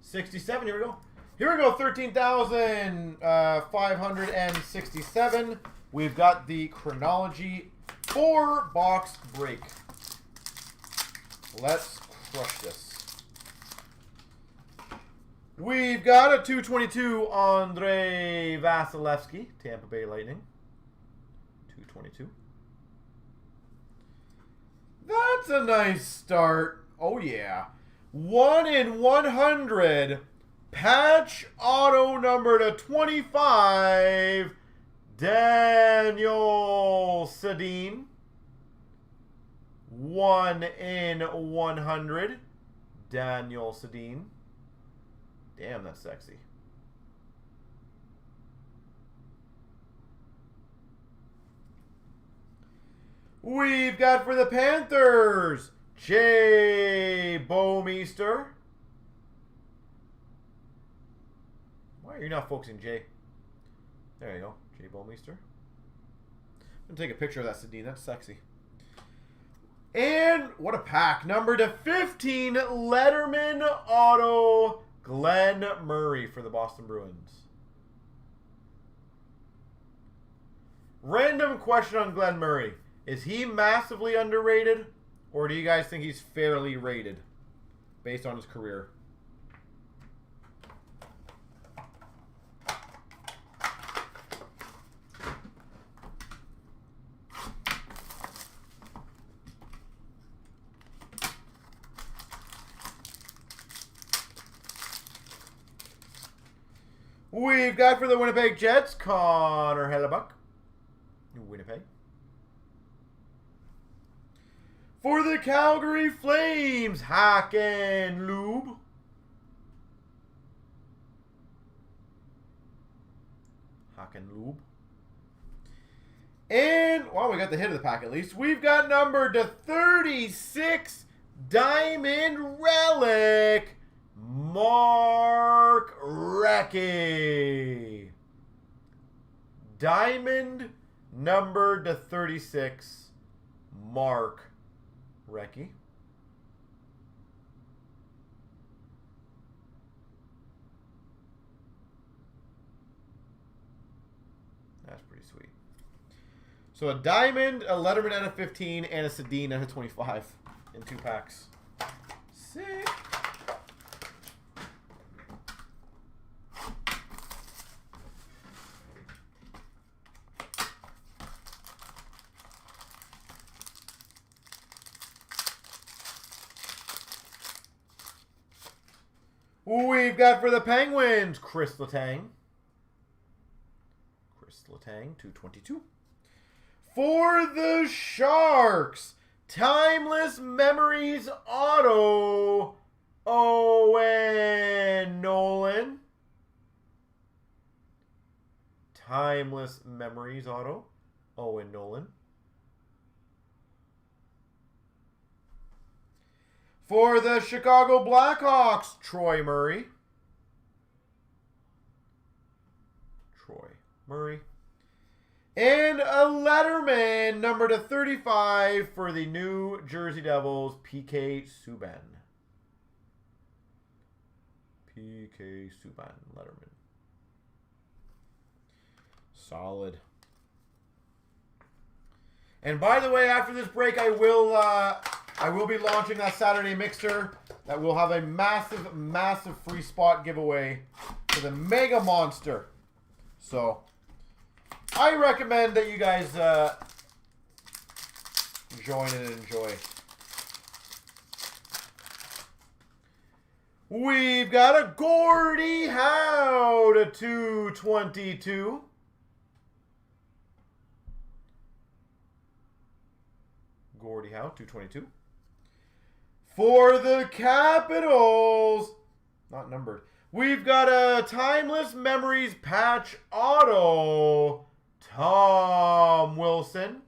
67, here we go. Here we go, 13,567. We've got the Chronology 4-box break. Let's crush this. We've got a 222 Andrei Vasilevsky, Tampa Bay Lightning. 222. That's a nice start. Oh, yeah. 1 in 100. Patch auto number to 25. Daniel Sedin. 1 in 100. Daniel Sedin. Damn, that's sexy. We've got for the Panthers, Jay Bouwmeester. Why are you not focusing, Jay? There you go, Jay Bouwmeester. I'm going to take a picture of that Sedin. That's sexy. And what a pack. Number to 15, Letterman Auto, Glenn Murray for the Boston Bruins. Random question on Glenn Murray. Is he massively underrated, or do you guys think he's fairly rated based on his career? We've got for the Winnipeg Jets, Connor Hellebuck. Winnipeg. For the Calgary Flames, Hacken Lube. Hacken Lube. And, well, we got the hit of the pack at least. We've got number to 36, Diamond Relic, Mark Recchi. Diamond number to 36, Mark Recchi. That's pretty sweet. So a Diamond, a Letterman out of 15, and a Sedin out of 25 in 2 packs. Sick. We've got for the Penguins, Chris Letang. Chris Letang, 222. For the Sharks, Timeless Memories Auto, Owen Nolan. Timeless Memories Auto, Owen Nolan. For the Chicago Blackhawks, Troy Murray. Troy Murray. And a Letterman, number to 35 for the New Jersey Devils, PK Subban. PK Subban, Letterman. Solid. And by the way, after this break, I will be launching that Saturday mixer that will have a massive, massive free spot giveaway for the Mega Monster. So, I recommend that you guys join and enjoy. We've got a Gordie Howe to 222. Gordie Howe, 222. For the Capitals, not numbered, we've got a Timeless Memories Patch Auto, Tom Wilson.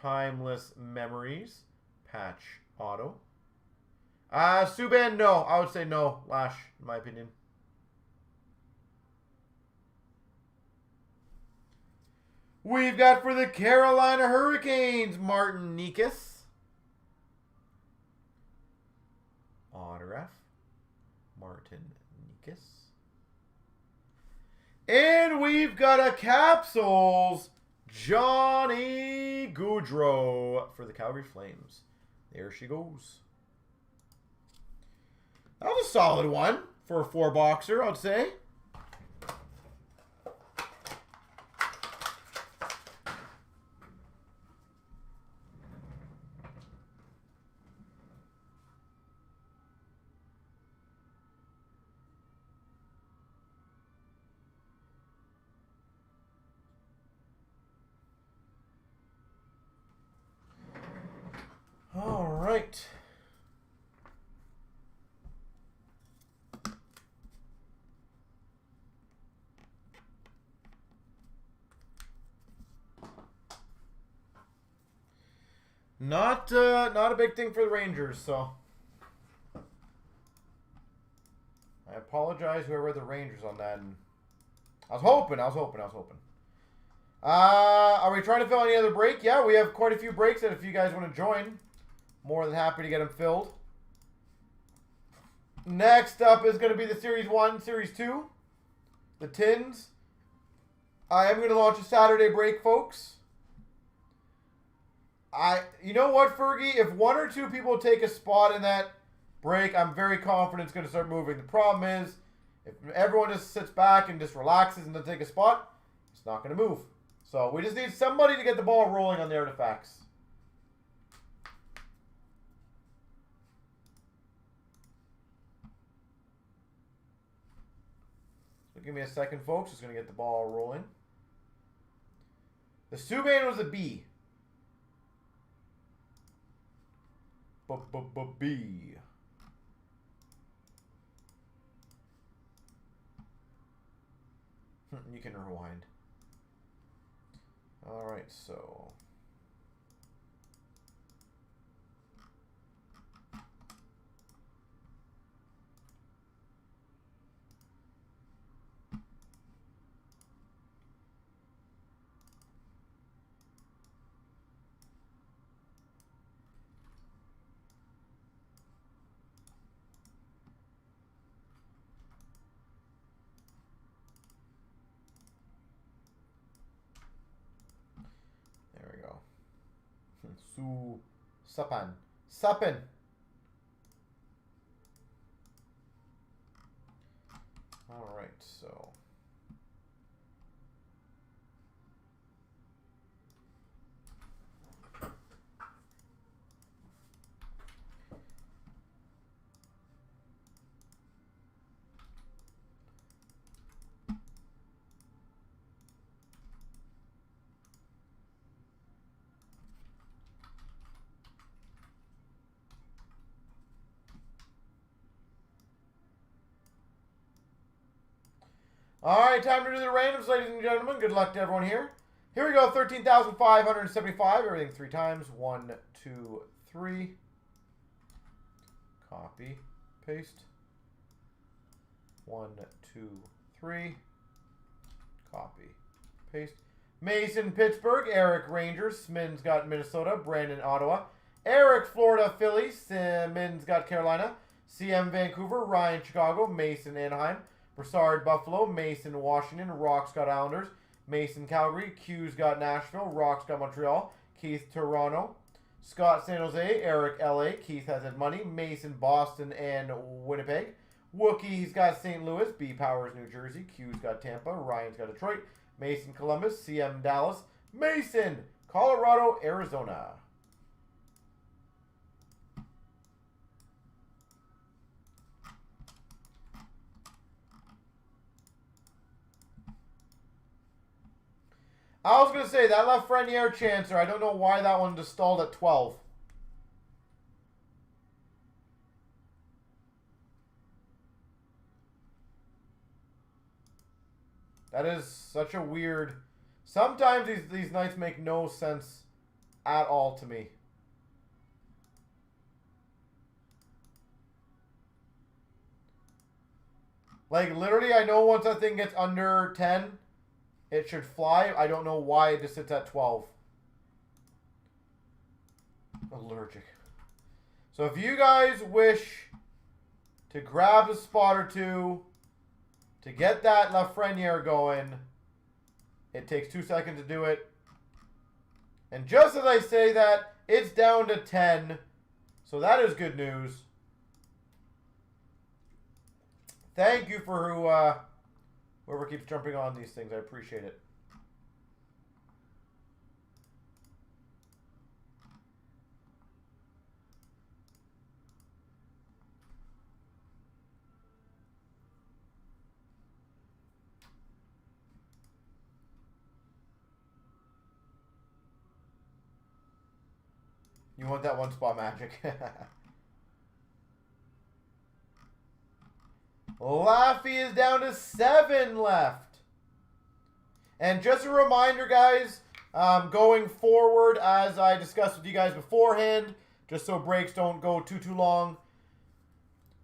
Timeless Memories. Patch auto. Subban, no. I would say no. Lash, in my opinion. We've got for the Carolina Hurricanes, Martin Nikas. Autograph. Martin Nikas. And we've got a Capsules, Johnny Gaudreau for the Calgary Flames. There she goes. That was a solid one for a 4-boxer, I'd say. All right. Not a big thing for the Rangers, so I apologize whoever the Rangers on that. And I was hoping. Are we trying to fill any other break? Yeah, we have quite a few breaks that if you guys want to join, more than happy to get them filled. Next up is going to be the Series 1, Series 2, the Tins. I am going to launch a Saturday break, folks. You know what, Fergie? If 1 or 2 people take a spot in that break, I'm very confident it's going to start moving. The problem is, if everyone just sits back and just relaxes and doesn't take a spot, it's not going to move. So we just need somebody to get the ball rolling on the artifacts. So give me a second, folks. Just going to get the ball rolling. The Subban was a B. B. You can rewind. All right, so Sapan. All right, so all right, time to do the randoms, ladies and gentlemen. Good luck to everyone here. Here we go, 13,575. Everything 3 times. 1, 2, 3. Copy, paste. 1, 2, 3. Copy, paste. Mason, Pittsburgh. Eric, Rangers. Smins got Minnesota. Brandon, Ottawa. Eric, Florida, Phillies. Simmons got Carolina. CM, Vancouver. Ryan, Chicago. Mason, Anaheim. Broussard, Buffalo. Mason, Washington. Rocks got Islanders. Mason, Calgary. Q's got Nashville. Rocks got Montreal. Keith, Toronto. Scott, San Jose. Eric, LA. Keith has his money. Mason, Boston and Winnipeg. Wookie's got St. Louis. B Powers, New Jersey. Q's got Tampa. Ryan's got Detroit. Mason, Columbus. CM, Dallas. Mason, Colorado, Arizona. I was going to say, that Lafreniere Chancer, I don't know why that one just stalled at 12. That is such a weird... Sometimes these nights make no sense at all to me. Like, literally, I know once that thing gets under 10, it should fly. I don't know why it just sits at 12. Allergic. So if you guys wish to grab a spot or two to get that Lafreniere going, it takes 2 seconds to do it. And just as I say that, it's down to 10. So that is good news. Thank you for whoever keeps jumping on these things. I appreciate it. You want that one spot magic. Laffy is down to 7 left. And just a reminder, guys, going forward, as I discussed with you guys beforehand, just so breaks don't go too long,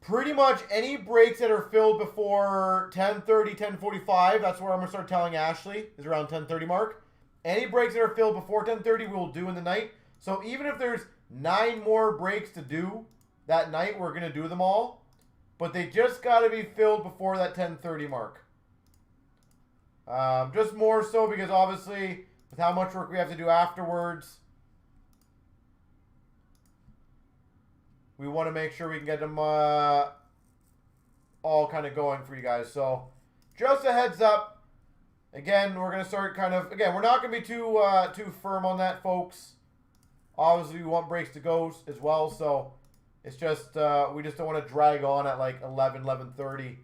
pretty much any breaks that are filled before 10:30, 10:45, that's where I'm going to start telling Ashley, is around 10:30 mark. Any breaks that are filled before 10:30, we will do in the night. So even if there's 9 more breaks to do that night, we're going to do them all. But they just got to be filled before that 10:30 mark. Just more so because obviously with how much work we have to do afterwards, we want to make sure we can get them all kind of going for you guys. So just a heads up. Again, we're going to start kind of, again, we're not going to be too firm on that, folks. Obviously, we want breaks to go as well, so it's just, we just don't want to drag on at like 11, 11:30.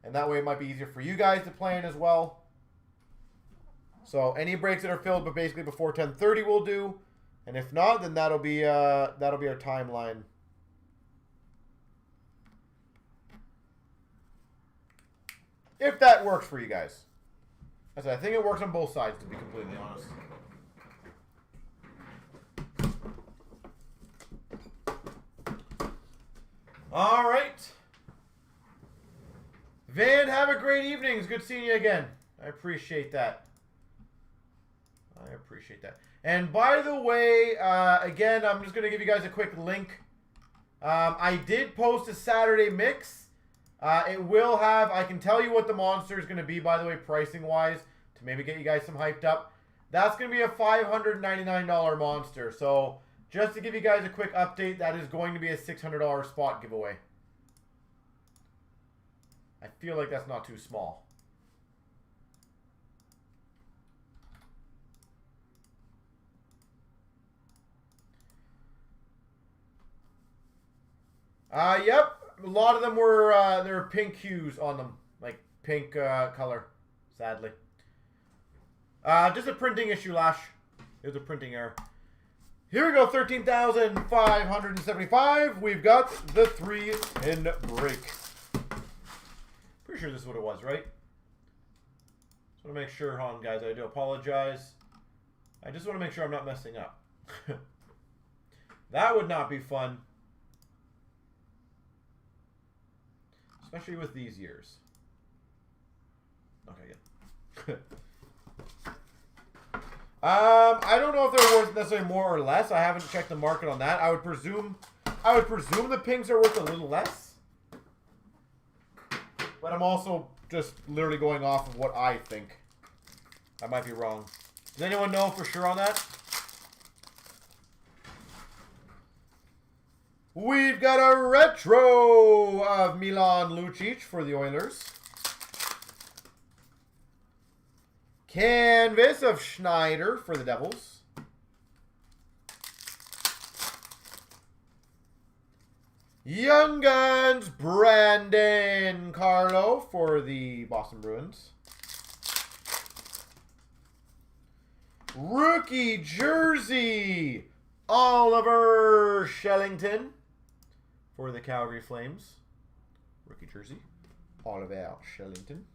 And that way it might be easier for you guys to plan as well. So any breaks that are filled but basically before 10:30 we'll do. And if not, then that'll be our timeline. If that works for you guys. As I think it works on both sides, to be completely honest. All right. Van, have a great evening. It's good seeing you again. I appreciate that. I appreciate that. And by the way, again, I'm just going to give you guys a quick link. I did post a Saturday mix. It will have, I can tell you what the monster is going to be, by the way, pricing-wise, to maybe get you guys some hyped up. That's going to be a $599 monster. So just to give you guys a quick update, that is going to be a $600 spot giveaway. I feel like that's not too small. Yep. A lot of them were, there were pink hues on them. Like pink color, sadly. Just a printing issue, Lash. It was a printing error. Here we go, 13,575. We've got the 3-pin break. Pretty sure this is what it was, right? Just want to make sure, hold on, guys. I do apologize. I just want to make sure I'm not messing up. That would not be fun. Especially with these years. Okay, good. I don't know if they're worth necessarily more or less. I haven't checked the market on that. I would presume the pinks are worth a little less. But I'm also just literally going off of what I think. I might be wrong. Does anyone know for sure on that? We've got a retro of Milan Lucic for the Oilers. Canvas of Schneider for the Devils. Young Guns Brandon Carlo for the Boston Bruins. Rookie jersey Oliver Shellington for the Calgary Flames. Rookie jersey Oliver Shellington.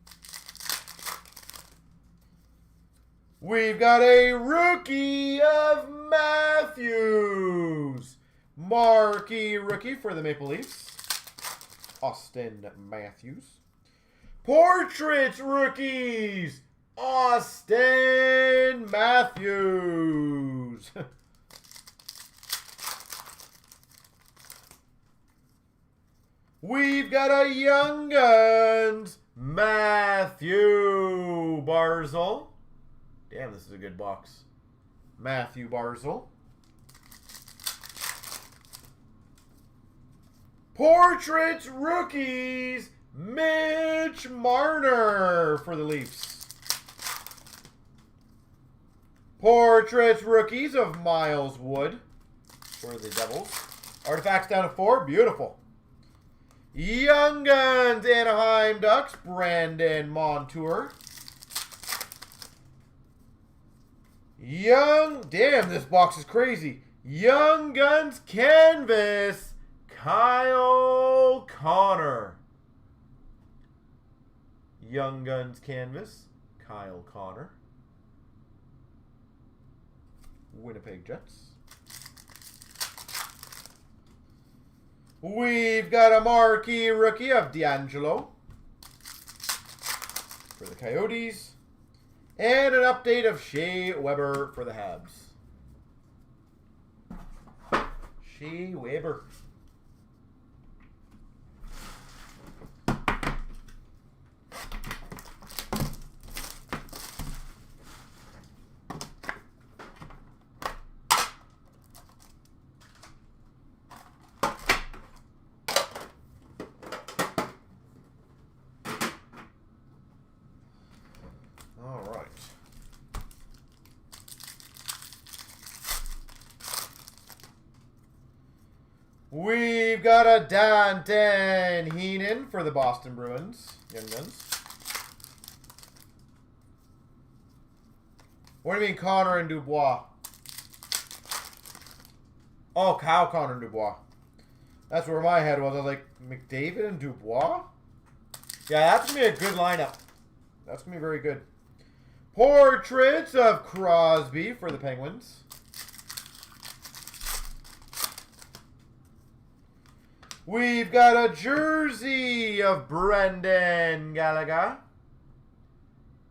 We've got a rookie of Matthews. Marquee rookie for the Maple Leafs. Austin Matthews. Portraits rookies. Austin Matthews. We've got a Young Guns Matthew Barzal. Damn, this is a good box. Matthew Barzal. Portraits rookies, Mitch Marner for the Leafs. Portraits rookies of Miles Wood for the Devils. Artifacts down to 4. Beautiful. Young Guns Anaheim Ducks, Brandon Montour. Damn, this box is crazy. Young Guns Canvas, Kyle Connor. Young Guns Canvas, Kyle Connor. Winnipeg Jets. We've got a marquee rookie of D'Angelo for the Coyotes. And an update of Shea Weber for the Habs. Shea Weber. All right. We've got a Danton Heenan for the Boston Bruins. Young Guns. What do you mean Connor and Dubois? Oh, Kyle Connor and Dubois. That's where my head was. I was like, McDavid and Dubois? Yeah, that's going to be a good lineup. That's going to be very good. Portraits of Crosby for the Penguins. We've got a jersey of Brendan Gallagher.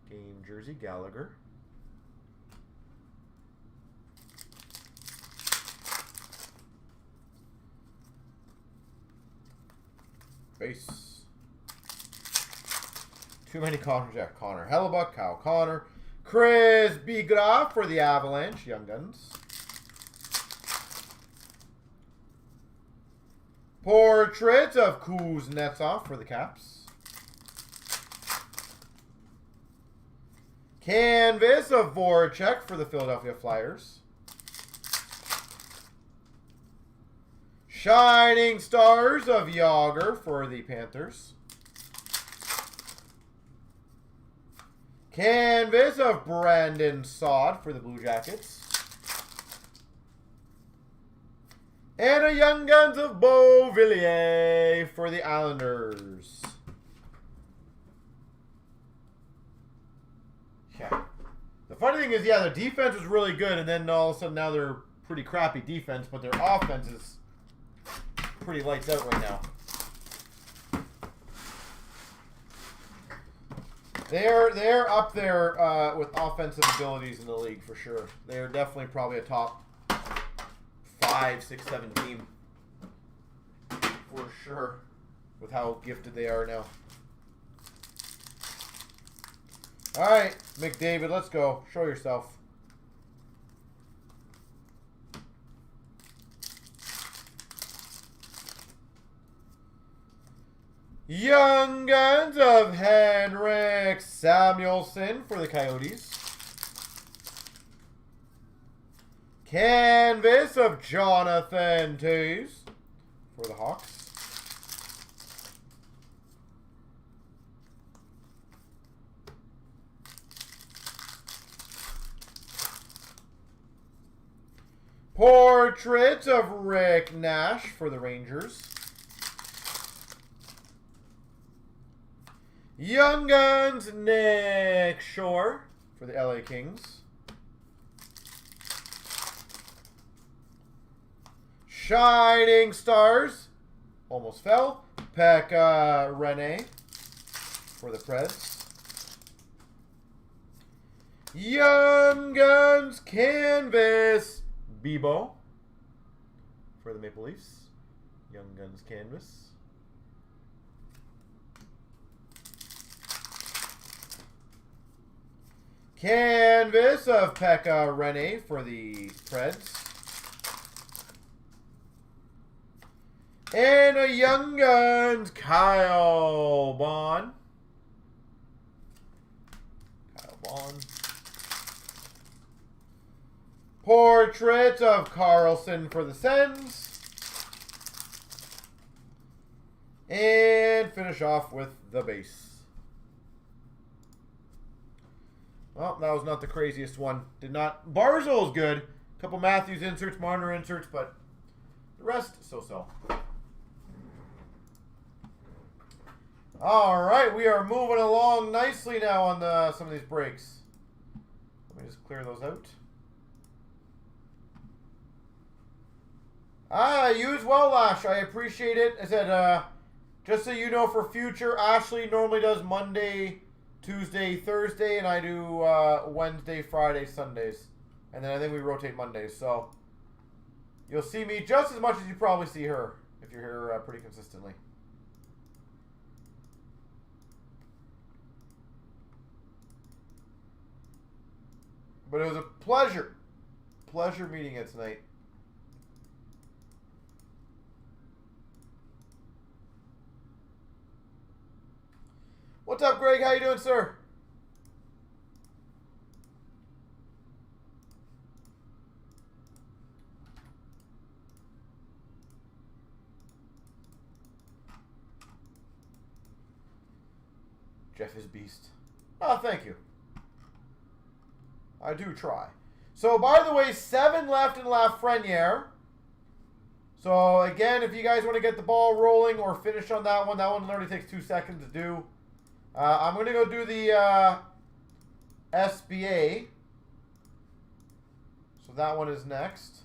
Game jersey, Gallagher. Base. Too many Connors. Yeah, Connor Hellebuck, Kyle Connor. Chris Bigras for the Avalanche, Young Guns. Portraits of Kuznetsov for the Caps. Canvas of Voracek for the Philadelphia Flyers. Shining Stars of Yager for the Panthers. Canvas of Brandon Saad for the Blue Jackets. And a Young Guns of Beauvillier for the Islanders. Yeah. The funny thing is, yeah, their defense was really good, and then all of a sudden now they're pretty crappy defense, but their offense is pretty lights out right now. They're up there with offensive abilities in the league for sure. They're definitely probably a top 5, 6, 7 team for sure with how gifted they are now. All right, McDavid, let's go. Show yourself. Young Guns of Henrik Samuelsson for the Coyotes. Canvas of Jonathan Toews for the Hawks. Portrait of Rick Nash for the Rangers. Young Guns Nick Shore for the LA Kings. Shining Stars. Almost fell. Pekka Rinne for the Preds. Young Guns Canvas. Bebo for the Maple Leafs. Young Guns Canvas. Canvas of Pekka Rinne for the Preds. And a Young Guns Kyle Bond. Portrait of Carlson for the Sens. And finish off with the base. Well, that was not the craziest one. Did not. Barzil's good. A couple Matthews inserts, Marner inserts, but the rest, so-so. All right, we are moving along nicely now on some of these breaks. Let me just clear those out. You as well, Lash. I appreciate it. I said, just so you know for future, Ashley normally does Monday, Tuesday, Thursday, and I do Wednesday, Friday, Sundays. And then I think we rotate Mondays. So you'll see me just as much as you probably see her if you're here pretty consistently. But it was a pleasure. Pleasure meeting you tonight. What's up, Greg? How you doing, sir? Jeff is beast. Oh, thank you. I do try. So, by the way, 7 left in Lafreniere. So, again, if you guys want to get the ball rolling or finish on that one literally takes 2 seconds to do. I'm going to go do the SBA. So, that one is next.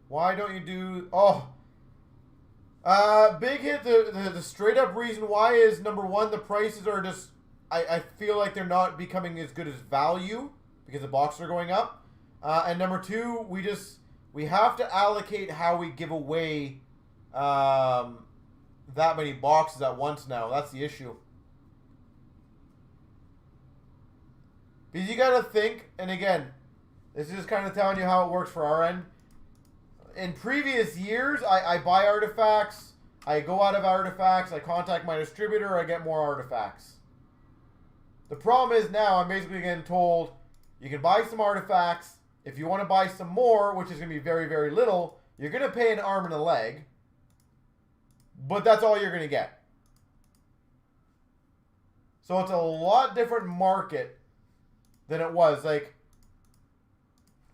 Why don't you do... Oh... big hit, the straight up reason why is, number one, the prices are just, I feel like they're not becoming as good as value because the boxes are going up. And number two, we have to allocate how we give away that many boxes at once now. That's the issue. Because you got to think, and again, this is just kind of telling you how it works for our end. In previous years, I buy artifacts, I go out of artifacts, I contact my distributor, I get more artifacts. The problem is now I'm basically getting told you can buy some artifacts. If you want to buy some more, which is going to be very, very little, you're going to pay an arm and a leg. But that's all you're going to get. So it's a lot different market than it was. Like,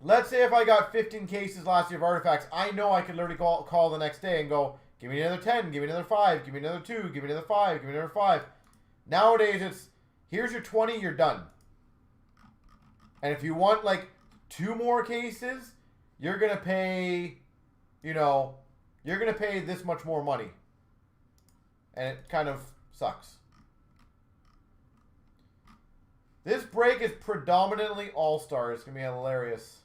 let's say if I got 15 cases last year of artifacts, I know I could literally call the next day and go, give me another 10, give me another 5, give me another 2, give me another 5, give me another 5. Nowadays, it's, here's your 20, you're done. And if you want, like, 2 more cases, you're going to pay, you know, you're going to pay this much more money. And it kind of sucks. This break is predominantly All-Star. It's going to be hilarious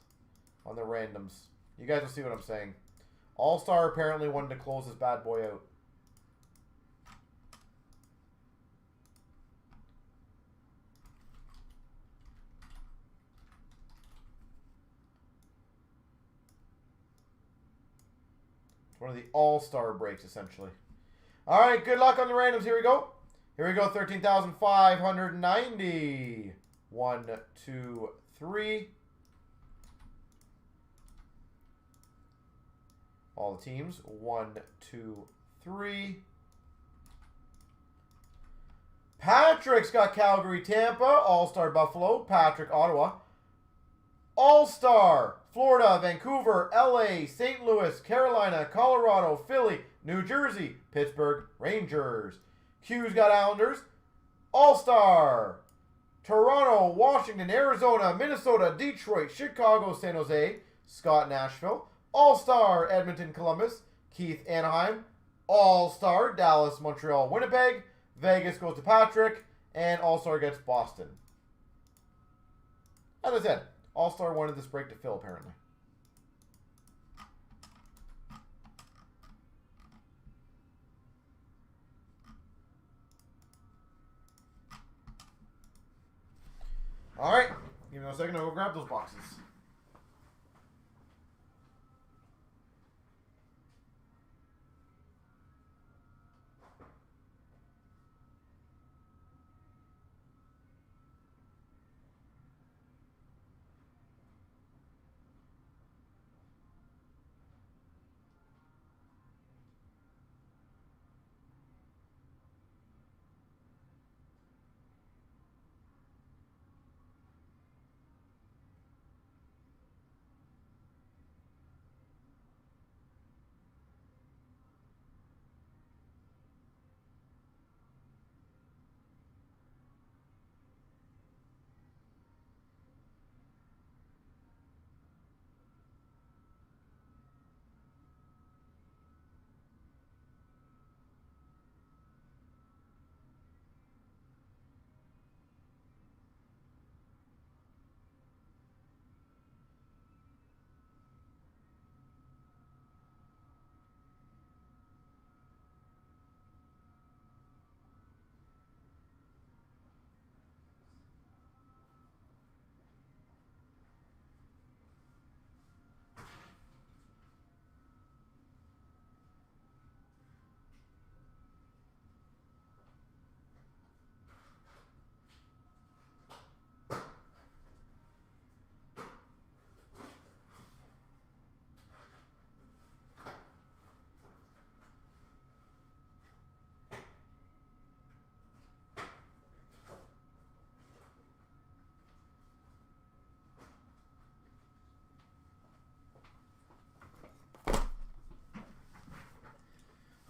on the randoms. You guys will see what I'm saying. All-Star apparently wanted to close this bad boy out. It's one of the All-Star breaks, essentially. All right, good luck on the randoms. Here we go. Here we go, 13,590. 1, 2, 3. All the teams. 1, 2, 3. Patrick's got Calgary, Tampa. All-Star Buffalo. Patrick, Ottawa. All-Star Florida, Vancouver, LA, St. Louis, Carolina, Colorado, Philly, New Jersey, Pittsburgh Rangers. Q's got Islanders. All-Star. Toronto, Washington, Arizona, Minnesota, Detroit, Chicago, San Jose, Scott, Nashville. All-Star, Edmonton, Columbus, Keith, Anaheim. All-Star, Dallas, Montreal, Winnipeg. Vegas goes to Patrick. And All-Star gets Boston. As I said, All-Star wanted this break to fill, apparently. All right, give me a second. I'll go grab those boxes.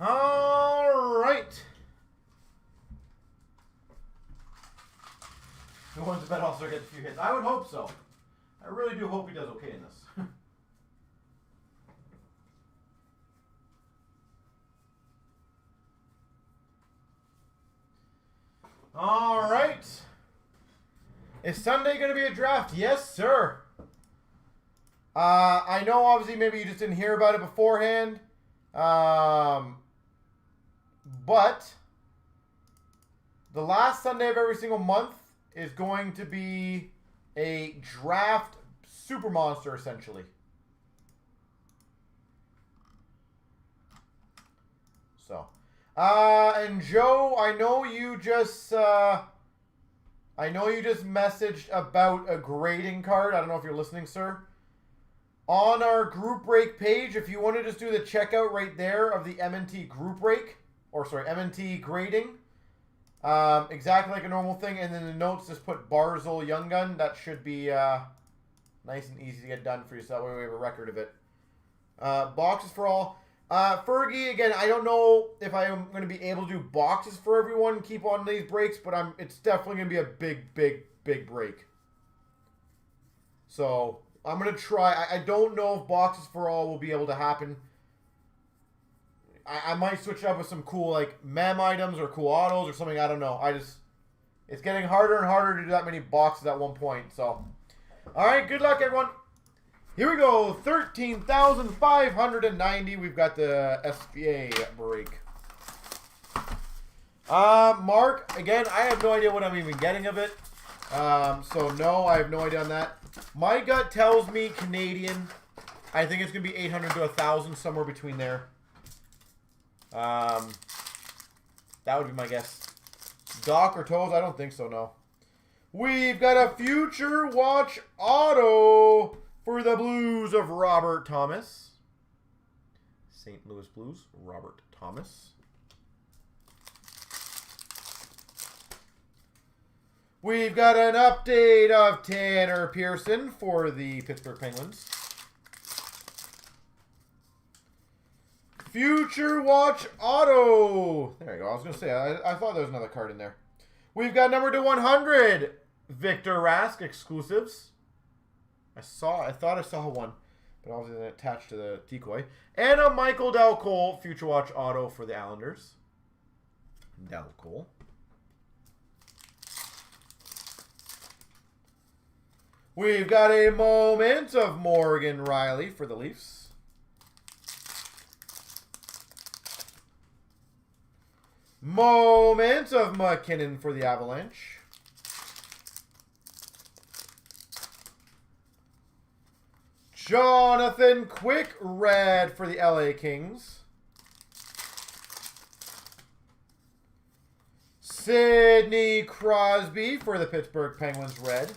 All right. Who wants to bet also gets a few hits? I would hope so. I really do hope he does okay in this. All right. Is Sunday going to be a draft? Yes, sir. I know obviously maybe you just didn't hear about it beforehand. But the last Sunday of every single month is going to be a draft super monster, essentially. So, and Joe, I know you just messaged about a grading card. I don't know if you're listening, sir. On our group break page, if you want to just do the checkout right there of the M&T group break, or sorry, M&T grading, exactly like a normal thing, and then the notes just put Barzil Young Gun. That should be nice and easy to get done for you, so that way we have a record of it. Boxes for all. Fergie, again, I don't know if I am going to be able to do boxes for everyone, keep on these breaks, but it's definitely going to be a big break. So I'm going to try. I don't know if boxes for all will be able to happen. I might switch up with some cool like mem items or cool autos or something. I don't know. It's getting harder and harder to do that many boxes at one point. So, all right. Good luck, everyone. Here we go. 13,590. We've got the SBA break. Mark, again, I have no idea what I'm even getting of it. So no, I have no idea on that. My gut tells me Canadian. I think it's going to be 800 to 1,000, somewhere between there. That would be my guess. Doc or Toes? I don't think so, no. We've got a Future Watch auto for the Blues of Robert Thomas. St. Louis Blues, Robert Thomas. We've got an update of Tanner Pearson for the Pittsburgh Penguins. Future Watch Auto. There you go. I was going to say, I thought there was another card in there. We've got number to 100. Victor Rask exclusives. I thought I saw one, but obviously attached to the decoy. And a Michael Del Cole Future Watch Auto for the Islanders. Del Cole. We've got a moment of Morgan Riley for the Leafs. Moment of McKinnon for the Avalanche. Jonathan Quick red for the LA Kings. Sidney Crosby for the Pittsburgh Penguins red.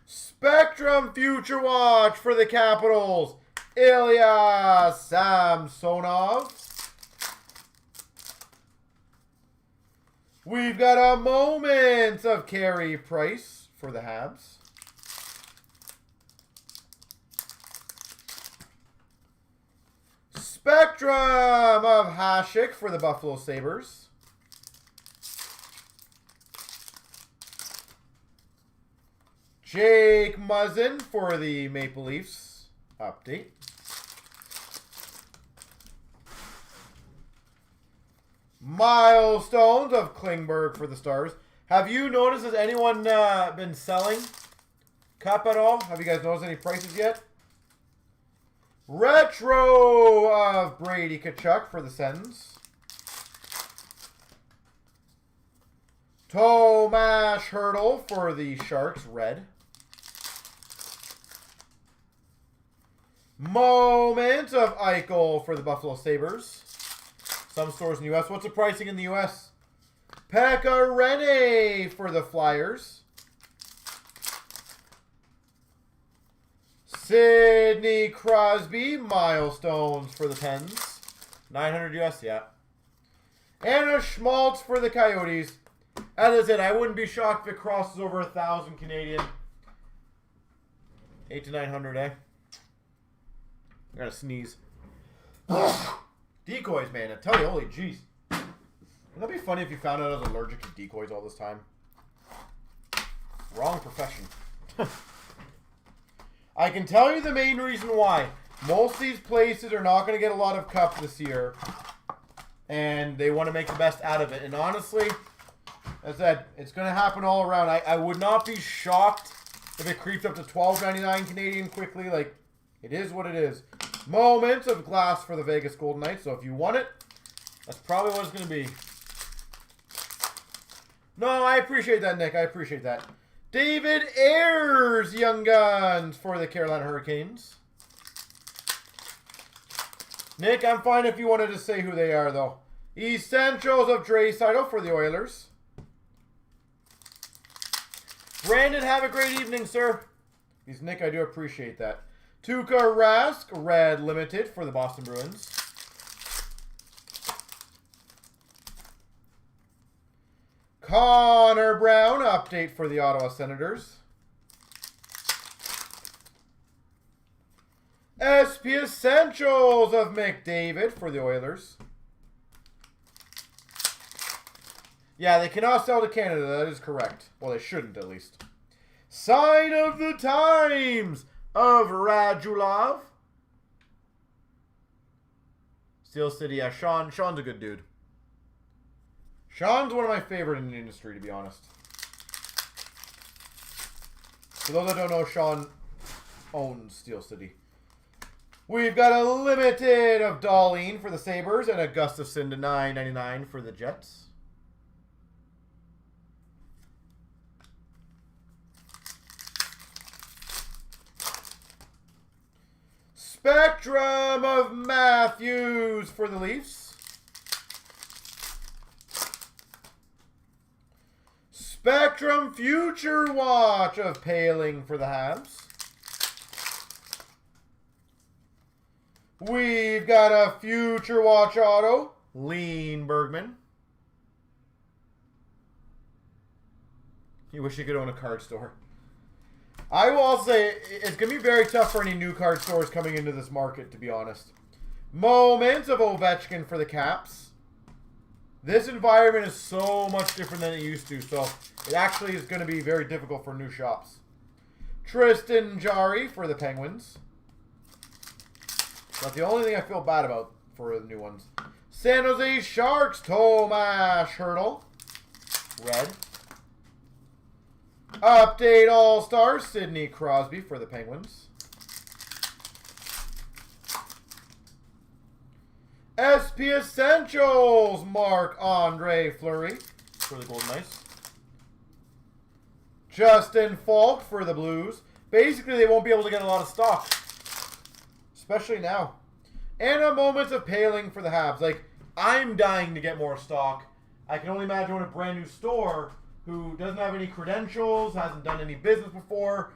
Spectrum Future Watch for the Capitals. Ilya Samsonov. We've got a moment of Carey Price for the Habs. Spectrum of Hasek for the Buffalo Sabres. Jake Muzzin for the Maple Leafs. Update. Milestones of Klingberg for the Stars. Have you noticed, has anyone been selling Cup at all? Have you guys noticed any prices yet? Retro of Brady Tkachuk for the Sens. Tomas Hertl for the Sharks, red. Moment of Eichel for the Buffalo Sabres. Some stores in the U.S. What's the pricing in the U.S.? Pekka Rinne for the Flyers. Sidney Crosby, milestones for the Pens. 900 US, yeah. And a Schmaltz for the Coyotes. As I said, I wouldn't be shocked if it crosses over 1,000 Canadian. 800 to 900, eh? I gotta sneeze. Decoys, man. I tell you, holy jeez. Wouldn't that be funny if you found out I was allergic to decoys all this time? Wrong profession. I can tell you the main reason why. Most of these places are not going to get a lot of cups this year. And they want to make the best out of it. And honestly, as I said, it's going to happen all around. I would not be shocked if it creeps up to $12.99 Canadian quickly. Like, it is what it is. Moments of glass for the Vegas Golden Knights. So if you want it, that's probably what it's going to be. No, I appreciate that, Nick. I appreciate that. David Ayers, Young Guns for the Carolina Hurricanes. Nick, I'm fine if you wanted to say who they are, though. Essentials of Draisaitl for the Oilers. Brandon, have a great evening, sir. He's Nick, I do appreciate that. Tuukka Rask, red limited for the Boston Bruins. Connor Brown, update for the Ottawa Senators. SP Essentials of McDavid for the Oilers. Yeah, they cannot sell to Canada. That is correct. Well, they shouldn't, at least. Sign of the Times of Radulov. Steel City. Yeah, Sean's a good dude. Sean's one of my favorite in the industry, to be honest. For those that don't know, Sean owns Steel City. We've got a limited of Darlene for the Sabres and a Gustafson to $9.99 for the Jets. Spectrum of Matthews for the Leafs. Spectrum Future Watch of Paling for the Habs. We've got a Future Watch Auto, Lean Bergman. You wish you could own a card store. I will also say it's going to be very tough for any new card stores coming into this market, to be honest. Moments of Ovechkin for the Caps. This environment is so much different than it used to, so it actually is going to be very difficult for new shops. CloutsnChara for the Penguins. That's the only thing I feel bad about for the new ones. San Jose Sharks, Tomas Hertl. Red. Update All-Stars, Sidney Crosby for the Penguins. SP Essentials, Marc-Andre Fleury for the Golden Knights. Justin Falk for the Blues. Basically, they won't be able to get a lot of stock, especially now. And a Moments of Paling for the Habs. Like, I'm dying to get more stock. I can only imagine when a brand new store who doesn't have any credentials, hasn't done any business before,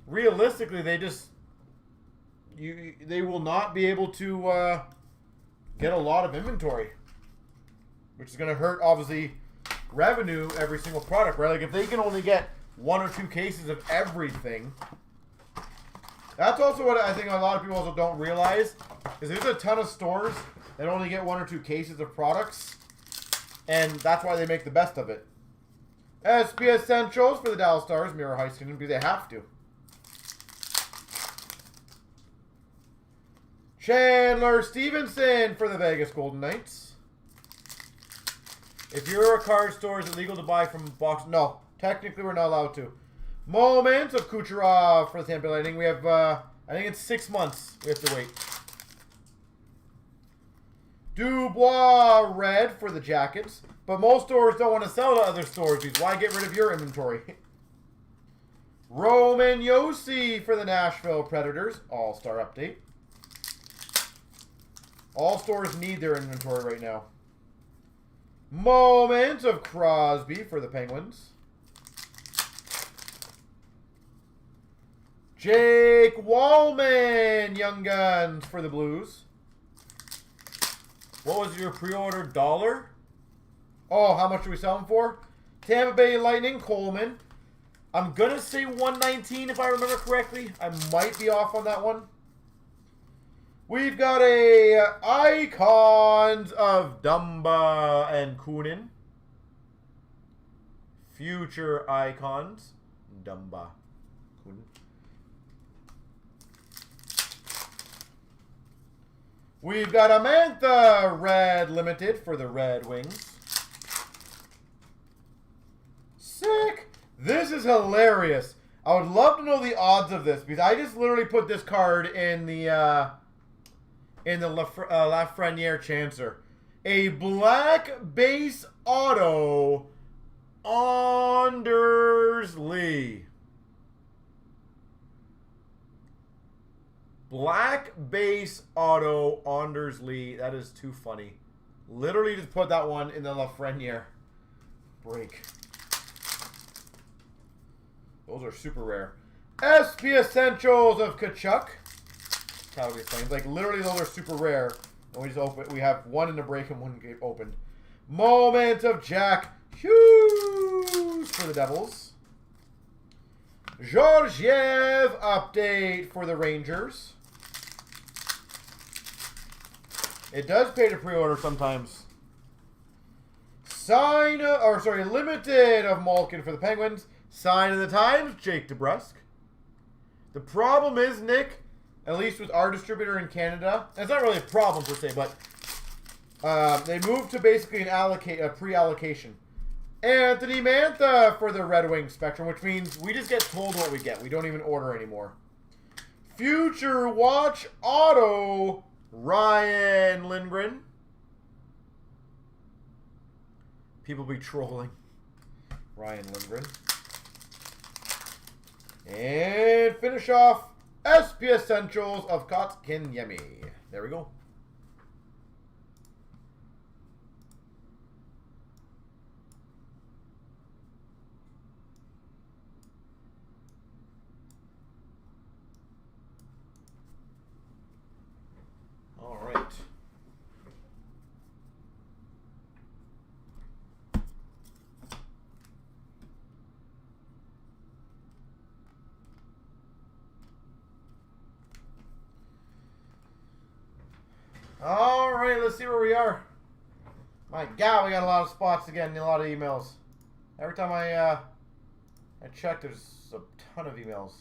realistically, they just they will not be able to get a lot of inventory, which is going to hurt, obviously, revenue every single product, right? Like, if they can only get 1 or 2 cases of everything, that's also what I think a lot of people also don't realize, is there's a ton of stores that only get 1 or 2 cases of products, and that's why they make the best of it. SP Essentials for the Dallas Stars, Miro Heiskanen, because they have to. Chandler Stevenson for the Vegas Golden Knights. If you're a card store, is it legal to buy from box? No, technically we're not allowed to. Moments of Kucherov for the Tampa Bay Lightning. We have, I think it's 6 months we have to wait. Dubois red for the Jackets. But most stores don't want to sell to other stores because why get rid of your inventory? Roman Josi for the Nashville Predators. All-Star update. All stores need their inventory right now. Moments of Crosby for the Penguins. Jake Wallman, Young Guns for the Blues. What was your pre-order? $1? Oh, how much do we sell them for? Tampa Bay Lightning, Coleman. I'm going to say $119 if I remember correctly. I might be off on that one. We've got a Icons of Dumba and Kunin. Future Icons. Dumba. Kunin. We've got a Mantha Red Limited for the Red Wings. Sick. This is hilarious. I would love to know the odds of this because I just literally put this card in the Lafreniere Chancer. A black base auto, Anders Lee. Black base auto, Anders Lee. That is too funny. Literally just put that one in the Lafreniere break. Those are super rare. SP Essentials of Kachuk. Calgary Flames. Like, literally, those are super rare. And we just open. We have one in the break and one opened. Moment of Jack Hughes for the Devils. Georgiev update for the Rangers. It does pay to pre-order sometimes. Limited of Malkin for the Penguins. Sign of the Times, Jake DeBrusk. The problem is, Nick, at least with our distributor in Canada, and it's not really a problem per se, but they moved to basically a pre-allocation. Anthony Mantha for the Red Wings Spectrum, which means we just get told what we get. We don't even order anymore. Future Watch Auto, Ryan Lindgren. People be trolling. Ryan Lindgren. And finish off SP Essentials of Kotkaniemi. There we go. All right. right, let's see where we are. My God, we got a lot of spots again and a lot of emails. Every time I check, there's a ton of emails.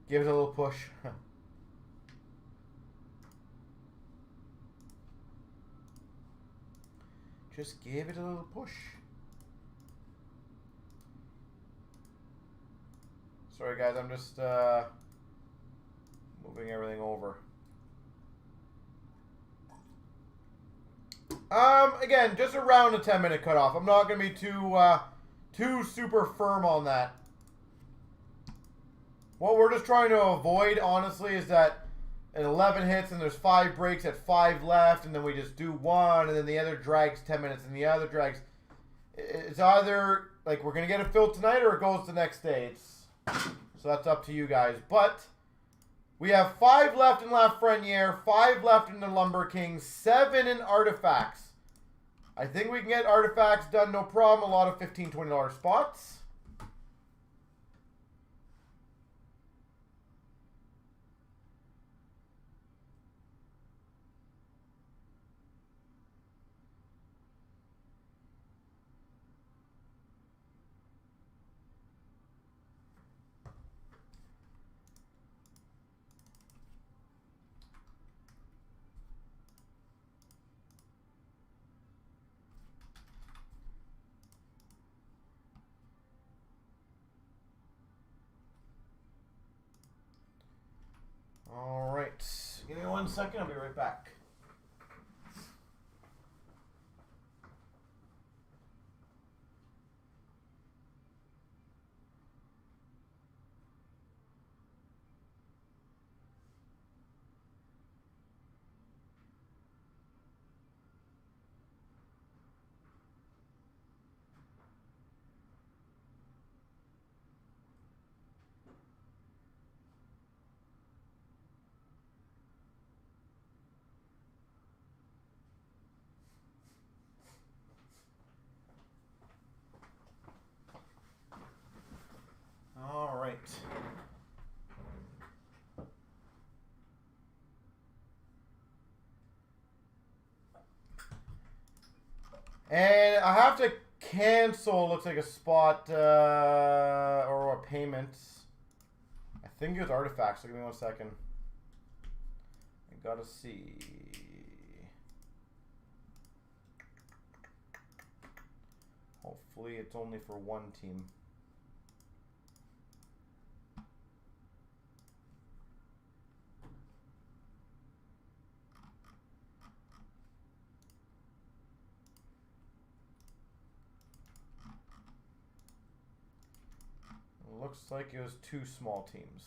Give it a little push. Just give it a little push. Sorry guys, I'm just moving everything over. Again, just around a 10-minute cutoff. I'm not going to be too super firm on that. What we're just trying to avoid, honestly, is that at 11 hits and there's 5 breaks at 5 left, and then we just do 1, and then the other drags 10 minutes, and the other drags. It's either like we're gonna get it filled tonight or it goes the next day. So that's up to you guys. But we have 5 left in Lafreniere, 5 left in the Lumber King, 7 in Artifacts. I think we can get Artifacts done, no problem. A lot of $15, $20 spots. All right, give me 1 second, I'll be right back. All right. And I have to cancel, looks like a spot or a payment. I think it was Artifacts, so give me 1 second. I gotta see. Hopefully it's only for 1 team. Looks like it was 2 small teams.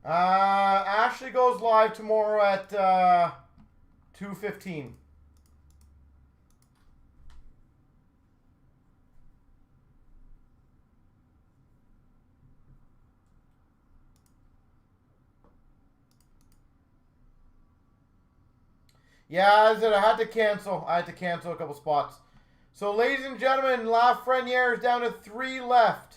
Ashley goes live tomorrow at 2:15. Yeah, as I said, I had to cancel. I had to cancel a couple spots. So, ladies and gentlemen, Lafreniere is down to 3 left.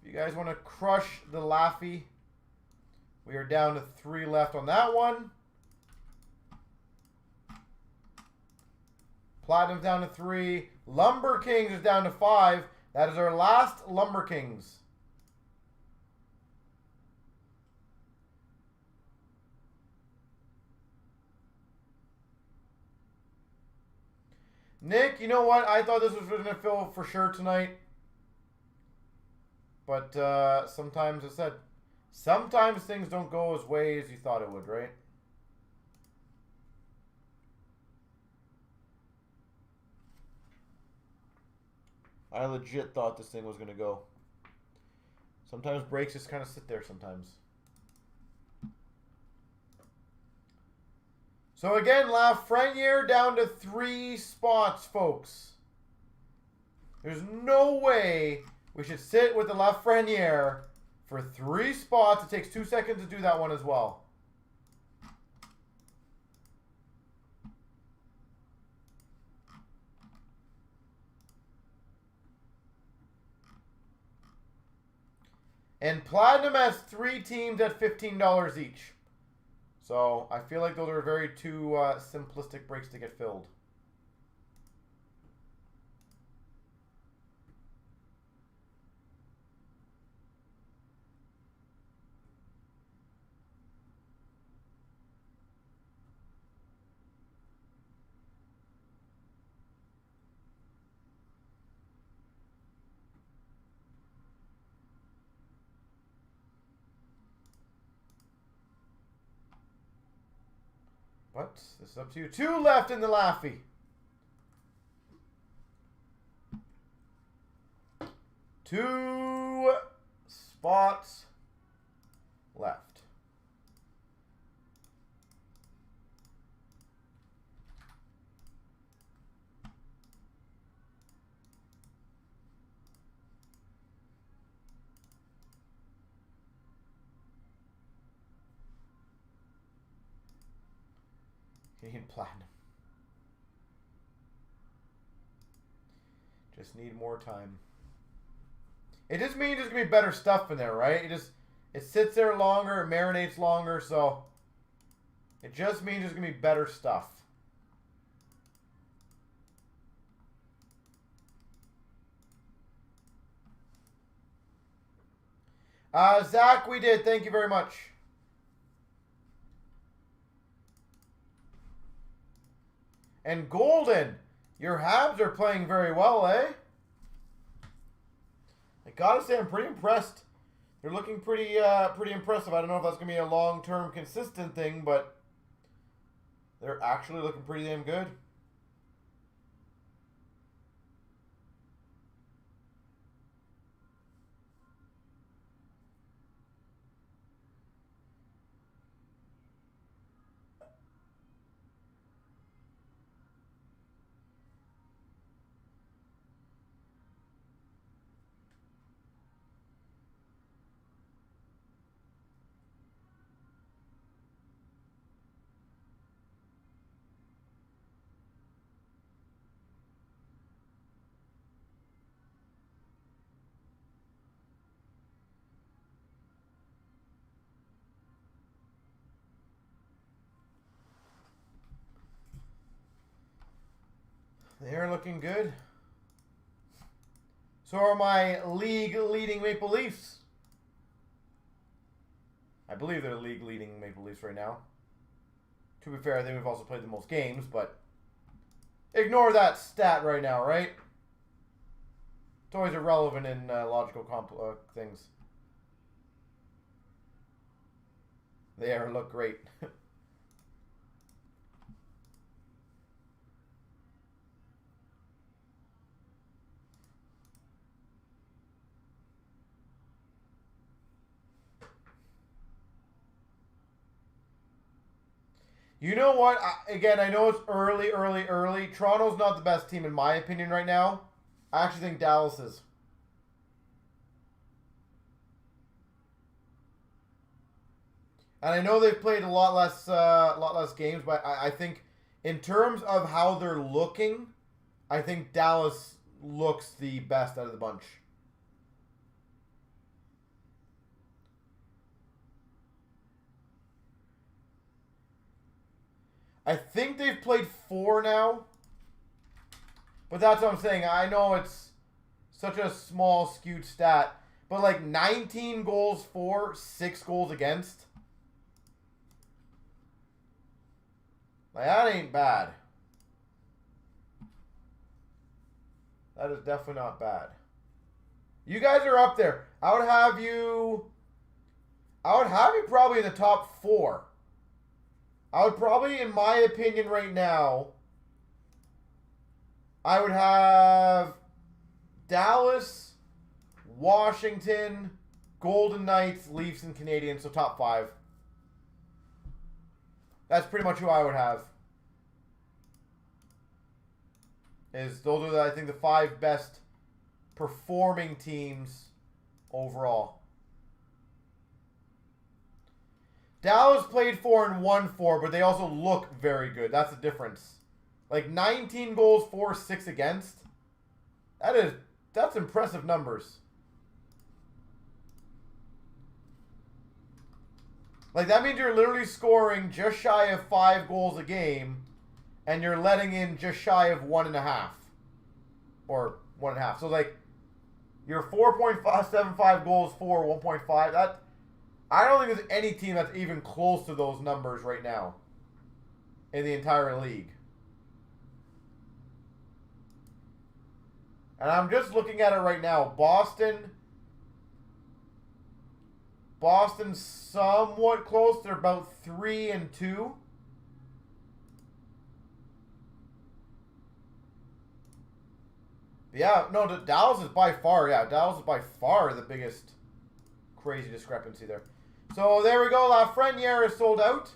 If you guys want to crush the Laffy, We are down to 3 left on that one. Platinum's down to 3. Lumber Kings is down to 5. That is our last Lumber Kings. Nick, you know what? I thought this was going to fill for sure tonight. But sometimes, I said, sometimes things don't go as way as you thought it would, right? I legit thought this thing was going to go. Sometimes breaks just kind of sit there sometimes. So again, Lafreniere down to 3 spots, folks. There's no way we should sit with the Lafreniere for 3 spots. It takes 2 seconds to do that one as well. And Platinum has 3 teams at $15 each. So I feel like those are very two simplistic breaks to get filled. But this is up to you. 2 left in the Laffy. 2 spots left. Canadian Platinum. Just need more time. It just means there's gonna be better stuff in there, right? It sits there longer, it marinates longer, so it just means there's gonna be better stuff. Zach, we did. Thank you very much. And Golden, your Habs are playing very well, eh? I gotta say, I'm pretty impressed. They're looking pretty impressive. I don't know if that's gonna be a long-term consistent thing, but they're actually looking pretty damn good. They're looking good. So are my league-leading Maple Leafs. I believe they're league-leading Maple Leafs right now. To be fair, I think we've also played the most games, but ignore that stat right now, right? It's always irrelevant in logical things. They look great. You know what? Again, I know it's early. Toronto's not the best team in my opinion right now. I actually think Dallas is. And I know they've played a lot less games, but I think in terms of how they're looking, I think Dallas looks the best out of the bunch. I think they've played 4 now. But that's what I'm saying. I know it's such a small, skewed stat. But like 19 goals for, 6 goals against. Like, that ain't bad. That is definitely not bad. You guys are up there. I would have you probably in the top 4. I would probably, in my opinion right now, I would have Dallas, Washington, Golden Knights, Leafs, and Canadiens, so top 5. That's pretty much who I would have. Those are, I think, the 5 best performing teams overall. Dallas played 4 and won 4, but they also look very good. That's the difference. Like 19 goals for, 6 against. That's impressive numbers. Like, that means you're literally scoring just shy of 5 goals a game, and you're letting in just shy of 1.5. Or 1.5. So, like, you're 4.75 goals for, 1.5. That, I don't think there's any team that's even close to those numbers right now in the entire league. And I'm just looking at it right now. Boston's somewhat close. They're about 3 and 2. Yeah, no, Dallas is by far, the biggest crazy discrepancy there. So there we go. Lafreniere is sold out.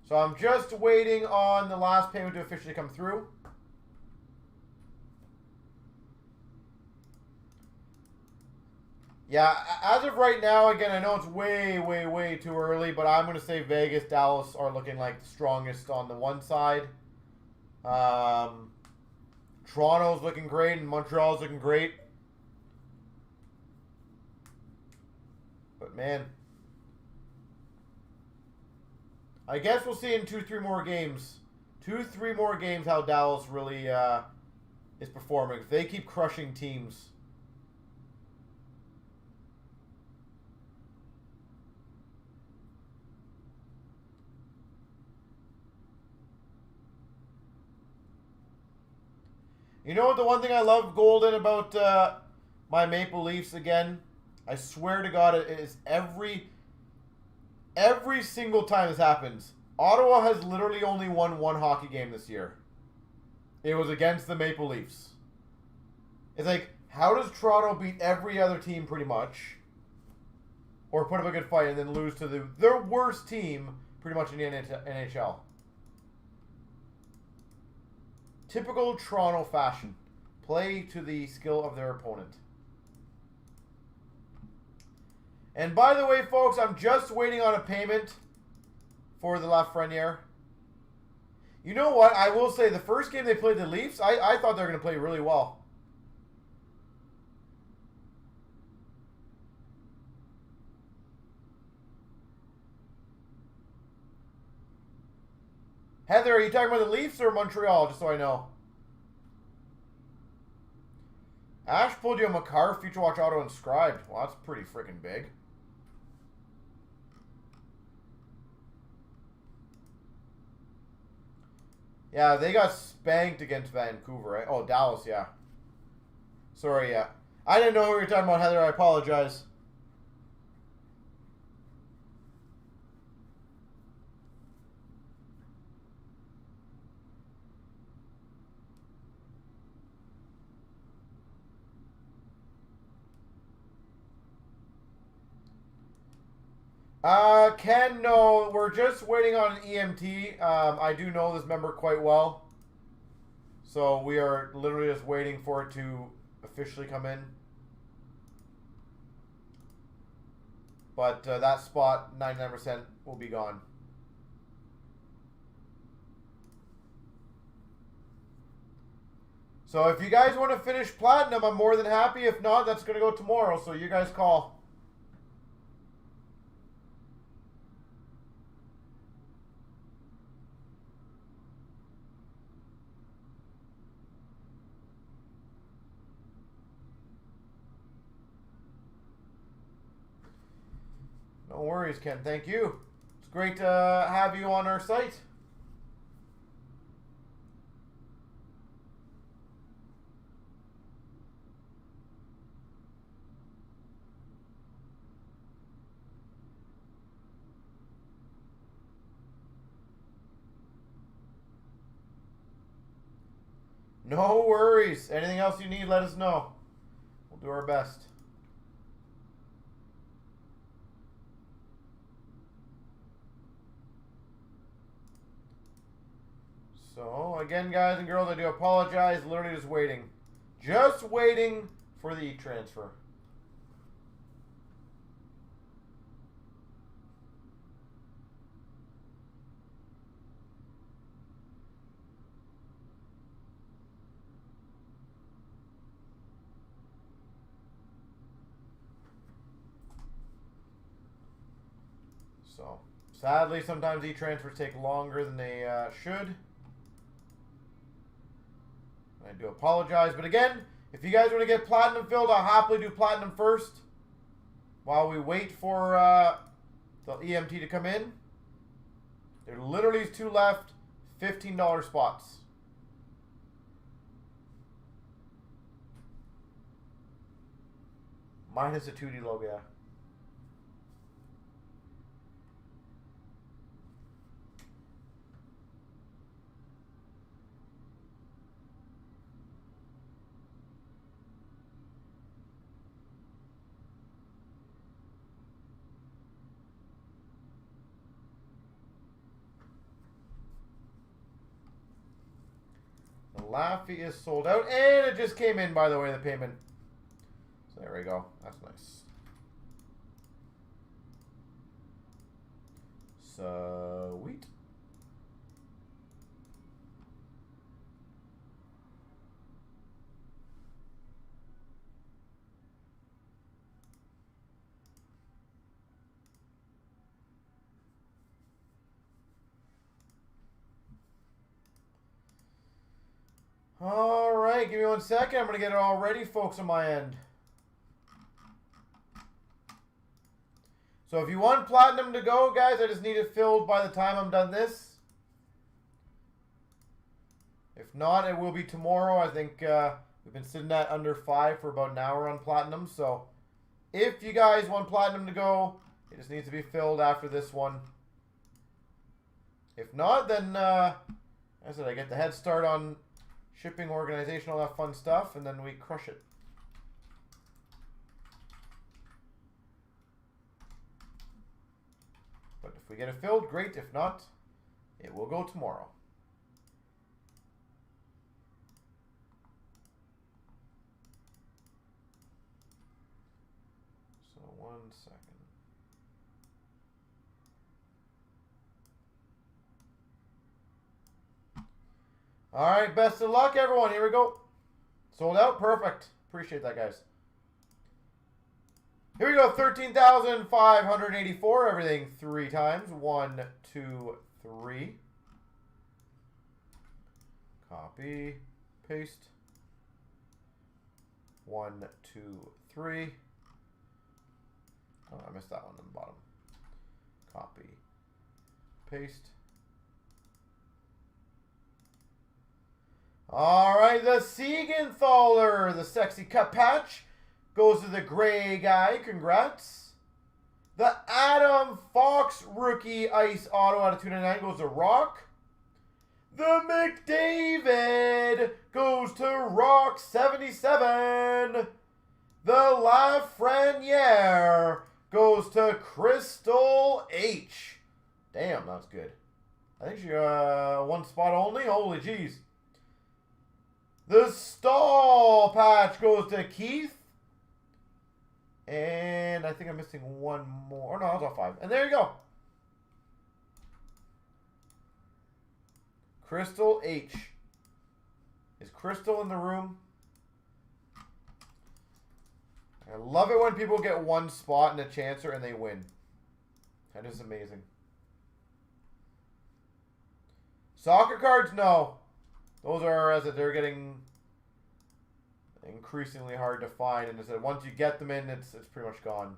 So I'm just waiting on the last payment to officially come through. Yeah, as of right now, again, I know it's way, way, way too early, but I'm going to say Vegas, Dallas are looking like the strongest on the one side. Toronto's looking great, and Montreal's looking great. But, man, I guess we'll see in 2-3 more games. 2-3 more games how Dallas really is performing. If they keep crushing teams. You know what, the one thing I love, Golden, about my Maple Leafs, again, I swear to God, it is every single time this happens. Ottawa has literally only won 1 hockey game this year. It was against the Maple Leafs. It's like, how does Toronto beat every other team pretty much, or put up a good fight, and then lose to their worst team pretty much in the NHL? Typical Toronto fashion. Play to the skill of their opponent. And by the way, folks, I'm just waiting on a payment for the Lafreniere. You know what? I will say the first game they played the Leafs, I thought they were going to play really well. Heather, are you talking about the Leafs or Montreal, just so I know? Ash pulled you a Makar, Future Watch Auto inscribed. Well, that's pretty freaking big. Yeah, they got spanked against Vancouver, right? Oh, Dallas, yeah. Sorry, yeah. I didn't know who you were talking about, Heather. I apologize. Ken, no, we're just waiting on an EMT. I do know this member quite well. So we are literally just waiting for it to officially come in. But that spot, 99% will be gone. So if you guys want to finish platinum, I'm more than happy. If not, that's going to go tomorrow. So you guys call. No worries, Ken. Thank you. It's great to have you on our site. No worries. Anything else you need, let us know. We'll do our best. So, again, guys and girls, I do apologize. Literally just waiting. Just waiting for the e-transfer. So, sadly, sometimes e-transfers take longer than they should. I do apologize. But again, if you guys want to get platinum filled, I'll happily do platinum first while we wait for the EMT to come in. There literally is 2 left, $15 spots. Minus a 2D logo, yeah. Laffy is sold out, and it just came in, by the way, the payment. So there we go. That's nice. Sweet. All right, give me 1 second. I'm going to get it all ready, folks, on my end. So if you want platinum to go, guys, I just need it filled by the time I'm done this. If not, it will be tomorrow. I think we've been sitting at under 5 for about an hour on platinum. So if you guys want platinum to go, it just needs to be filled after this one. If not, then as I said, I get the head start on shipping, organization, all that fun stuff, and then we crush it. But if we get it filled, great. If not, it will go tomorrow. So 1 second. All right, best of luck, everyone. Here we go. Sold out. Perfect. Appreciate that, guys. Here we go. 13,584. Everything 3 times. 1, 2, 3. Copy. Paste. 1, 2, 3. Oh, I missed that one on the bottom. Copy. Paste. All right, the Siegenthaler, the sexy cut patch, goes to the gray guy. Congrats. The Adam Fox rookie ice auto out of 299 goes to Rock. The McDavid goes to Rock 77. The Lafreniere goes to Crystal H. Damn, that's good. I think she 1 spot only. Holy jeez. The Stahl patch goes to Keith. And I think I'm missing 1 more. Oh, no, I was all 5. And there you go. Crystal H. Is Crystal in the room? I love it when people get one spot in a chancer and they win. That is amazing. Soccer cards? No. Those are, as they're getting increasingly hard to find. And as once you get them in, it's pretty much gone.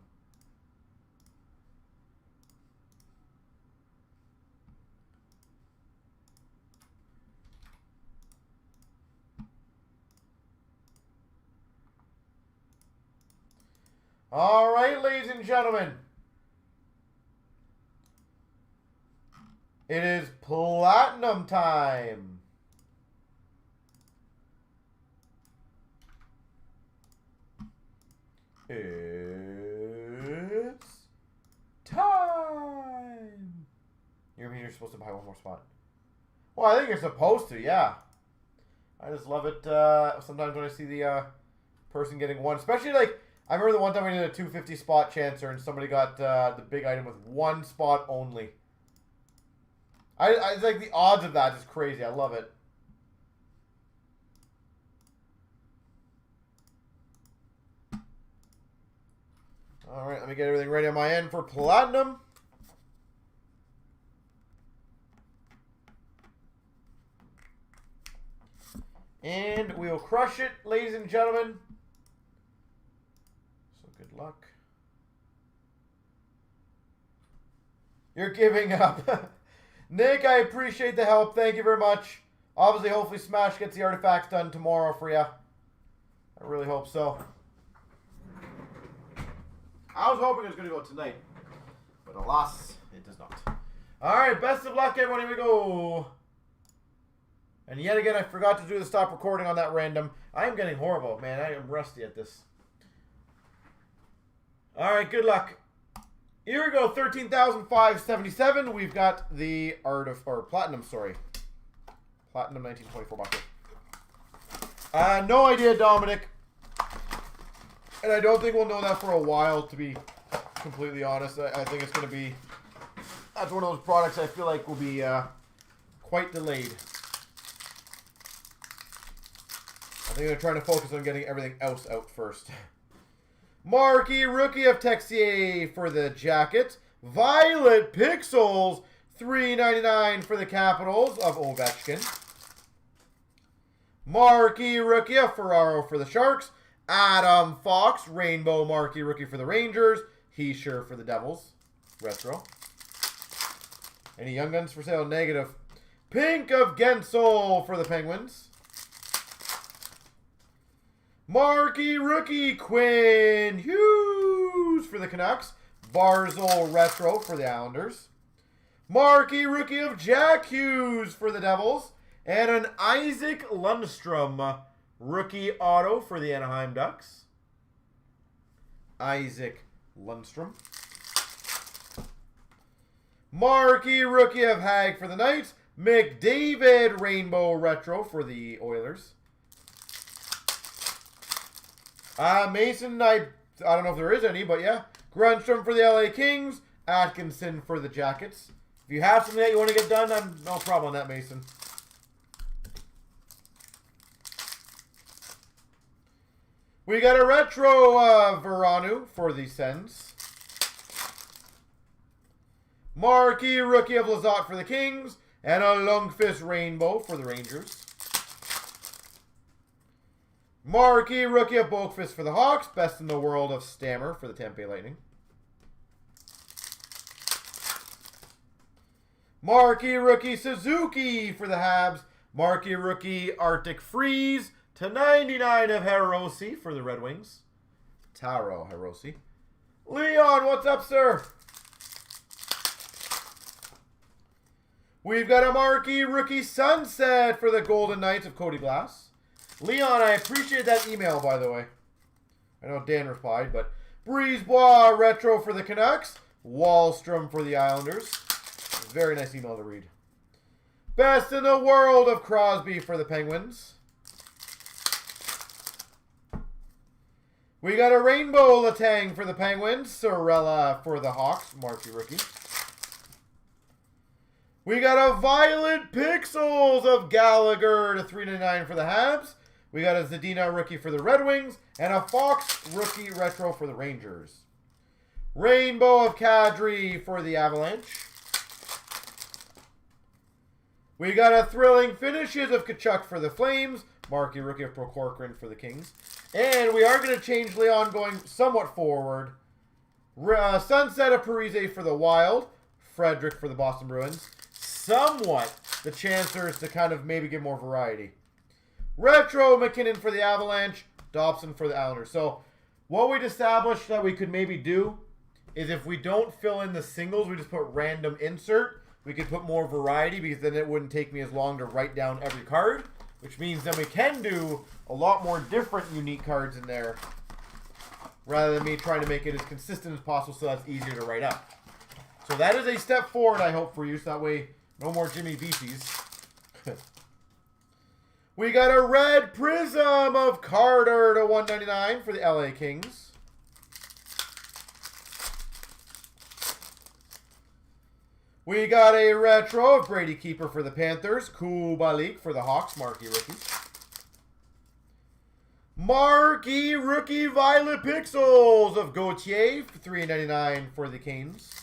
All right, ladies and gentlemen. It is platinum time. It's time. You mean you're supposed to buy one more spot? Well, I think you're supposed to, yeah. I just love it sometimes when I see the person getting one. Especially, like, I remember the one time we did a 250 spot chancer and somebody got the big item with one spot only. It's like the odds of that is crazy. I love it. All right, let me get everything ready on my end for platinum. And we'll crush it, ladies and gentlemen. So good luck. You're giving up. Nick, I appreciate the help. Thank you very much. Obviously, hopefully Smash gets the artifacts done tomorrow for you. I really hope so. I was hoping it was going to go tonight. But alas, it does not. All right, best of luck, everyone. Here we go. And yet again, I forgot to do the stop recording on that random. I am getting horrible, man. I am rusty at this. All right, good luck. Here we go, 13,577. We've got the platinum, sorry. Platinum 1924 box. No idea, Dominic. And I don't think we'll know that for a while, to be completely honest. I think it's going to be... That's one of those products I feel like will be quite delayed. I think they're trying to focus on getting everything else out first. Marquee Rookie of Texier for the Jackets. Violet Pixels, $3.99 for the Capitals of Ovechkin. Marquee Rookie of Ferraro for the Sharks. Adam Fox, Rainbow Marquee Rookie for the Rangers. Heischer for the Devils. Retro. Any Young Guns for sale? Negative. Pink of Gensel for the Penguins. Marquee Rookie Quinn Hughes for the Canucks. Barzal Retro for the Islanders. Marquee Rookie of Jack Hughes for the Devils. And an Isaac Lundstrom Rookie Auto for the Anaheim Ducks. Isaac Lundstrom. Marquee Rookie of Hag for the Knights. McDavid Rainbow Retro for the Oilers. Mason, I don't know if there is any, but yeah. Grundstrom for the LA Kings. Atkinson for the Jackets. If you have something that you want to get done, I'm no problem on that, Mason. We got a retro Veranu for the Sens. Marquee Rookie of Lizotte for the Kings. And a Lundqvist Rainbow for the Rangers. Marquee Rookie of Boakfist for the Hawks. Best in the world of Stammer for the Tampa Bay Lightning. Marquee Rookie Suzuki for the Habs. Marquee Rookie Arctic Freeze /99 of Hiroshi for the Red Wings. Taro Hiroshi. Leon, what's up, sir? We've got a Marquee Rookie Sunset for the Golden Knights of Cody Glass. Leon, I appreciate that email, by the way. I know Dan replied, but Brisebois Retro for the Canucks. Wallstrom for the Islanders. Very nice email to read. Best in the world of Crosby for the Penguins. We got a Rainbow Letang for the Penguins. Sorella for the Hawks. Marquee Rookie. We got a Violet Pixels of Gallagher to $3.99 for the Habs. We got a Zadina rookie for the Red Wings. And a Fox rookie retro for the Rangers. Rainbow of Kadri for the Avalanche. We got a Thrilling Finishes of Kachuk for the Flames. Marquee rookie of Procorcoran for the Kings. And we are going to change Leon going somewhat forward. Sunset of Parise for the Wild. Frederick for the Boston Bruins. Somewhat the Chancers to kind of maybe get more variety. Retro McKinnon for the Avalanche. Dobson for the Islanders. So what we'd established that we could maybe do is if we don't fill in the singles, we just put random insert. We could put more variety because then it wouldn't take me as long to write down every card. Which means then we can do a lot more different unique cards in there. Rather than me trying to make it as consistent as possible so that's easier to write up. So that is a step forward, I hope, for you. So that way, no more Jimmy VCs. We got a red prism of Carter to $1.99 for the LA Kings. We got a retro of Brady Keeper for the Panthers. Kubalik for the Hawks. Marquee rookie. Marquee rookie Violet Pixels of Gauthier for $3.99 for the Canes.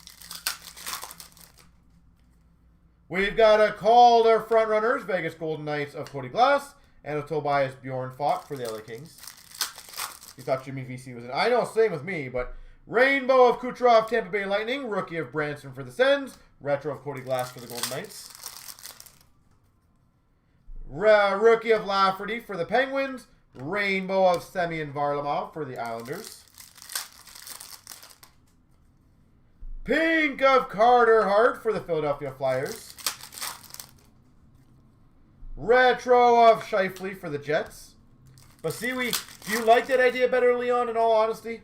We've got a Calder Frontrunners, Vegas Golden Knights of Cody Glass, and a Tobias Bjorn Falk for the LA Kings. You thought Jimmy VC was in. I know, same with me, but Rainbow of Kucherov, Tampa Bay Lightning, rookie of Branson for the Sens, retro of Cody Glass for the Golden Knights. Rookie of Lafferty for the Penguins, Rainbow of Semyon Varlamov for the Islanders. Pink of Carter Hart for the Philadelphia Flyers. Retro of Scheifele for the Jets. But see, do you like that idea better, Leon, in all honesty?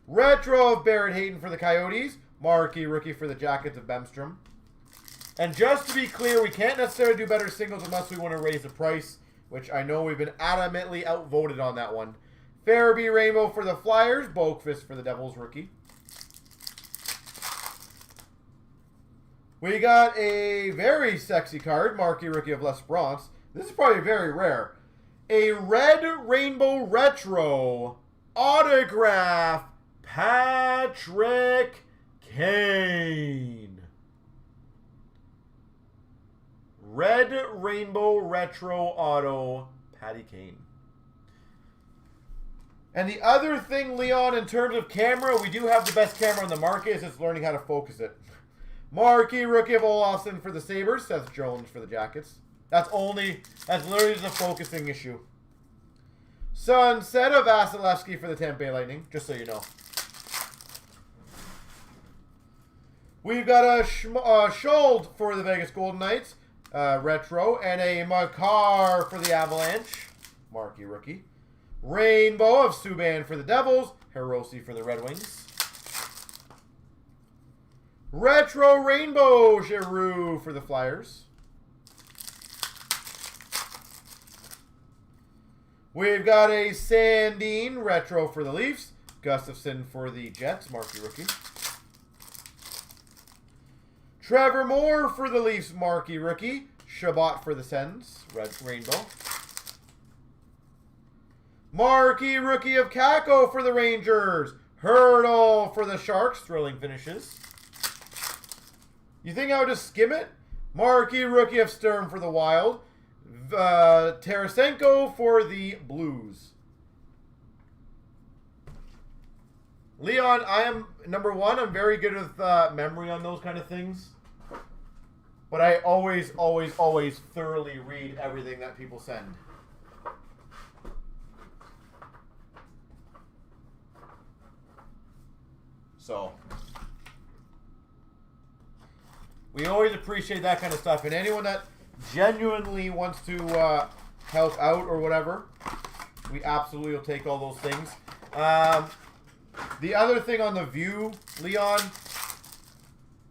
Retro of Barrett Hayton for the Coyotes. Marquee rookie for the Jackets of Bemstrom. And just to be clear, we can't necessarily do better singles unless we want to raise the price, which I know we've been adamantly outvoted on that one. Farabee Rainbow for the Flyers. Boakfist for the Devils rookie. We got a very sexy card, Marquee rookie of Les Bronx. This is probably very rare. A red rainbow retro autograph, Patrick Kane. Red rainbow retro auto, Patty Kane. And the other thing, Leon, in terms of camera, we do have the best camera on the market. It's just learning how to focus it. Marquee rookie of Olofsson for the Sabres. Seth Jones for the Jackets. That's literally just a focusing issue. Sunset of Vasilevsky for the Tampa Bay Lightning, just so you know. We've got a Schuld for the Vegas Golden Knights, retro, and a Makar for the Avalanche, Marquee rookie. Rainbow of Subban for the Devils, Hiroshi for the Red Wings. Retro Rainbow Giroux for the Flyers. We've got a Sandine retro for the Leafs. Gustafson for the Jets, Marquee rookie. Trevor Moore for the Leafs, Marquee rookie. Shabbat for the Sens, red rainbow. Marquee rookie of Kako for the Rangers. Hurdle for the Sharks, thrilling finishes. You think I would just skim it? Marquee rookie of Sturm for the Wild. Tarasenko for the Blues. Leon, I am, number one, I'm very good with memory on those kind of things. But I always, always, always thoroughly read everything that people send. So we always appreciate that kind of stuff. And anyone that genuinely wants to help out or whatever, we absolutely will take all those things. The other thing on the view, Leon,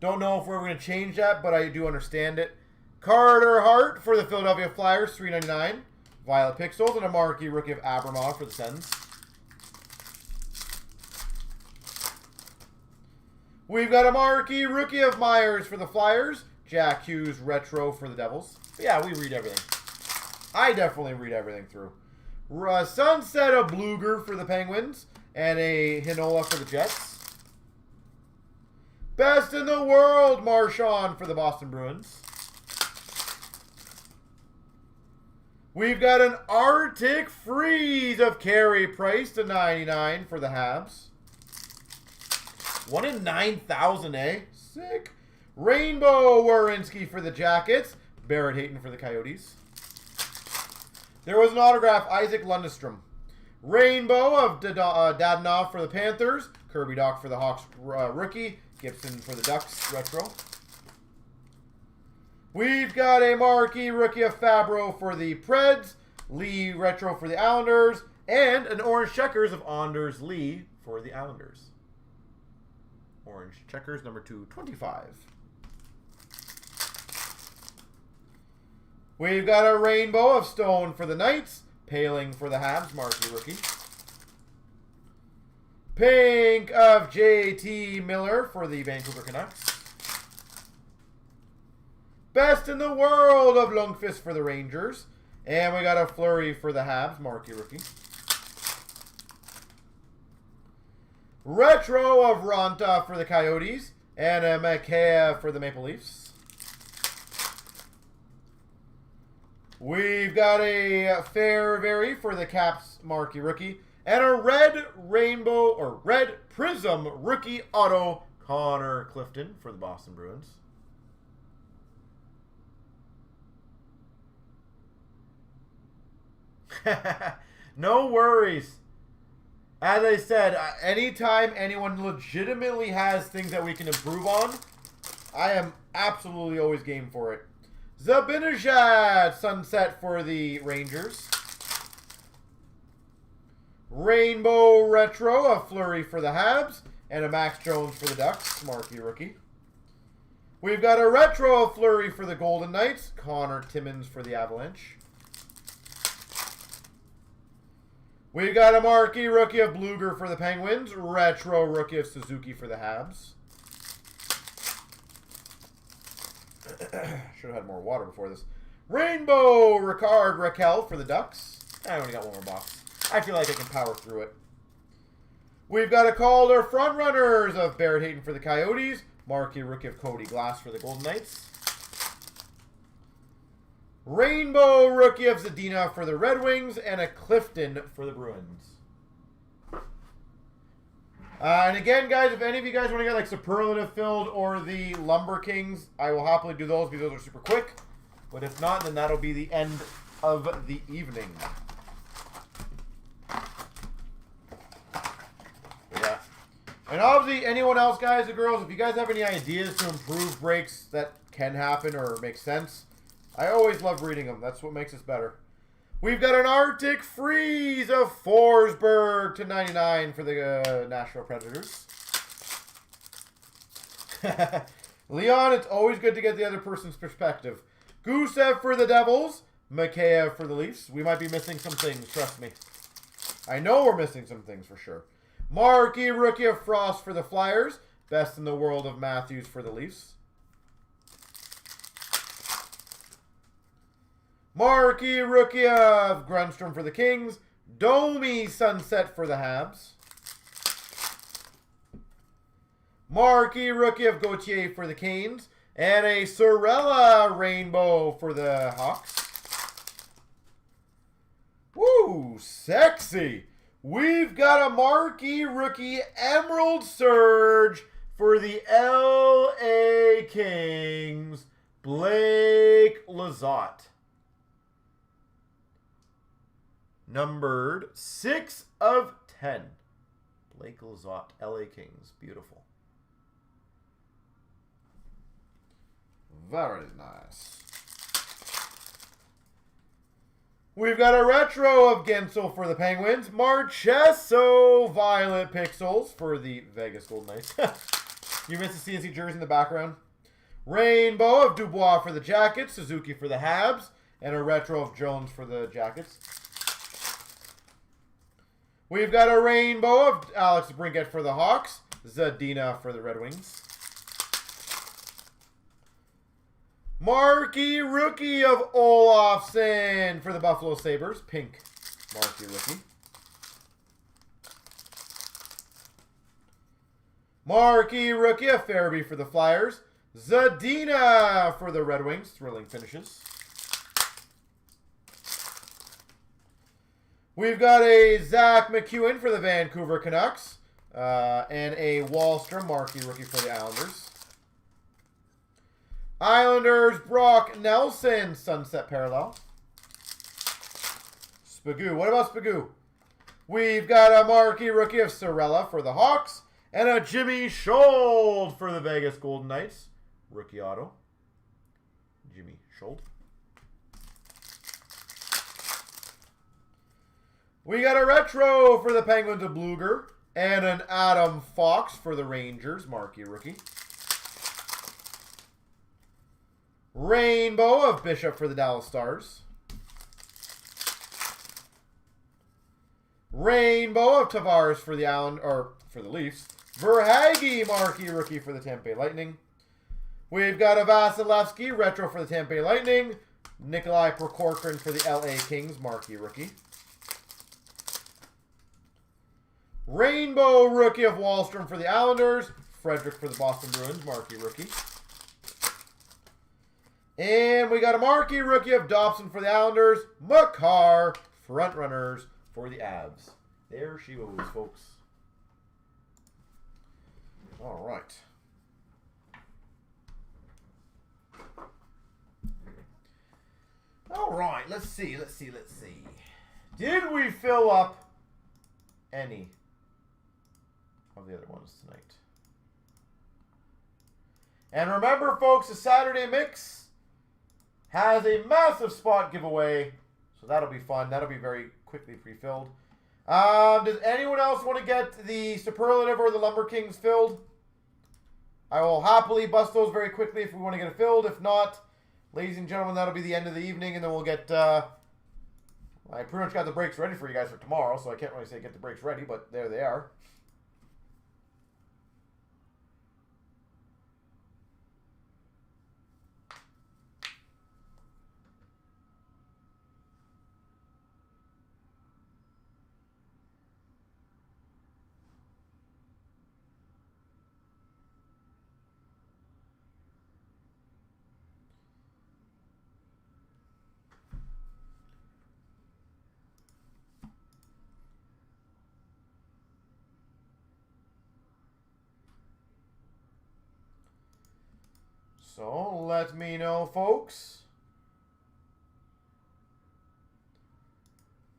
don't know if we're going to change that, but I do understand it. Carter Hart for the Philadelphia Flyers, $3.99. Violet Pixels, and a Marquee rookie of Abramov for the Sens. We've got a Marquee rookie of Myers for the Flyers. Jack Hughes retro for the Devils. But yeah, we read everything. I definitely read everything through. Sunset of Bluger for the Penguins. And a Hinola for the Jets. Best in the world, Marchand for the Boston Bruins. We've got an Arctic Freeze of Carey Price to 99 for the Habs. 1 in 9,000, eh? Sick. Rainbow Werenski for the Jackets. Barrett Hayton for the Coyotes. There was an autograph, Isaac Lundestrom. Rainbow of Dadonov for the Panthers. Kirby Doc for the Hawks rookie. Gibson for the Ducks retro. We've got a marquee rookie of Fabro for the Preds. Lee retro for the Islanders. And an orange checkers of Anders Lee for the Islanders. Orange checkers number 225. We've got a rainbow of Stone for the Knights. Paling for the Habs, marquee rookie. Pink of JT Miller for the Vancouver Canucks. Best in the world of Lundqvist for the Rangers. And we got a Fleury for the Habs, marquee rookie. Retro of Ronta for the Coyotes. And a Makea for the Maple Leafs. We've got a Fairbury for the Caps marquee rookie. And a red rainbow or red prism rookie auto Connor Clifton for the Boston Bruins. No worries. As I said, anytime anyone legitimately has things that we can improve on, I am absolutely always game for it. Zabinajad Sunset for the Rangers. Rainbow Retro of Fleury for the Habs. And a Max Jones for the Ducks, marquee rookie. We've got a Retro of Fleury for the Golden Knights. Connor Timmins for the Avalanche. We've got a marquee rookie of Bluger for the Penguins. Retro rookie of Suzuki for the Habs. Should have had more water before this. Rainbow Ricard Raquel for the Ducks. I only got one more box. I feel like I can power through it. We've got a Calder Frontrunners of Barrett Hayton for the Coyotes. Marquee rookie of Cody Glass for the Golden Knights. Rainbow rookie of Zadina for the Red Wings. And a Clifton for the Bruins. And again, guys, if any of you guys want to get like Superlative Filled or the Lumber Kings, I will happily do those because those are super quick. But if not, then that'll be the end of the evening. Yeah. And obviously, anyone else, guys and girls, if you guys have any ideas to improve breaks that can happen or make sense, I always love reading them. That's what makes us better. We've got an Arctic Freeze of Forsberg to 99 for the Nashville Predators. Leon, it's always good to get the other person's perspective. Gusev for the Devils. Makea for the Leafs. We might be missing some things, trust me. I know we're missing some things for sure. Marquee rookie of Frost for the Flyers. Best in the world of Matthews for the Leafs. Marquee rookie of Grundstrom for the Kings. Domi Sunset for the Habs. Marquee rookie of Gauthier for the Canes. And a Sorella Rainbow for the Hawks. Woo, sexy. We've got a marquee rookie Emerald Surge for the LA Kings. Blake Lizotte. Numbered 6 of 10. Blake Lizotte, LA Kings. Beautiful. Very nice. We've got a retro of Gensel for the Penguins. Marchesso Violet Pixels for the Vegas Golden Knights. You missed the CNC jersey in the background. Rainbow of Dubois for the Jackets. Suzuki for the Habs. And a retro of Jones for the Jackets. We've got a rainbow of Alex Brinkett for the Hawks. Zadina for the Red Wings. Marquee rookie of Olofsson for the Buffalo Sabres. Pink marquee rookie. Marquee rookie of Farabee for the Flyers. Zadina for the Red Wings. Thrilling finishes. We've got a Zach McEwen for the Vancouver Canucks. And a Wallstrom marquee rookie for the Islanders. Islanders, Brock Nelson, Sunset Parallel. Spagoo. What about Spagoo? We've got a marquee rookie of Sorella for the Hawks. And a Jimmy Shold for the Vegas Golden Knights. Rookie auto. Jimmy Shold. We got a retro for the Penguins of Bluger. And an Adam Fox for the Rangers. Marquee rookie. Rainbow of Bishop for the Dallas Stars. Rainbow of Tavares for the Leafs. Verhaeghe marquee rookie for the Tampa Bay Lightning. We've got a Vasilevsky retro for the Tampa Bay Lightning. Nikolai Prokhorkin for the LA Kings marquee rookie. Rainbow rookie of Wallstrom for the Islanders. Frederick for the Boston Bruins marquee rookie. And we got a marquee rookie of Dobson for the Islanders. Makar, front runners for the Avs. There she goes, folks. All right. All right, let's see. Did we fill up any of the other ones tonight? And remember, folks, the Saturday Mix has a massive spot giveaway, so that'll be fun. That'll be very quickly pre-filled. Does anyone else want to get the Superlative or the Lumber Kings filled? I will happily bust those very quickly if we want to get it filled. If not, ladies and gentlemen, that'll be the end of the evening, and then we'll get... I pretty much got the breaks ready for you guys for tomorrow, so I can't really say get the breaks ready, but there they are. So, let me know, folks.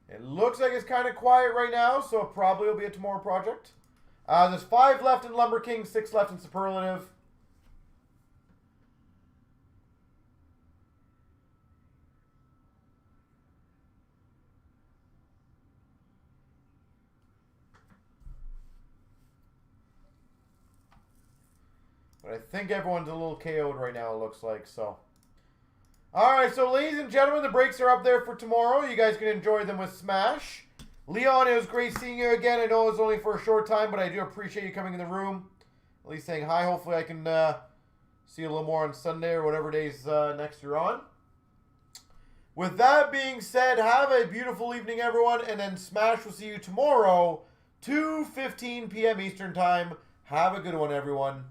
It looks like it's kind of quiet right now, so it probably will be a tomorrow project. There's 5 left in Lumber King, 6 left in Superlative. But I think everyone's a little KO'd right now, it looks like, so. Alright, so ladies and gentlemen, the breaks are up there for tomorrow. You guys can enjoy them with Smash. Leon, it was great seeing you again. I know it was only for a short time, but I do appreciate you coming in the room. At least saying hi. Hopefully I can see you a little more on Sunday or whatever days next you're on. With that being said, have a beautiful evening, everyone. And then Smash will see you tomorrow, 2:15 p.m. Eastern Time. Have a good one, everyone.